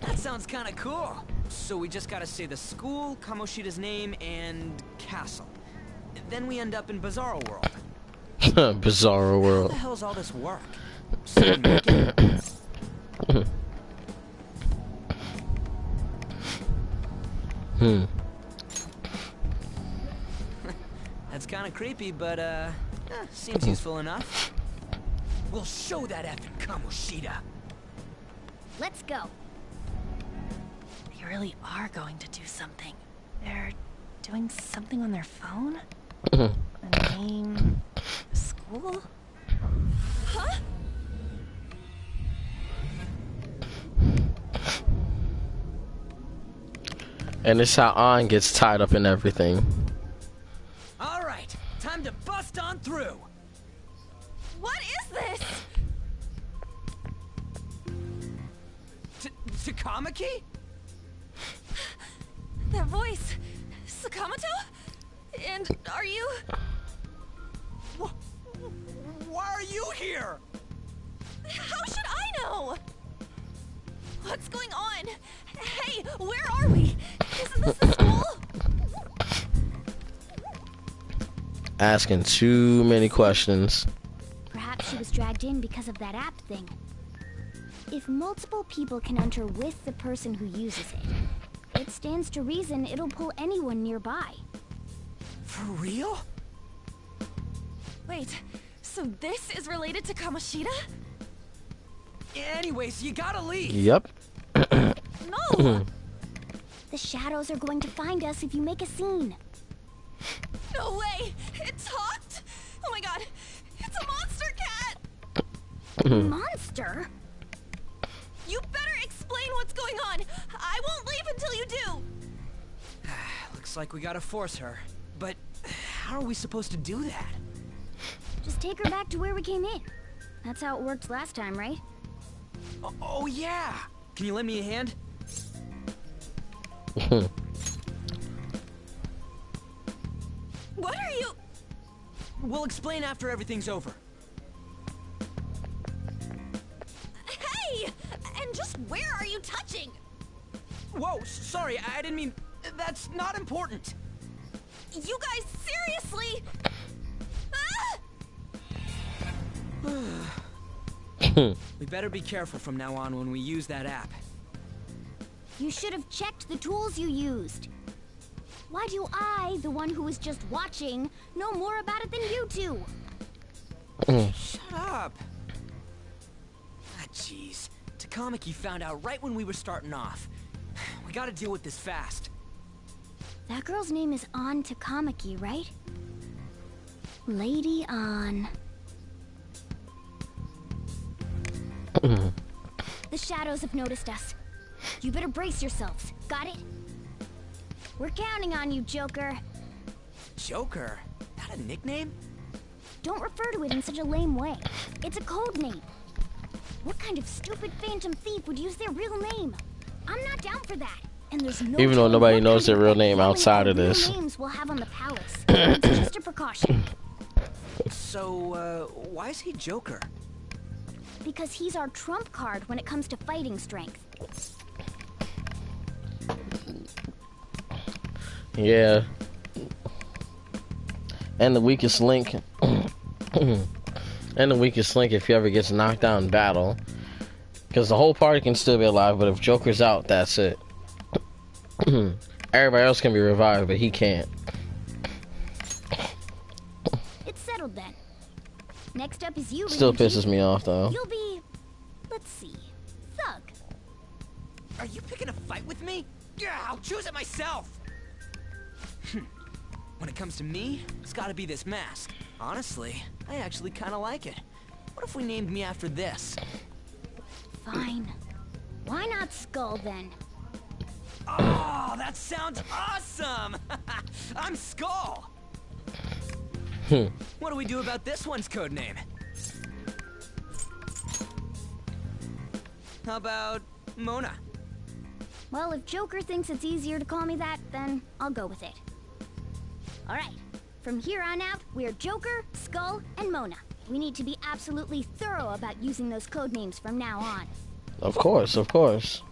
S2: That sounds kind of cool. So we just gotta say the school, Kamoshida's name, and castle. Then we end up in Bizarro World.
S1: Bizarro
S2: How
S1: world.
S2: the hell's all this work? So naked? That's kind of creepy, but seems useful enough. We'll show that effing Kamoshida.
S4: Let's go.
S10: They really are going to do something. They're doing something on their phone? A name? A school?
S21: Huh?
S1: And it's how An gets tied up in everything.
S2: All right, time to bust on through.
S21: What is this?
S2: Takamaki?
S21: That voice. Sakamoto? And are you...
S2: Why are you here?
S21: How should I know? What's going on? Hey, where are we? Isn't this the school?
S1: Asking too many questions.
S4: Perhaps she was dragged in because of that app thing. If multiple people can enter with the person who uses it, it stands to reason it'll pull anyone nearby.
S2: For real?
S21: Wait, so this is related to Kamoshida?
S2: Anyways, you gotta leave.
S1: Yep.
S21: No!
S4: The shadows are going to find us if you make a scene.
S21: No way! It talked? Oh my god! It's a monster cat!
S4: Monster?
S21: You better explain what's going on! I
S2: like we gotta force her. But how are we supposed to do that?
S4: Just take her back to where we came in. That's how it worked last time, right?
S2: Oh yeah! Can you lend me a hand? What are you? We'll explain after everything's over.
S21: Hey! And just where are you touching?
S2: Whoa, sorry, I didn't mean... That's not important.
S21: You guys, seriously?
S2: We better be careful from now on when we use that app.
S4: You should have checked the tools you used. Why do I, the one who was just watching, know more about it than you two?
S2: Shut up. Ah, jeez. Takamaki found out right when we were starting off. We gotta deal with this fast.
S4: That girl's name is An Takamaki, right? Lady An. The shadows have noticed us. You better brace yourselves. Got it? We're counting on you, Joker.
S2: Joker? That a nickname?
S4: Don't refer to it in such a lame way. It's a code name. What kind of stupid phantom thief would use their real name? I'm not down for that. And there's no
S1: Even though nobody knows their real name outside of this.
S4: Names we'll have on the palace. It's just a precaution.
S2: So, why is he Joker?
S4: Because he's our trump card when it comes to fighting strength.
S1: Yeah. And the weakest link. And the weakest link if he ever gets knocked out in battle. Because the whole party can still be alive, but if Joker's out, that's it. Everybody else can be revived, but he can't.
S4: It's settled then. Next up is you.
S1: Still
S4: Ryuji.
S1: pisses me off though.
S4: You'll be, let's see, Thug.
S2: Are you picking a fight with me? Yeah, I'll choose it myself. When it comes to me, it's gotta be this mask. Honestly, I actually kinda like it. What if we named me after this?
S4: Fine. Why not Skull then?
S2: Oh, that sounds awesome! I'm Skull! What do we do about this one's code name? How about Mona?
S4: Well, if Joker thinks it's easier to call me that, then I'll go with it. Alright, from here on out, we're Joker, Skull, and Mona. We need to be absolutely thorough about using those code names from now on.
S1: Of course, of course.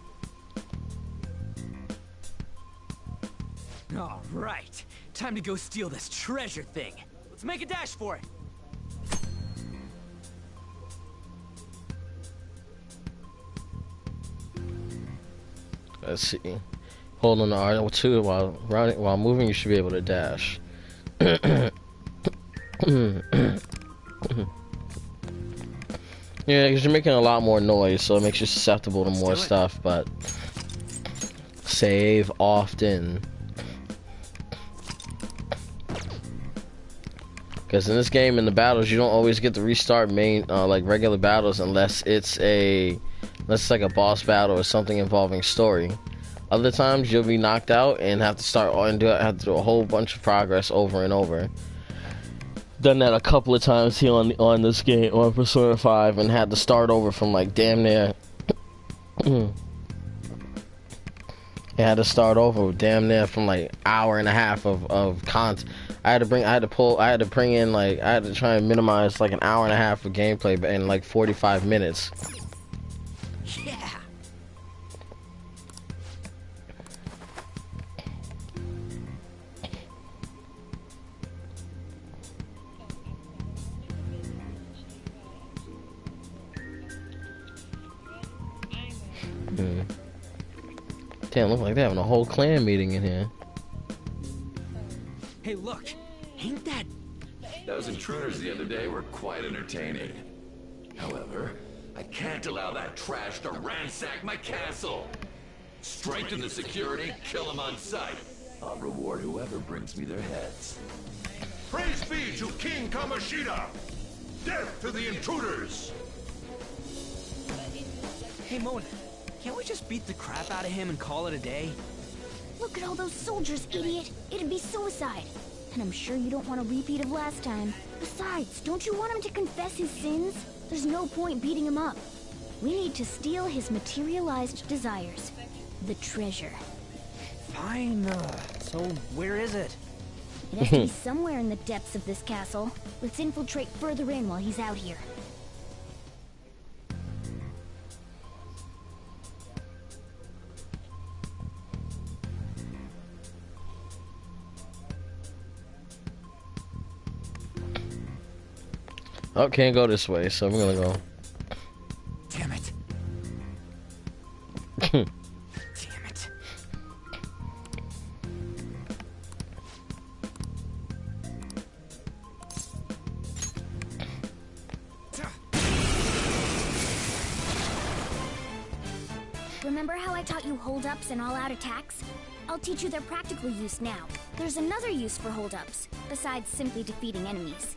S2: Alright, time to go steal this treasure thing. Let's make a dash for it.
S1: Let's see. Hold on to R2 while moving. You should be able to dash. Yeah, because you're making a lot more noise, so it makes you susceptible to more stuff. But save often. Because in this game, in the battles, you don't always get to restart main, like regular battles, unless it's like a boss battle or something involving story. Other times, you'll be knocked out and have to start and have to do a whole bunch of progress over and over. Done that a couple of times here on this game, on Persona 5, and had to start over from like damn near. I had to start over damn near from like hour and a half of content. I had to bring in like, I had to try and minimize like an hour and a half of gameplay in like 45 minutes.
S2: Yeah.
S1: Damn, look like they're having a whole clan meeting in here.
S2: Hey, look. Ain't that...
S5: Those intruders the other day were quite entertaining. However, I can't allow that trash to ransack my castle. Strengthen the security, kill them on sight. I'll reward whoever brings me their heads.
S3: Praise be to King Kamoshida! Death to the intruders!
S2: Hey, Mona. Can't we just beat the crap out of him and call it a day?
S4: Look at all those soldiers, idiot. It'd be suicide. And I'm sure you don't want a repeat of last time. Besides, don't you want him to confess his sins? There's no point beating him up. We need to steal his materialized desires. The treasure.
S2: Fine. So where is it?
S4: It has to be somewhere in the depths of this castle. Let's infiltrate further in while he's out here.
S1: Oh, can't go this way, so I'm gonna go.
S2: Damn it. Damn it.
S4: Remember how I taught you hold-ups and all-out attacks? I'll teach you their practical use now. There's another use for hold-ups, besides simply defeating enemies.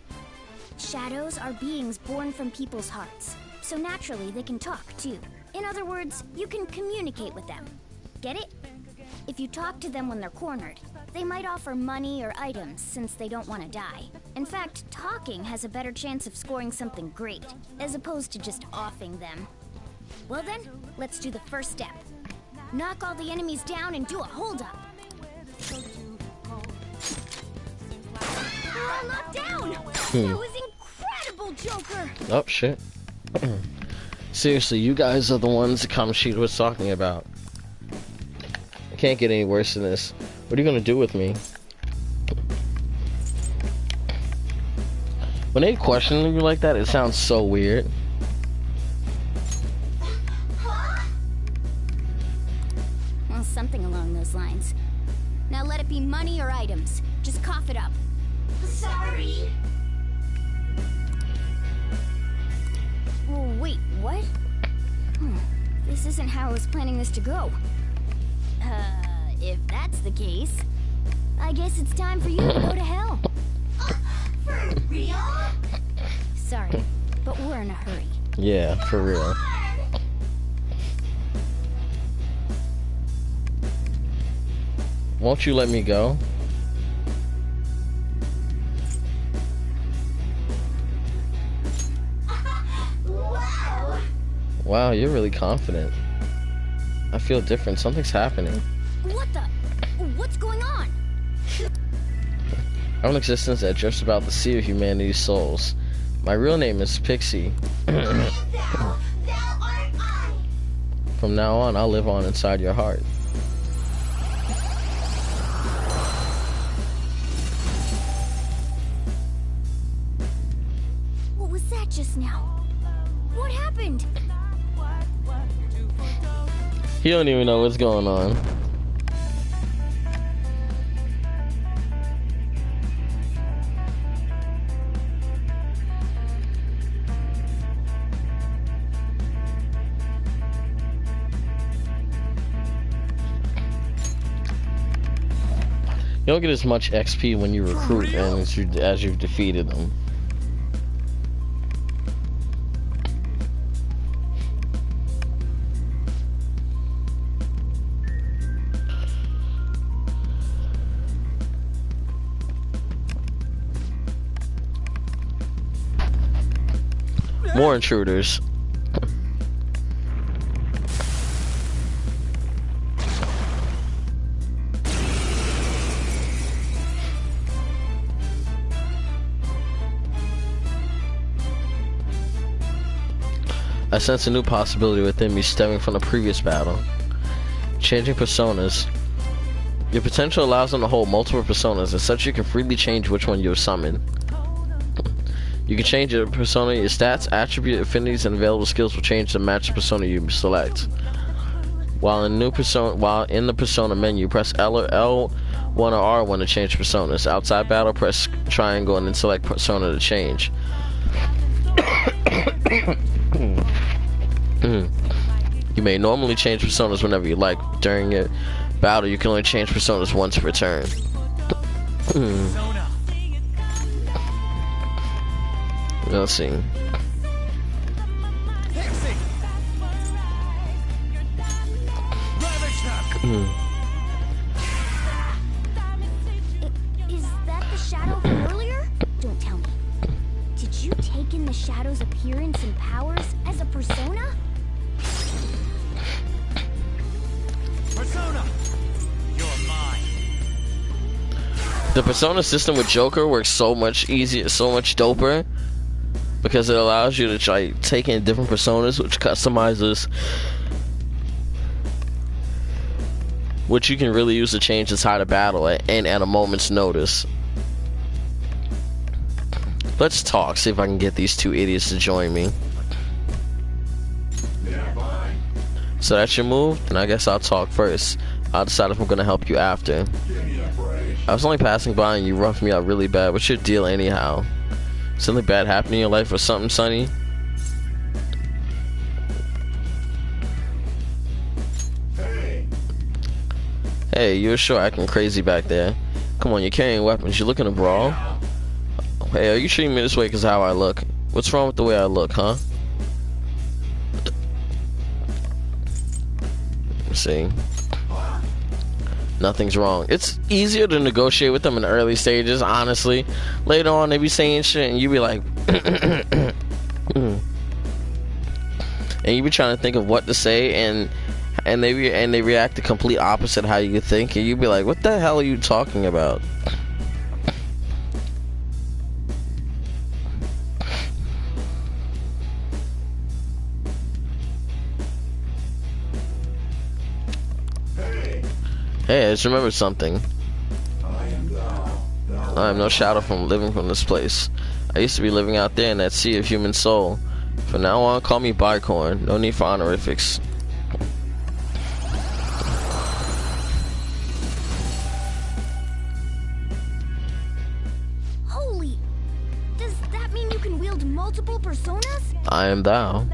S4: Shadows are beings born from people's hearts, so naturally they can talk too. In other words, you can communicate with them. Get it? If you talk to them when they're cornered, they might offer money or items since they don't want to die. In fact, talking has a better chance of scoring something great, as opposed to just offing them. Well then, let's do the first step. Knock all the enemies down and do a hold-up. I'm knocked down! That was incredible, Joker!
S1: Oh, shit. Seriously, you guys are the ones that Kamoshida was talking about. I can't get any worse than this. What are you gonna do with me? When they question you like that, it sounds so weird.
S4: Well, something along those lines. Now let it be money or items. Just cough it up. Sorry. Oh, wait, what? This isn't how I was planning this to go. If that's the case, I guess it's time for you to go to hell. For real? Sorry, but we're in a hurry.
S1: Yeah, for real. Won't you let me go? Wow, you're really confident. I feel different. Something's happening.
S4: What the? What's going on?
S1: I have an existence that drifts about the sea of humanity's souls. My real name is Pixie. From now on, I'll live on inside your heart.
S4: What was that just now? What happened?
S1: He don't even know what's going on. You don't get as much XP when you recruit and as you've defeated them. More intruders. I sense a new possibility within me stemming from the previous battle. Changing personas. Your potential allows them to hold multiple personas, as such you can freely change which one you summon. You can change your persona, your stats, attribute, affinities, and available skills will change to match the persona you select. While in the persona menu, press L1 or R1 to change personas. Outside battle, press triangle and then select persona to change. You may normally change personas whenever you like. During your battle, you can only change personas once per turn. Let's see.
S4: shadow from earlier? Don't tell me. Did you take in the shadow's appearance and powers as a persona?
S6: Persona! You're mine.
S1: The persona system with Joker works so much easier, so much doper, because it allows you to try take in different personas, which customizes, which you can really use to change the tide of battle and at a moment's notice. Let's talk, see if I can get these two idiots to join me. So that's your move? Then I guess I'll talk first. I'll decide if I'm gonna help you after. I was only passing by and you roughed me out really bad. What's your deal anyhow? Something bad happened in your life or something, Sonny? Hey, you're sure acting crazy back there. Come on, you're carrying weapons. You looking to brawl? Hey, are you treating me this way because of how I look? What's wrong with the way I look, huh? Let's see. Nothing's wrong. It's easier to negotiate with them in the early stages, honestly. Later on, they be saying shit and you be like... and you be trying to think of what to say, and they react the complete opposite of how you think, and you be like, what the hell are you talking about? Hey, I just remembered something. I am no shadow from living from this place. I used to be living out there in that sea of human soul. From now on, call me Bicorn. No need for honorifics.
S4: Holy! Does that mean you can wield multiple personas?
S1: I am thou.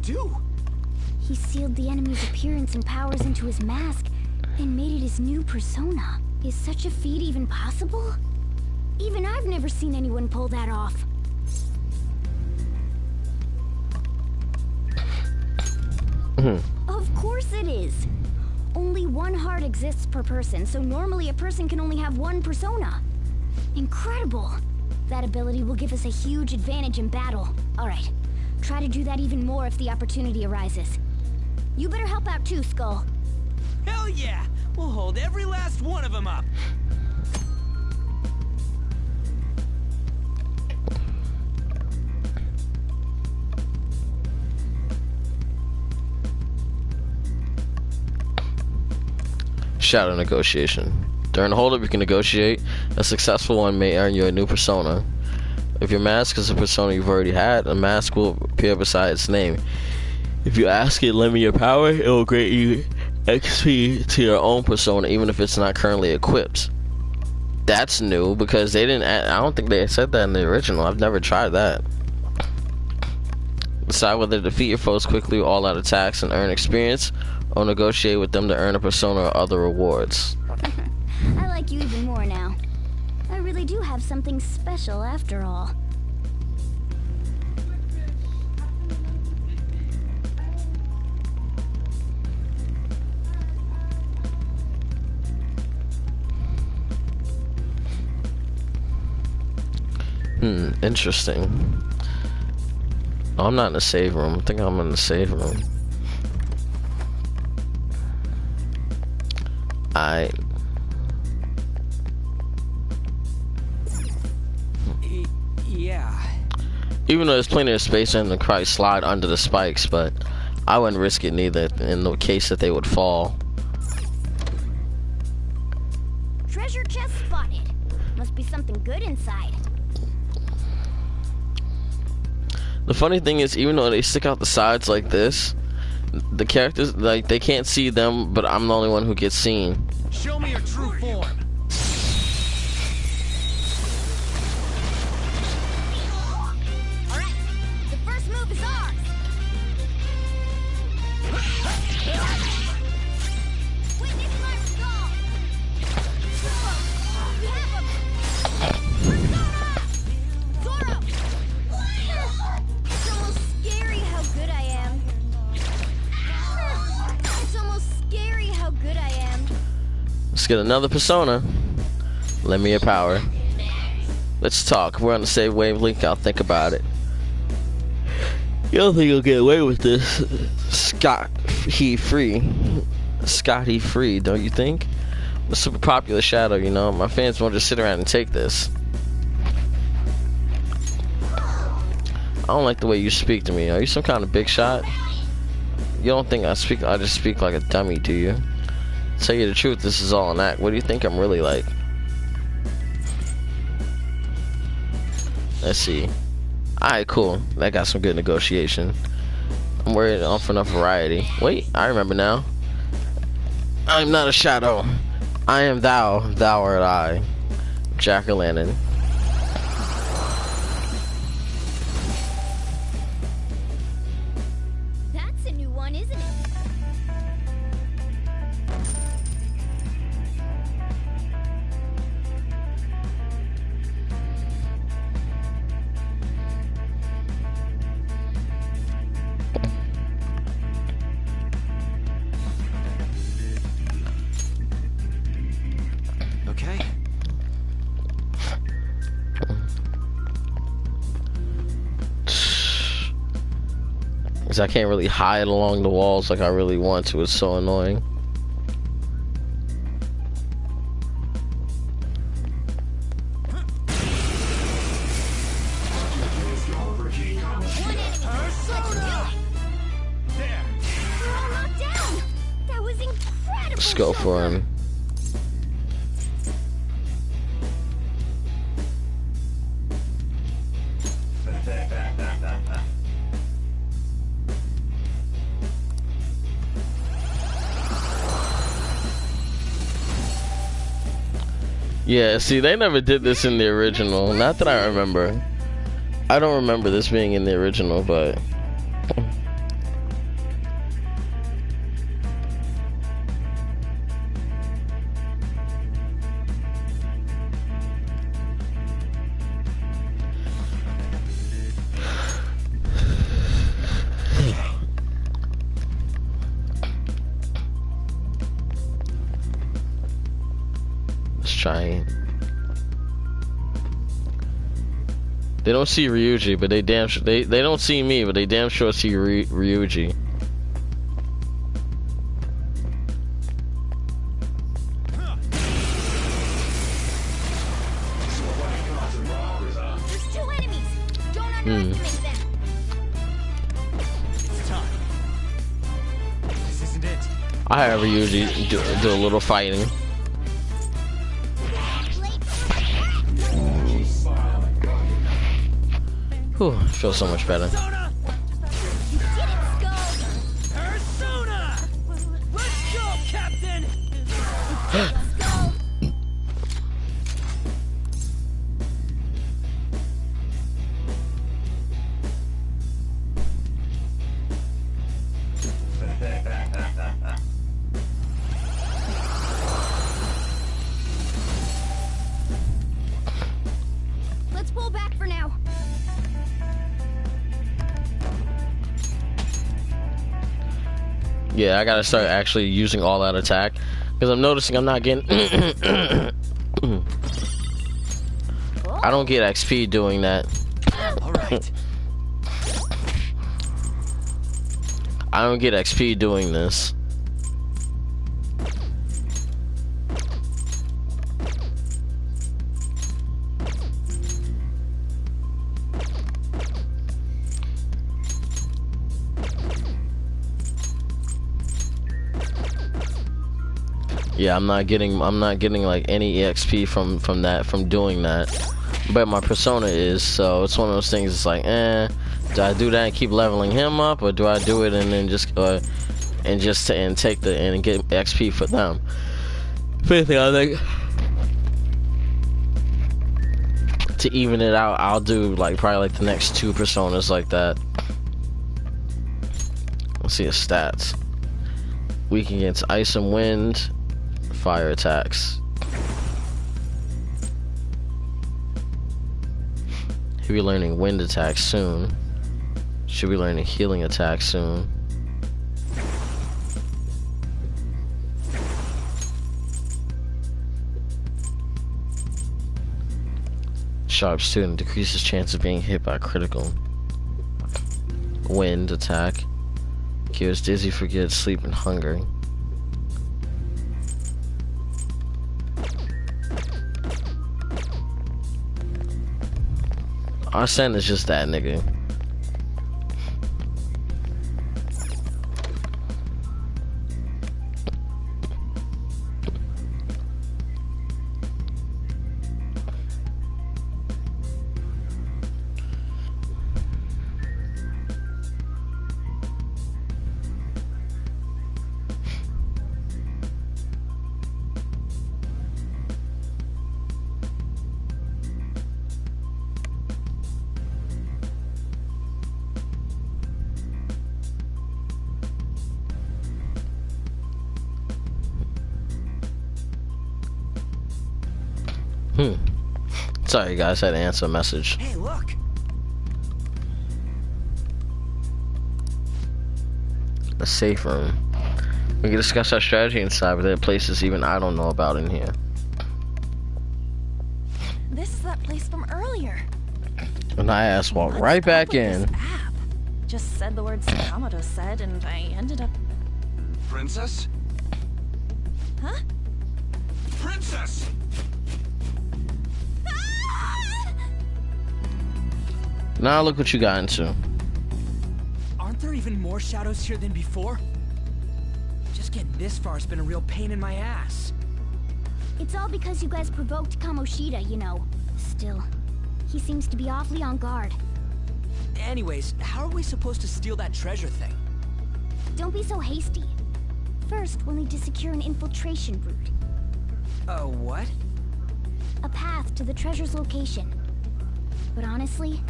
S4: Do? He sealed the enemy's appearance and powers into his mask and made it his new persona. Is such a feat even possible? Even I've never seen anyone pull that off. Of course it is. Only one heart exists per person, so normally a person can only have one persona. Incredible. That ability will give us a huge advantage in battle. All right. Try to do that even more if the opportunity arises. You better help out too, Skull.
S2: Hell yeah! We'll hold every last one of them up.
S1: Shadow negotiation. During the holdup, you can negotiate. A successful one may earn you a new persona. If your mask is a persona you've already had, a mask will appear beside its name. If you ask it, lend me your power, it will grant you XP to your own persona, even if it's not currently equipped. That's new, because they didn't I don't think they said that in the original. I've never tried that. Decide whether to defeat your foes quickly with all-out attacks and earn experience, or negotiate with them to earn a persona or other rewards.
S4: I like you even more now. I really do have something special after all.
S1: Interesting. Oh, I'm not in the save room. I think I'm in the save room.
S2: Yeah.
S1: Even though there's plenty of space in the probably slide under the spikes, but I wouldn't risk it neither in the case that they would fall.
S4: Treasure chest spotted. Must be something good inside.
S1: The funny thing is, even though they stick out the sides like this, the characters, like, they can't see them, but I'm the only one who gets seen.
S6: Show me your true form.
S21: Alright, the first move is ours. Witness my resolve.
S1: Let's get another persona. Lend me your power. Let's talk. We're on the same wavelength. I'll think about it. You don't think you'll get away with this? Scotty free, don't you think? I'm a super popular shadow, you know. My fans won't just sit around and take this. I don't like the way you speak to me. Are you some kind of big shot? You don't think I just speak like a dummy, do you? Tell you the truth, this is all an act. What do you think I'm really like? Let's see. Alright, cool. That got some good negotiation. I'm worried for enough variety. Wait, I remember now. I'm not a shadow. I am thou, thou art I. Jack-o'-lantern.
S4: That's a new one, isn't it?
S15: Okay.
S1: Because I can't really hide along the walls like I really want to. It's so annoying.
S4: That was incredible.
S1: Let's go for him. Yeah, see, they never did this in the original. Not that I remember. I don't remember this being in the original, but... Trying. They don't see Ryuji, but they damn sure they don't see me, but they damn sure see Ryuji.
S4: There's two enemies. Don't underestimate them.
S2: It's time. This isn't it.
S1: I have Ryuji do a little fighting. Whew, feels so much better.
S21: Persona! Let's go, Captain!
S4: Let's pull back for now.
S1: Yeah, I gotta start actually using all that attack because I'm noticing I'm not getting. I don't get XP doing that.
S2: All right.
S1: I don't get XP doing this. Yeah, I'm not getting like any EXP from doing that. But my persona is, so it's one of those things. It's like, do I do that and keep leveling him up, or do I do it and then just take and get XP for them? If anything, I think to even it out, I'll do like probably like the next two personas like that. Let's see his stats. Weak against ice and wind, fire attacks. He'll be learning wind attacks soon. Should be learning healing attacks soon. Sharp student decreases chance of being hit by critical. Wind attack. Cures dizzy, forget, sleep, and hunger. Arsene is just that nigga. Sorry guys, I had to answer a message.
S2: Hey, look.
S1: A safe room. We can discuss our strategy inside, but there are places even I don't know about in here.
S10: This is that place from earlier.
S1: And I ass walked right back in.
S10: Just said the words Yamato said, and I ended up...
S6: Princess?
S10: Huh?
S6: Princess!
S1: Now look what you got into.
S2: Aren't there even more shadows here than before? Just getting this far has been a real pain in my ass.
S4: It's all because you guys provoked Kamoshida, you know. Still, he seems to be awfully on guard.
S2: Anyways, how are we supposed to steal that treasure thing?
S4: Don't be so hasty. First, we'll need to secure an infiltration route.
S2: What?
S4: A path to the treasure's location. But honestly,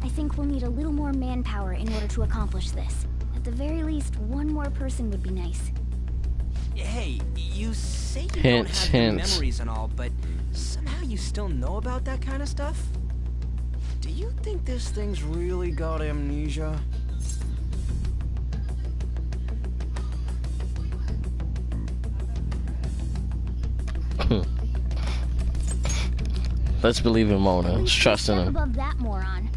S4: I think we'll need a little more manpower in order to accomplish this. At the very least, one more person would be nice.
S2: Hey, you say you
S1: Hint,
S2: don't have
S1: hint.
S2: the memories and all, but somehow you still know about that kind of stuff? Do you think this thing's really got amnesia?
S1: Let's believe in Mona. Let's trust in him.
S4: Above that moron.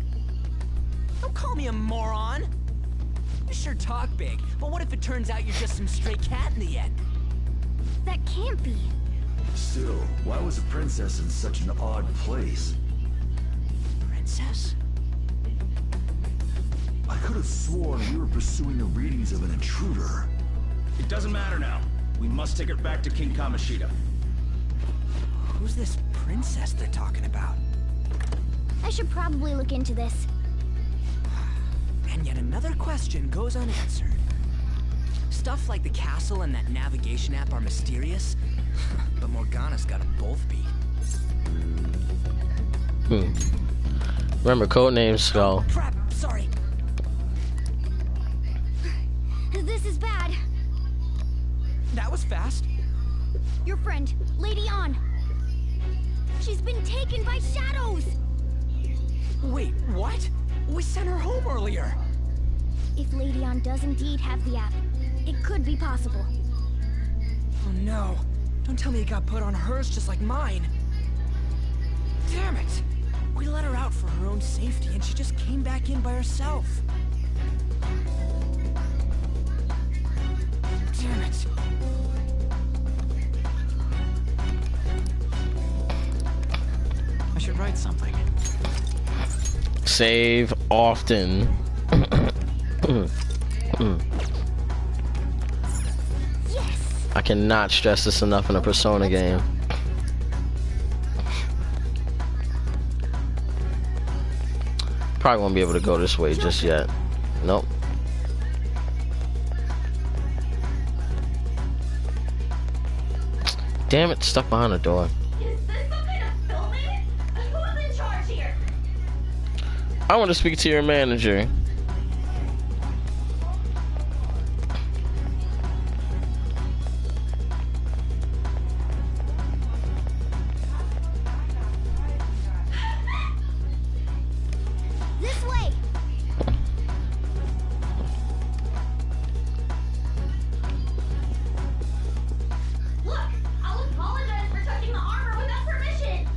S2: Don't call me a moron. You sure talk big, but what if it turns out you're just some stray cat in the end?
S4: That can't be.
S15: Still, why was a princess in such an odd place?
S2: Princess?
S15: I could have sworn we were pursuing the readings of an intruder.
S8: It doesn't matter now. We must take her back to King Kamoshida.
S2: Who's this princess they're talking about?
S4: I should probably look into this.
S2: And yet another question goes unanswered. Stuff like the castle and that navigation app are mysterious, but Morgana's got them both beat.
S1: Remember, codename Skull.
S2: Crap, sorry.
S4: This is bad.
S2: That was fast.
S4: Your friend, Lady An. She's been taken by shadows!
S2: Wait, what? We sent her home earlier.
S4: If Lady An does indeed have the app, it could be possible.
S2: Oh no. Don't tell me it got put on hers just like mine. Damn it. We let her out for her own safety and she just came back in by herself. Damn it.
S16: I should write something.
S1: Save often.
S4: Yes.
S1: I cannot stress this enough in a Persona game. Probably won't be able to go this way just yet. Nope. Damn it, stuck behind the door.
S21: Is this some kind of filming? Who's in charge here?
S1: I want to speak to your manager.
S4: This way.
S21: Look, I'll apologize for touching the armor without permission.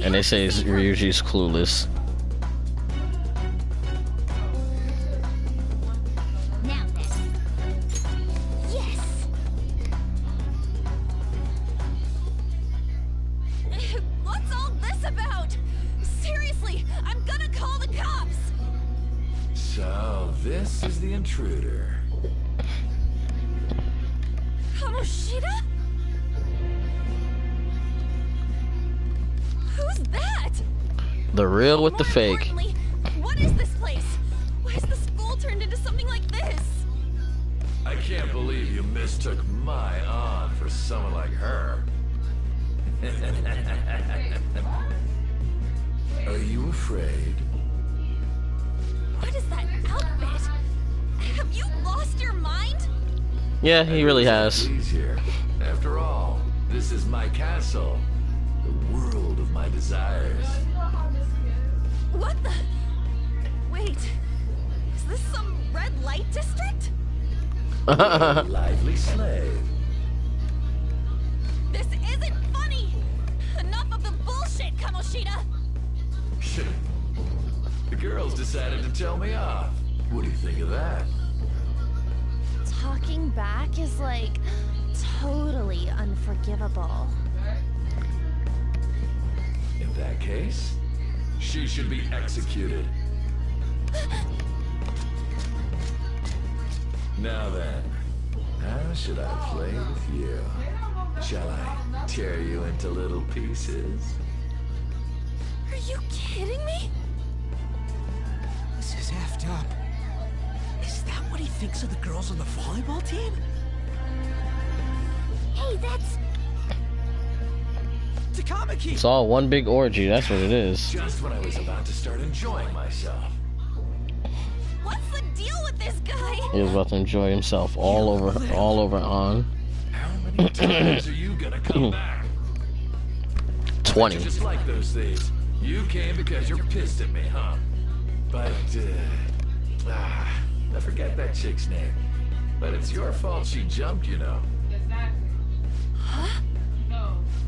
S1: And they say Ryuji's clueless.
S4: Now then. Yes!
S21: What's all this about? Seriously, I'm gonna call the cops!
S5: So, this is the intruder.
S21: Kamoshida? Who's that?
S1: The real with the fake.
S21: Importantly, what is this place? Why is the school turned into something like this?
S5: I can't believe you mistook my aunt for someone like her. Are you afraid?
S21: What is that outfit? Have you lost your mind?
S1: Yeah, he really has.
S5: Please here. After all, this is my castle. The world of my desires.
S21: What the? Wait, is this some red light district?
S5: Lively slave.
S21: This isn't funny! Enough of the bullshit, Kamoshida!
S5: The girls decided to tell me off. What do you think of that?
S10: Talking back is like totally unforgivable.
S5: In that case, she should be executed. Now then, how should I play with you? Shall I tear you into little pieces?
S21: Are you kidding me?
S15: This is effed up. Is that what he thinks of the girls on the volleyball team?
S4: Hey, that's...
S15: Takamaki!
S1: It's all one big orgy, that's what it is.
S5: Just when I was about to start enjoying myself.
S21: What's the deal with this guy?
S1: He was about to enjoy himself all over on.
S5: How many times are you gonna come back?
S1: 20.
S5: Just like those thieves. You came because you're pissed at me, huh? But, I forget that chick's name. But it's your fault she jumped, you know.
S21: Huh?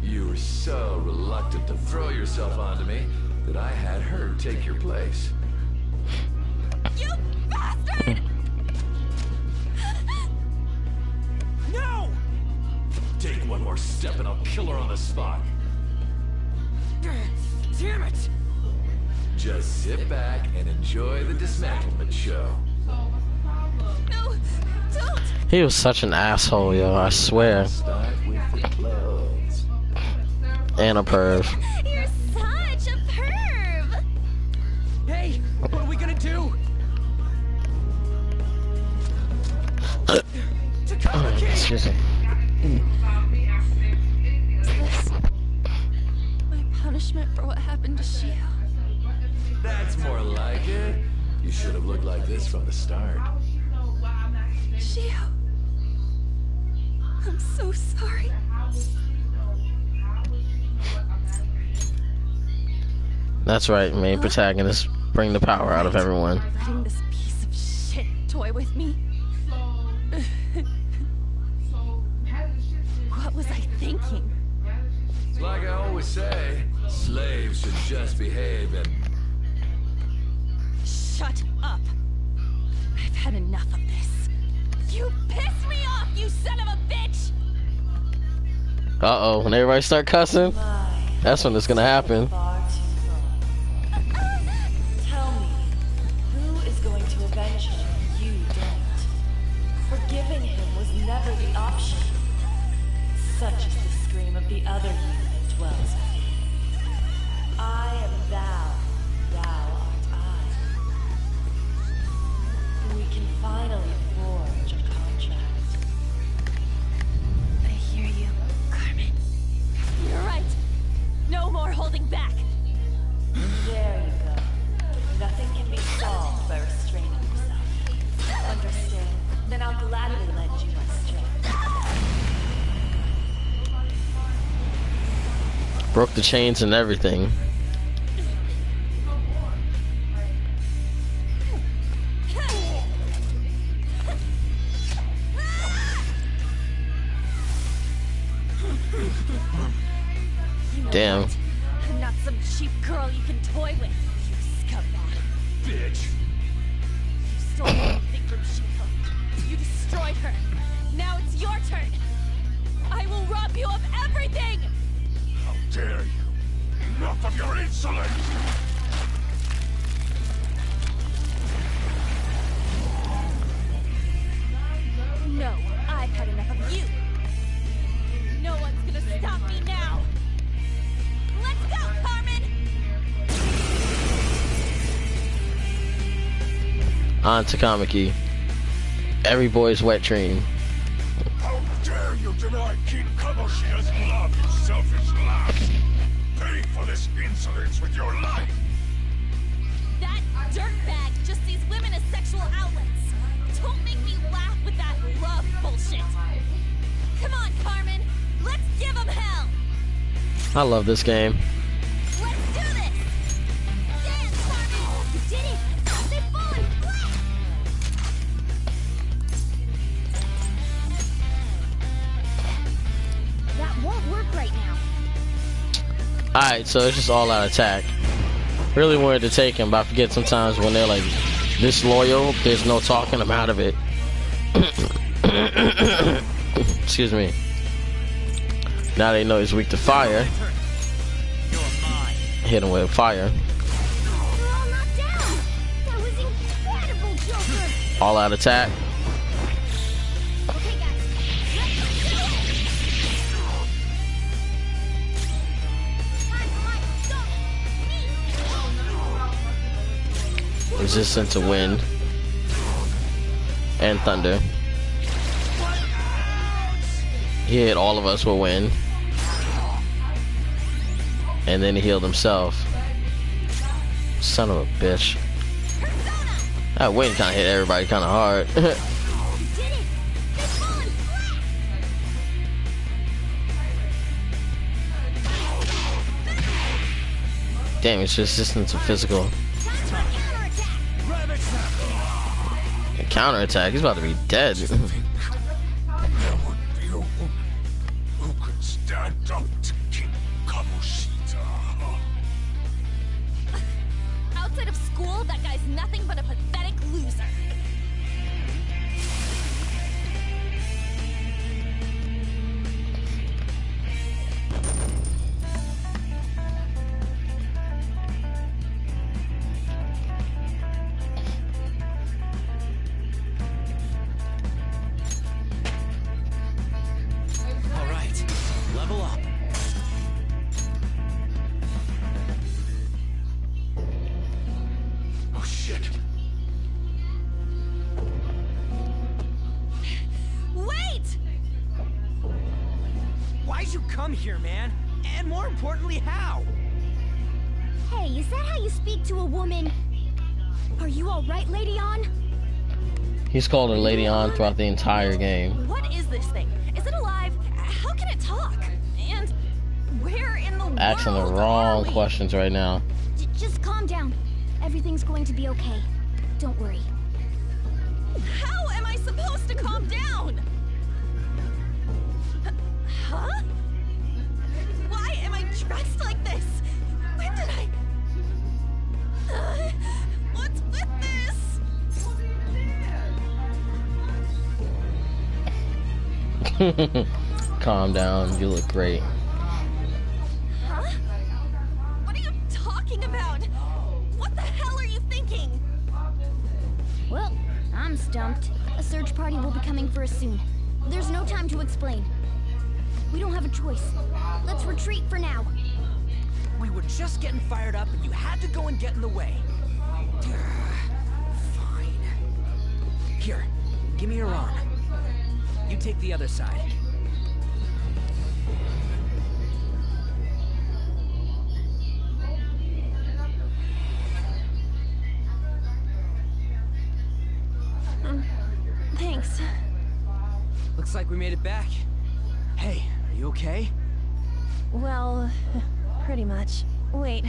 S5: You were so reluctant to throw yourself onto me that I had her take your place.
S21: You bastard!
S5: No! Take one more step and I'll kill her on the spot.
S21: Damn it!
S5: Just sit back and enjoy the dismantlement show.
S21: No, don't!
S1: He was such an asshole, yo, I swear.
S5: Start with the clothes.
S1: And a perv.
S21: You're such a perv!
S15: Hey, what are we gonna do?
S1: Excuse me.
S21: Is this my punishment for what happened to Shio?
S5: That's more like it. You should have looked like this from the start.
S21: Shio, I'm so sorry.
S1: That's right, main protagonist. Bring the power out of everyone.
S21: Letting this piece of shit toy with me. What was I thinking?
S5: Like I always say, slaves should just behave and...
S21: Shut up! I've had enough of this. You piss me off, you son of a bitch!
S1: Uh-oh, when everybody start cussing, that's when it's gonna happen.
S13: Tell me, who is going to avenge him? You don't. Forgiving him was never the option. Such is the scream of the other you that dwells within. I am thou, thou art I. We can finally forge a contract.
S21: I hear you, Carmen. You're right. No more holding back.
S13: There you go. Nothing can be solved by restraining yourself. Understand? Then I'll gladly lend you my strength.
S1: Broke the chains and everything.
S21: You know
S1: Damn.
S21: what? I'm not some
S3: enough of your insolence!
S21: No, I've had enough of you. No one's gonna stop me now. Let's go, Carmen!
S1: On to Kamiki. Every boy's wet dream.
S3: How dare you deny King Kamoshida's love, you selfish lass! Pay for this insolence with your life!
S21: That dirtbag just sees women as sexual outlets. Don't make me laugh with that love bullshit. Come on, Carmen. Let's give him hell.
S1: I love this game.
S21: Let's do this. Dance, Carmen. You did it. They've fallen flat.
S4: That won't work right now.
S1: Alright, so it's just all out attack. Really wanted to take him, but I forget sometimes when they're like this loyal, there's no talking them out of it. Excuse me. Now they know he's weak to fire. Hit him with fire.
S4: We're all knocked down. That was incredible, Joker.
S1: All out attack.
S4: Okay, guys. Let's do it.
S1: Resistant to wind and thunder. He hit all of us with wind. And then he healed himself. Son of a bitch. That wind kind of hit everybody kind of hard. Damn, it's resistant to physical. Counterattack, he's about to be dead.
S3: There would be a woman who could stand up to King Kamoshida.
S21: Outside of school, that guy's nothing but a pathetic loser.
S2: All right, level up.
S3: Oh shit.
S21: Wait!
S2: Why'd you come here, man? And more importantly, how?
S4: Hey, is that how you speak to a woman? Are you all right, Lady On?
S1: He's called her Lady On throughout the entire game.
S21: What is this thing? Is it alive? How can it talk? And where in the
S1: Asking the
S21: world
S1: wrong
S21: are we?
S1: questions right now.
S4: Just calm down. Everything's going to be okay. Don't worry.
S21: How am I supposed to calm down? Huh? Why am I dressed like this? When did I... what's with this?
S1: Calm down, you look great.
S21: Huh? What are you talking about? What the hell are you thinking?
S4: Well, I'm stumped. A search party will be coming for us soon. There's no time to explain. We don't have a choice. Let's retreat for now.
S2: We were just getting fired up and you had to go and get in the way. Fine. Here, give me your arm. You take the other side.
S21: Thanks.
S2: Looks like we made it back. Hey, are you okay?
S21: Well, pretty much. Wait,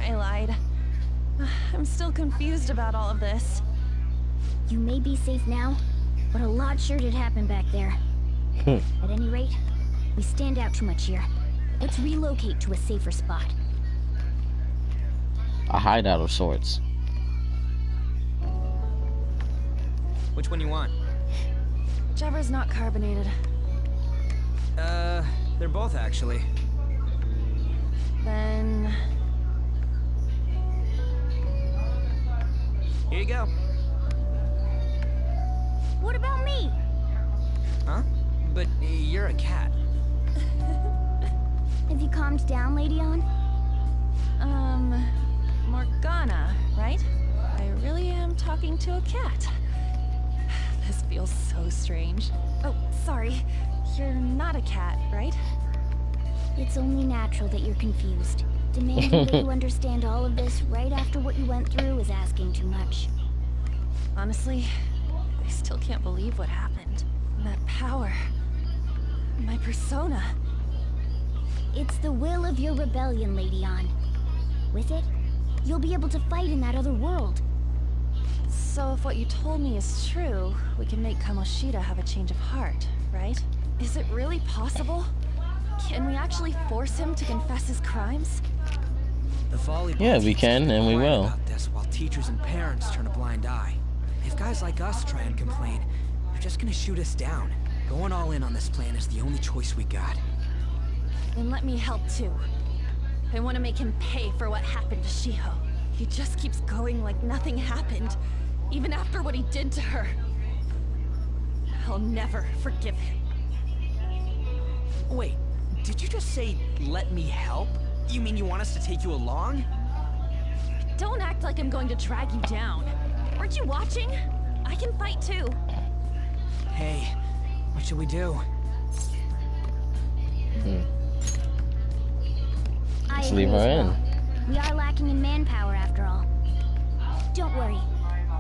S21: I lied. I'm still confused about all of this.
S4: You may be safe now, but a lot sure did happen back there. At any rate, we stand out too much here. Let's relocate to a safer spot.
S1: A hideout of sorts.
S2: Which one you want?
S21: Whichever's not carbonated.
S2: They're both actually.
S21: Then...
S2: Here you go.
S4: What about me?
S2: Huh? But you're a cat.
S4: Have you calmed down, Lady On?
S10: Morgana, right? I really am talking to a cat. This feels so strange. Oh, sorry. You're not a cat, right?
S4: It's only natural that you're confused. Demanding that you understand all of this right after what you went through is asking too much.
S10: Honestly, I still can't believe what happened. That power. My persona.
S4: It's the will of your rebellion, Lady On. With it, you'll be able to fight in that other world.
S10: So if what you told me is true, we can make Kamoshida have a change of heart, right? Is it really possible? Can we actually force him to confess his crimes?
S2: The volleyball
S1: Yeah, we
S2: teams
S1: can,
S2: have been
S1: and we
S2: quiet
S1: will.
S2: about this while teachers and parents turn a blind eye. If guys like us try and complain, they're just gonna shoot us down. Going all in on this plan is the only choice we got.
S10: Then let me help too. I want to make him pay for what happened to Shiho. He just keeps going like nothing happened, even after what he did to her. I'll never forgive him.
S2: Wait, did you just say, let me help? You mean you want us to take you along?
S10: Don't act like I'm going to drag you down. Weren't you watching? I can fight too.
S2: Hey, what should we do?
S1: Let's leave her in.
S4: We are lacking in manpower after all. Don't worry,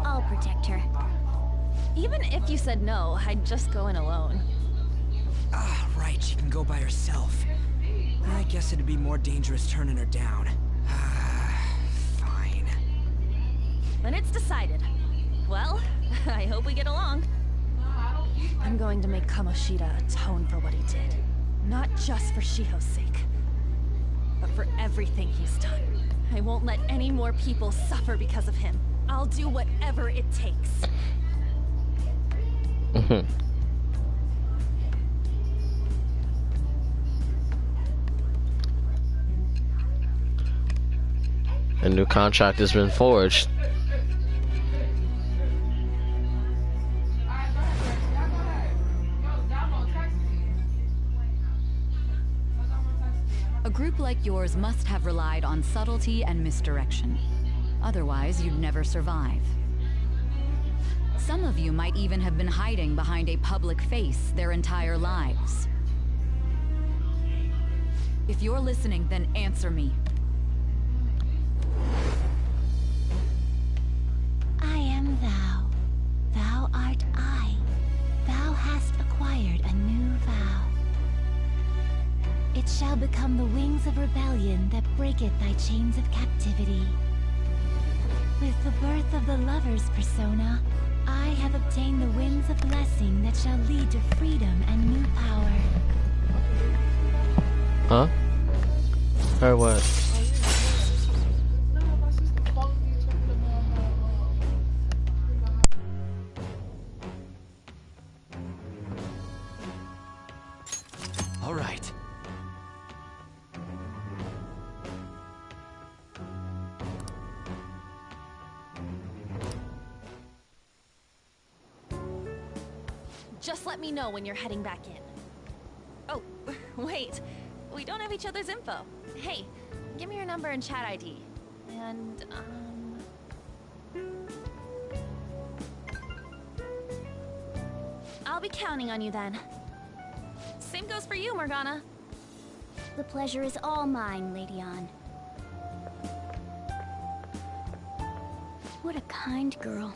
S4: I'll protect her.
S10: Even if you said no, I'd just go in alone.
S2: Ah, right, she can go by herself. I guess it'd be more dangerous turning her down. Fine.
S10: Then it's decided. Well, I hope we get along. I'm going to make Kamoshida atone for what he did. Not just for Shiho's sake, but for everything he's done. I won't let any more people suffer because of him. I'll do whatever it takes.
S1: A new contract has been forged.
S12: A group like yours must have relied on subtlety and misdirection. Otherwise, you'd never survive. Some of you might even have been hiding behind a public face their entire lives. If you're listening, then answer me.
S22: I am thou. Thou art I. Thou hast acquired a new vow. It shall become the wings of rebellion that breaketh thy chains of captivity. With the birth of the lover's persona, I have obtained the winds of blessing that shall lead to freedom and new power.
S1: Huh? Or what?
S17: All right.
S10: Just let me know when you're heading back in. Oh, wait. We don't have each other's info. Hey, give me your number and chat ID. And, I'll be counting on you then. Same goes for you, Morgana.
S4: The pleasure is all mine, Lady On. What a kind girl.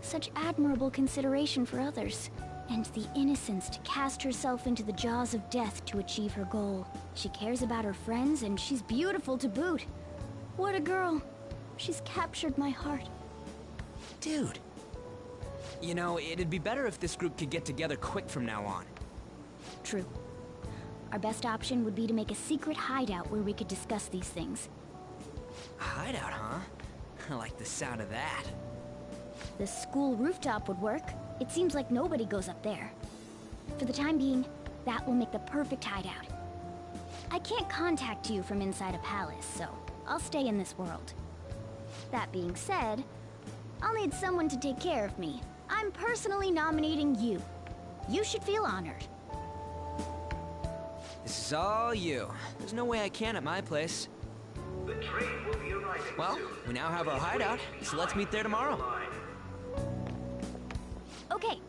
S4: Such admirable consideration for others. And the innocence to cast herself into the jaws of death to achieve her goal. She cares about her friends, and she's beautiful to boot. What a girl. She's captured my heart.
S2: Dude. You know, it'd be better if this group could get together quick from now on.
S4: True. Our best option would be to make a secret hideout where we could discuss these things.
S2: A hideout, huh? I like the sound of that.
S4: The school rooftop would work. It seems like nobody goes up there. For the time being, that will make the perfect hideout. I can't contact you from inside a palace, so I'll stay in this world. That being said, I'll need someone to take care of me. I'm personally nominating you. You should feel honored.
S2: This is all you. There's no way I can at my place.
S19: The train will be arriving
S2: Well,
S19: soon.
S2: we now have our hideout, so let's meet there tomorrow.
S4: Okay,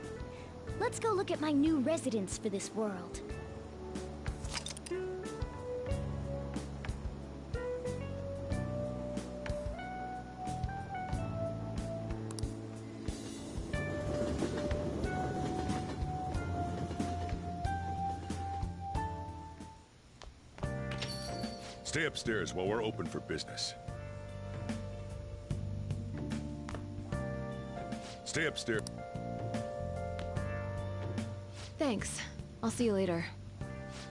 S4: let's go look at my new residence for this world.
S11: Stay upstairs while we're open for business. Stay upstairs.
S10: Thanks. I'll see you later.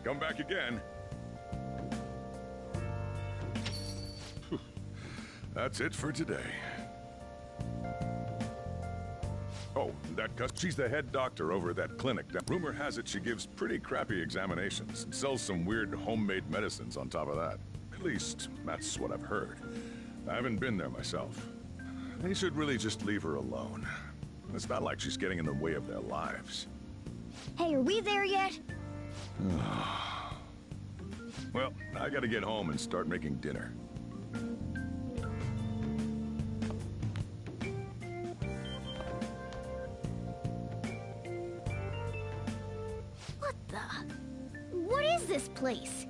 S11: Come back again. That's it for today. Oh, she's the head doctor over at that clinic. Rumor has it she gives pretty crappy examinations and sells some weird homemade medicines on top of that. At least, that's what I've heard. I haven't been there myself. They should really just leave her alone. It's not like she's getting in the way of their lives.
S4: Hey, are we there yet?
S11: Well, I gotta get home and start making dinner.
S4: What the? What is this place?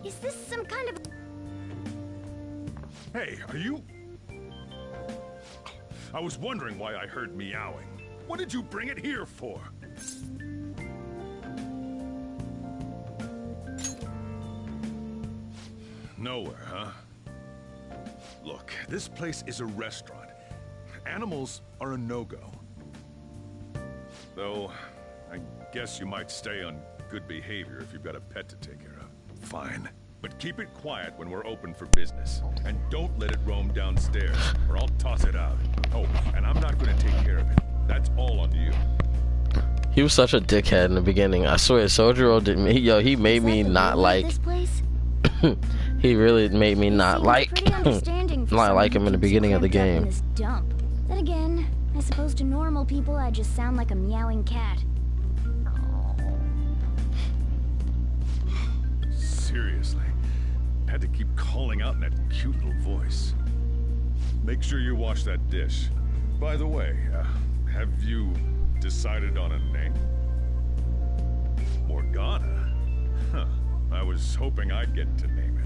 S4: Is this some kind of...
S11: Hey, are you... I was wondering why I heard meowing. What did you bring it here for? Nowhere, huh? Look, this place is a restaurant. Animals are a no-go. Though, I guess you might stay on good behavior if you've got a pet to take care of. Fine. But keep it quiet when we're open for business. And don't let it roam downstairs, or I'll toss it out. Oh, and I'm not gonna take care of it. That's all on you.
S1: He was such a dickhead in the beginning. I swear, Sojiro did me. Yo, he made me not like.
S4: This place?
S1: He really made me not like. Not like him in the beginning of the game.
S4: This dump. Then again, I suppose to normal people I just sound like a meowing cat.
S11: Seriously, had to keep calling out in that cute little voice. Make sure you wash that dish. By the way, have you decided on a name? Morgana? Huh. I was hoping I'd get to name it.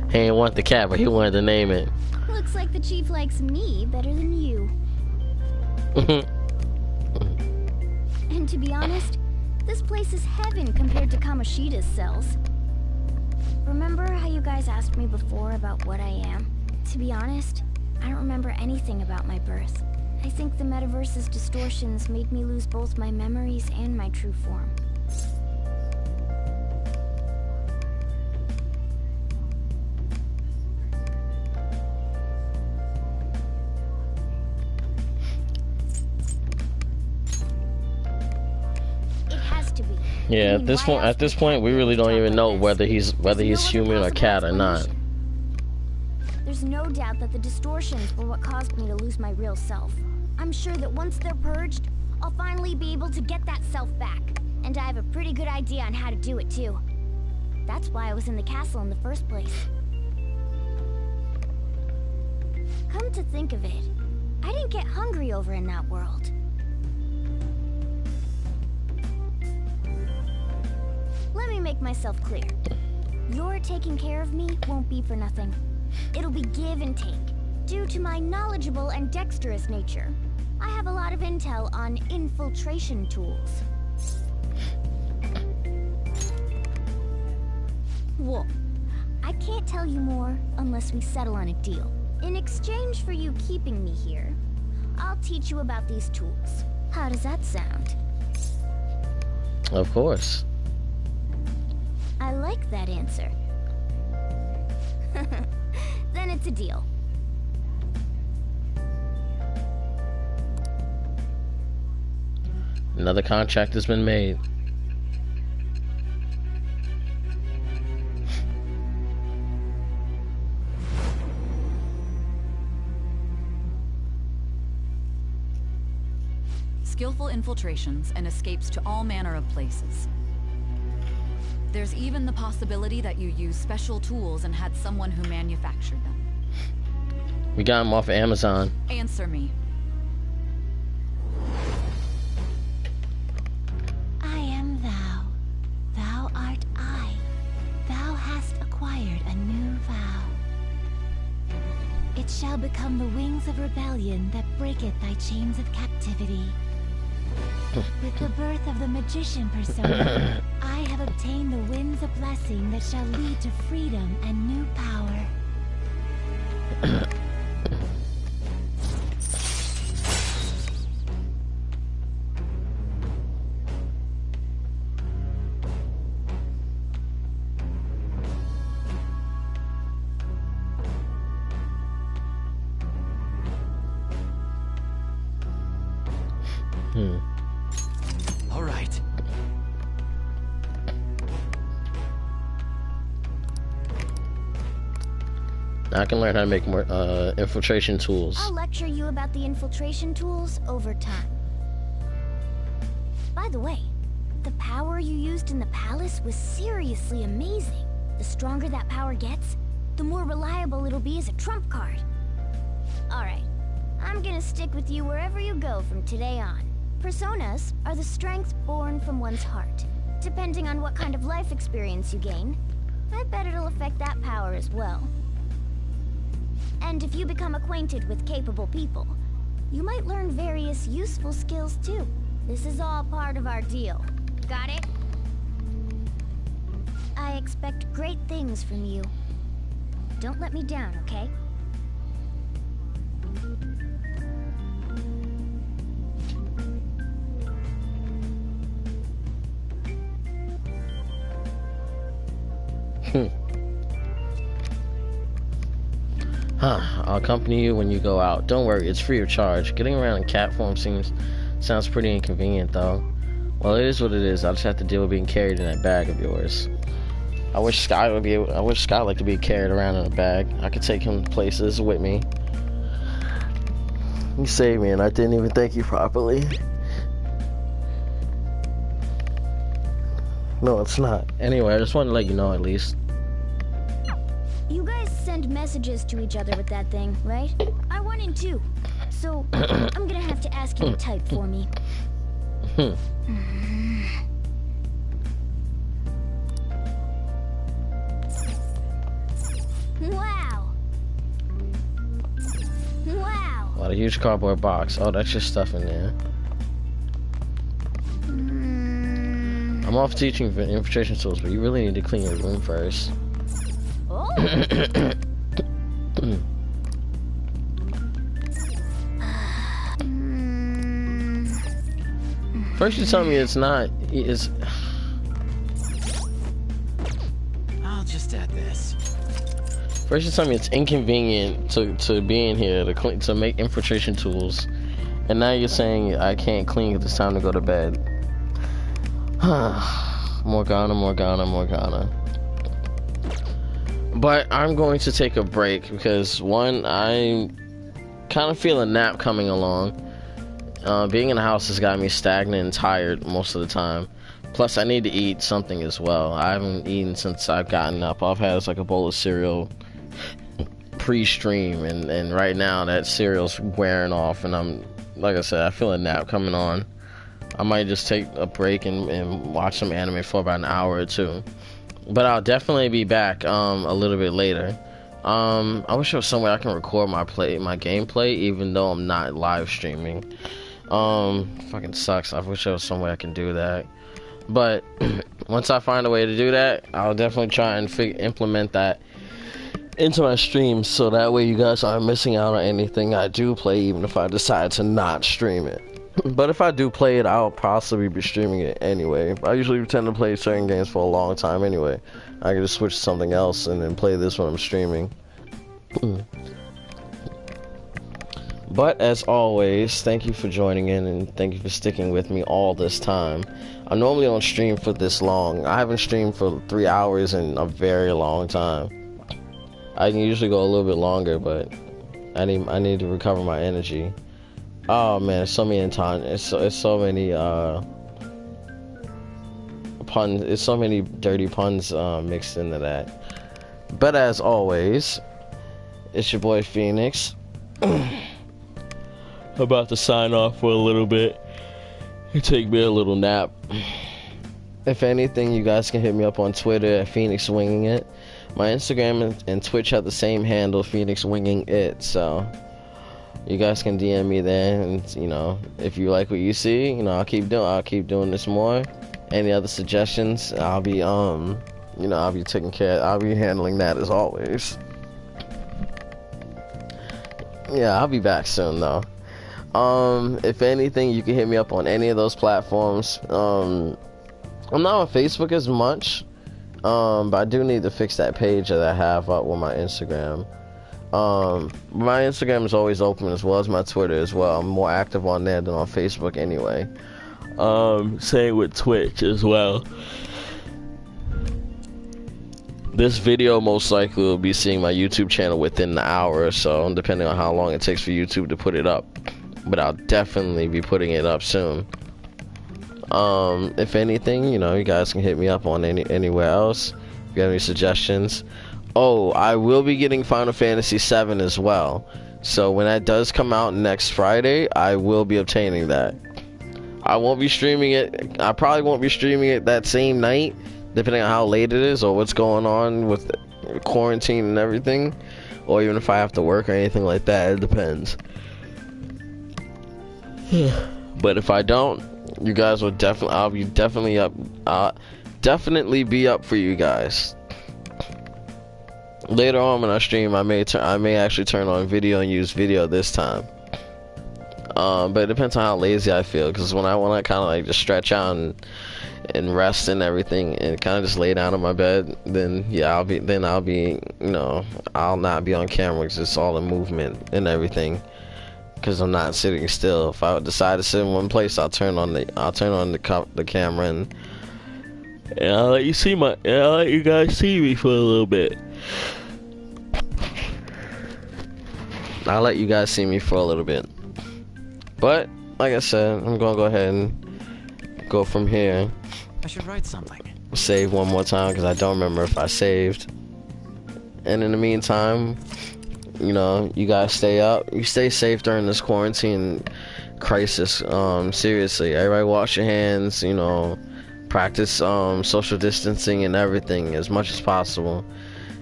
S1: He didn't want the cat, but he wanted to name it.
S4: Looks like the chief likes me better than you. And to be honest, this place is heaven compared to Kamoshida's cells. Remember how you guys asked me before about what I am? To be honest, I don't remember anything about my birth. I think the metaverse's distortions made me lose both my memories and my true form.
S1: Yeah, at this point, we really don't even know whether he's human or cat or not.
S4: There's no doubt that the distortions were what caused me to lose my real self. I'm sure that once they're purged, I'll finally be able to get that self back. And I have a pretty good idea on how to do it too. That's why I was in the castle in the first place. Come to think of it, I didn't get hungry over in that world. Let me make myself clear. Your taking care of me won't be for nothing. It'll be give and take. Due to my knowledgeable and dexterous nature, I have a lot of intel on infiltration tools. Well, I can't tell you more unless we settle on a deal. In exchange for you keeping me here, I'll teach you about these tools. How does that sound?
S1: Of course.
S4: I like that answer. Then it's a deal.
S1: Another contract has been made.
S12: skillful infiltrations and escapes to all manner of places. There's even the possibility that you used special tools and had someone who manufactured them.
S1: We got him off of Amazon.
S12: Answer me.
S22: I am thou. Thou art I. Thou hast acquired a new vow. It shall become the wings of rebellion that breaketh thy chains of captivity. With the birth of the magician persona, I have obtained the winds of blessing that shall lead to freedom and new power.
S17: All right.
S1: Now I can learn how to make more infiltration tools.
S4: I'll lecture you about the infiltration tools over time. By the way, the power you used in the palace was seriously amazing. The stronger that power gets, the more reliable it'll be as a trump card. Alright, I'm gonna stick with you wherever you go from today on. Personas are the strength born from one's heart. Depending on what kind of life experience you gain, I bet it'll affect that power as well. And if you become acquainted with capable people, you might learn various useful skills too. This is all part of our deal. Got it? I expect great things from you. Don't let me down, okay?
S1: I'll accompany you when you go out. Don't worry, it's free of charge. Getting around in cat form sounds pretty inconvenient, though. Well, it is what it is. I'll just have to deal with being carried in that bag of yours. I wish Sky liked to be carried around in a bag. I could take him places with me. You saved me, and I didn't even thank you properly. No, it's not. Anyway, I just wanted to let you know at least.
S4: You guys send messages to each other with that thing, right? I want in too. So, I'm gonna have to ask you to type for me. Wow. Wow.
S1: What a huge cardboard box. Oh, that's just stuff in there. I'm off teaching for infiltration tools, but you really need to clean your room first.
S4: Oh.
S1: First you tell me it's not.
S17: I'll just add this.
S1: First you tell me it's inconvenient to be in here to make infiltration tools, and now you're saying I can't clean because it's time to go to bed. Morgana. But I'm going to take a break because one, I kind of feel a nap coming along. Being in the house has got me stagnant and tired most of the time. Plus, I need to eat something as well. I haven't eaten since I've gotten up. I've had like a bowl of cereal pre-stream, and right now that cereal's wearing off, and I'm, like I said, I feel a nap coming on. I might just take a break and watch some anime for about an hour or two. But I'll definitely be back a little bit later. I wish there was some way I can record my gameplay even though I'm not live streaming. Fucking sucks. I wish there was some way I can do that. But once I find a way to do that, I'll definitely try and implement that into my streams, so that way you guys aren't missing out on anything I do play, even if I decide to not stream it. But if I do play it, I'll possibly be streaming it anyway. I usually tend to play certain games for a long time anyway. I can just switch to something else and then play this when I'm streaming. But as always, thank you for joining in and thank you for sticking with me all this time. I normally don't stream for this long. I haven't streamed for 3 hours in a very long time. I can usually go a little bit longer, but I need to recover my energy. Oh man, so many times. It's so many puns. It's so many dirty puns mixed into that. But as always, it's your boy Phoenix. About to sign off for a little bit and take me a little nap. If anything, you guys can hit me up on Twitter at Phoenix Winging It. My Instagram and Twitch have the same handle, Phoenix Winging It. So you guys can DM me there, and you know, if you like what you see, you know, I'll keep doing this more. Any other suggestions, I'll be I'll be taking care. I'll be handling that as always. Yeah, I'll be back soon though. If anything, you can hit me up on any of those platforms. I'm not on Facebook as much, but I do need to fix that page that I have up with my Instagram. My Instagram is always open, as well as my Twitter as well. I'm more active on there than on Facebook anyway. Same with Twitch as well. This video most likely will be seeing my YouTube channel within the hour or so, depending on how long it takes for YouTube to put it up. But I'll definitely be putting it up soon. If anything, you know, you guys can hit me up on anywhere else. If you have any suggestions. Oh, I will be getting Final Fantasy VII as well. So when that does come out next Friday, I will be obtaining that. I won't be streaming it. I probably won't be streaming it that same night, depending on how late it is or what's going on with quarantine and everything, or even if I have to work or anything like that. It depends. But if I don't, you guys will definitely. I'll be definitely up. Definitely be up for you guys. Later on when I stream, I may actually turn on video and use video this time. But it depends on how lazy I feel, because when I want to kind of like just stretch out and rest and everything and kind of just lay down in my bed, then yeah, I'll be you know, I'll not be on camera because it's all in movement and everything, because I'm not sitting still. If I decide to sit in one place, I'll turn on the camera and I'll let you guys see me for a little bit. I'll let you guys see me for a little bit. But like I said, I'm gonna go ahead and go from here.
S17: I should write something.
S1: Save one more time because I don't remember if I saved. And in the meantime, you know, you guys stay up. You stay safe during this quarantine crisis. Seriously, everybody wash your hands. You know, practice social distancing and everything as much as possible.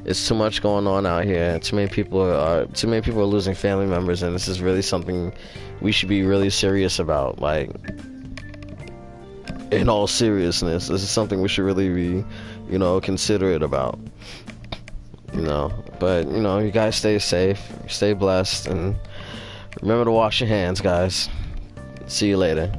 S1: It's too much going on out here. Too many people are losing family members, and this is really something we should be really serious about. Like, in all seriousness, this is something we should really be, you know, considerate about. You know, but you know, you guys stay safe, stay blessed, and remember to wash your hands, guys. See you later.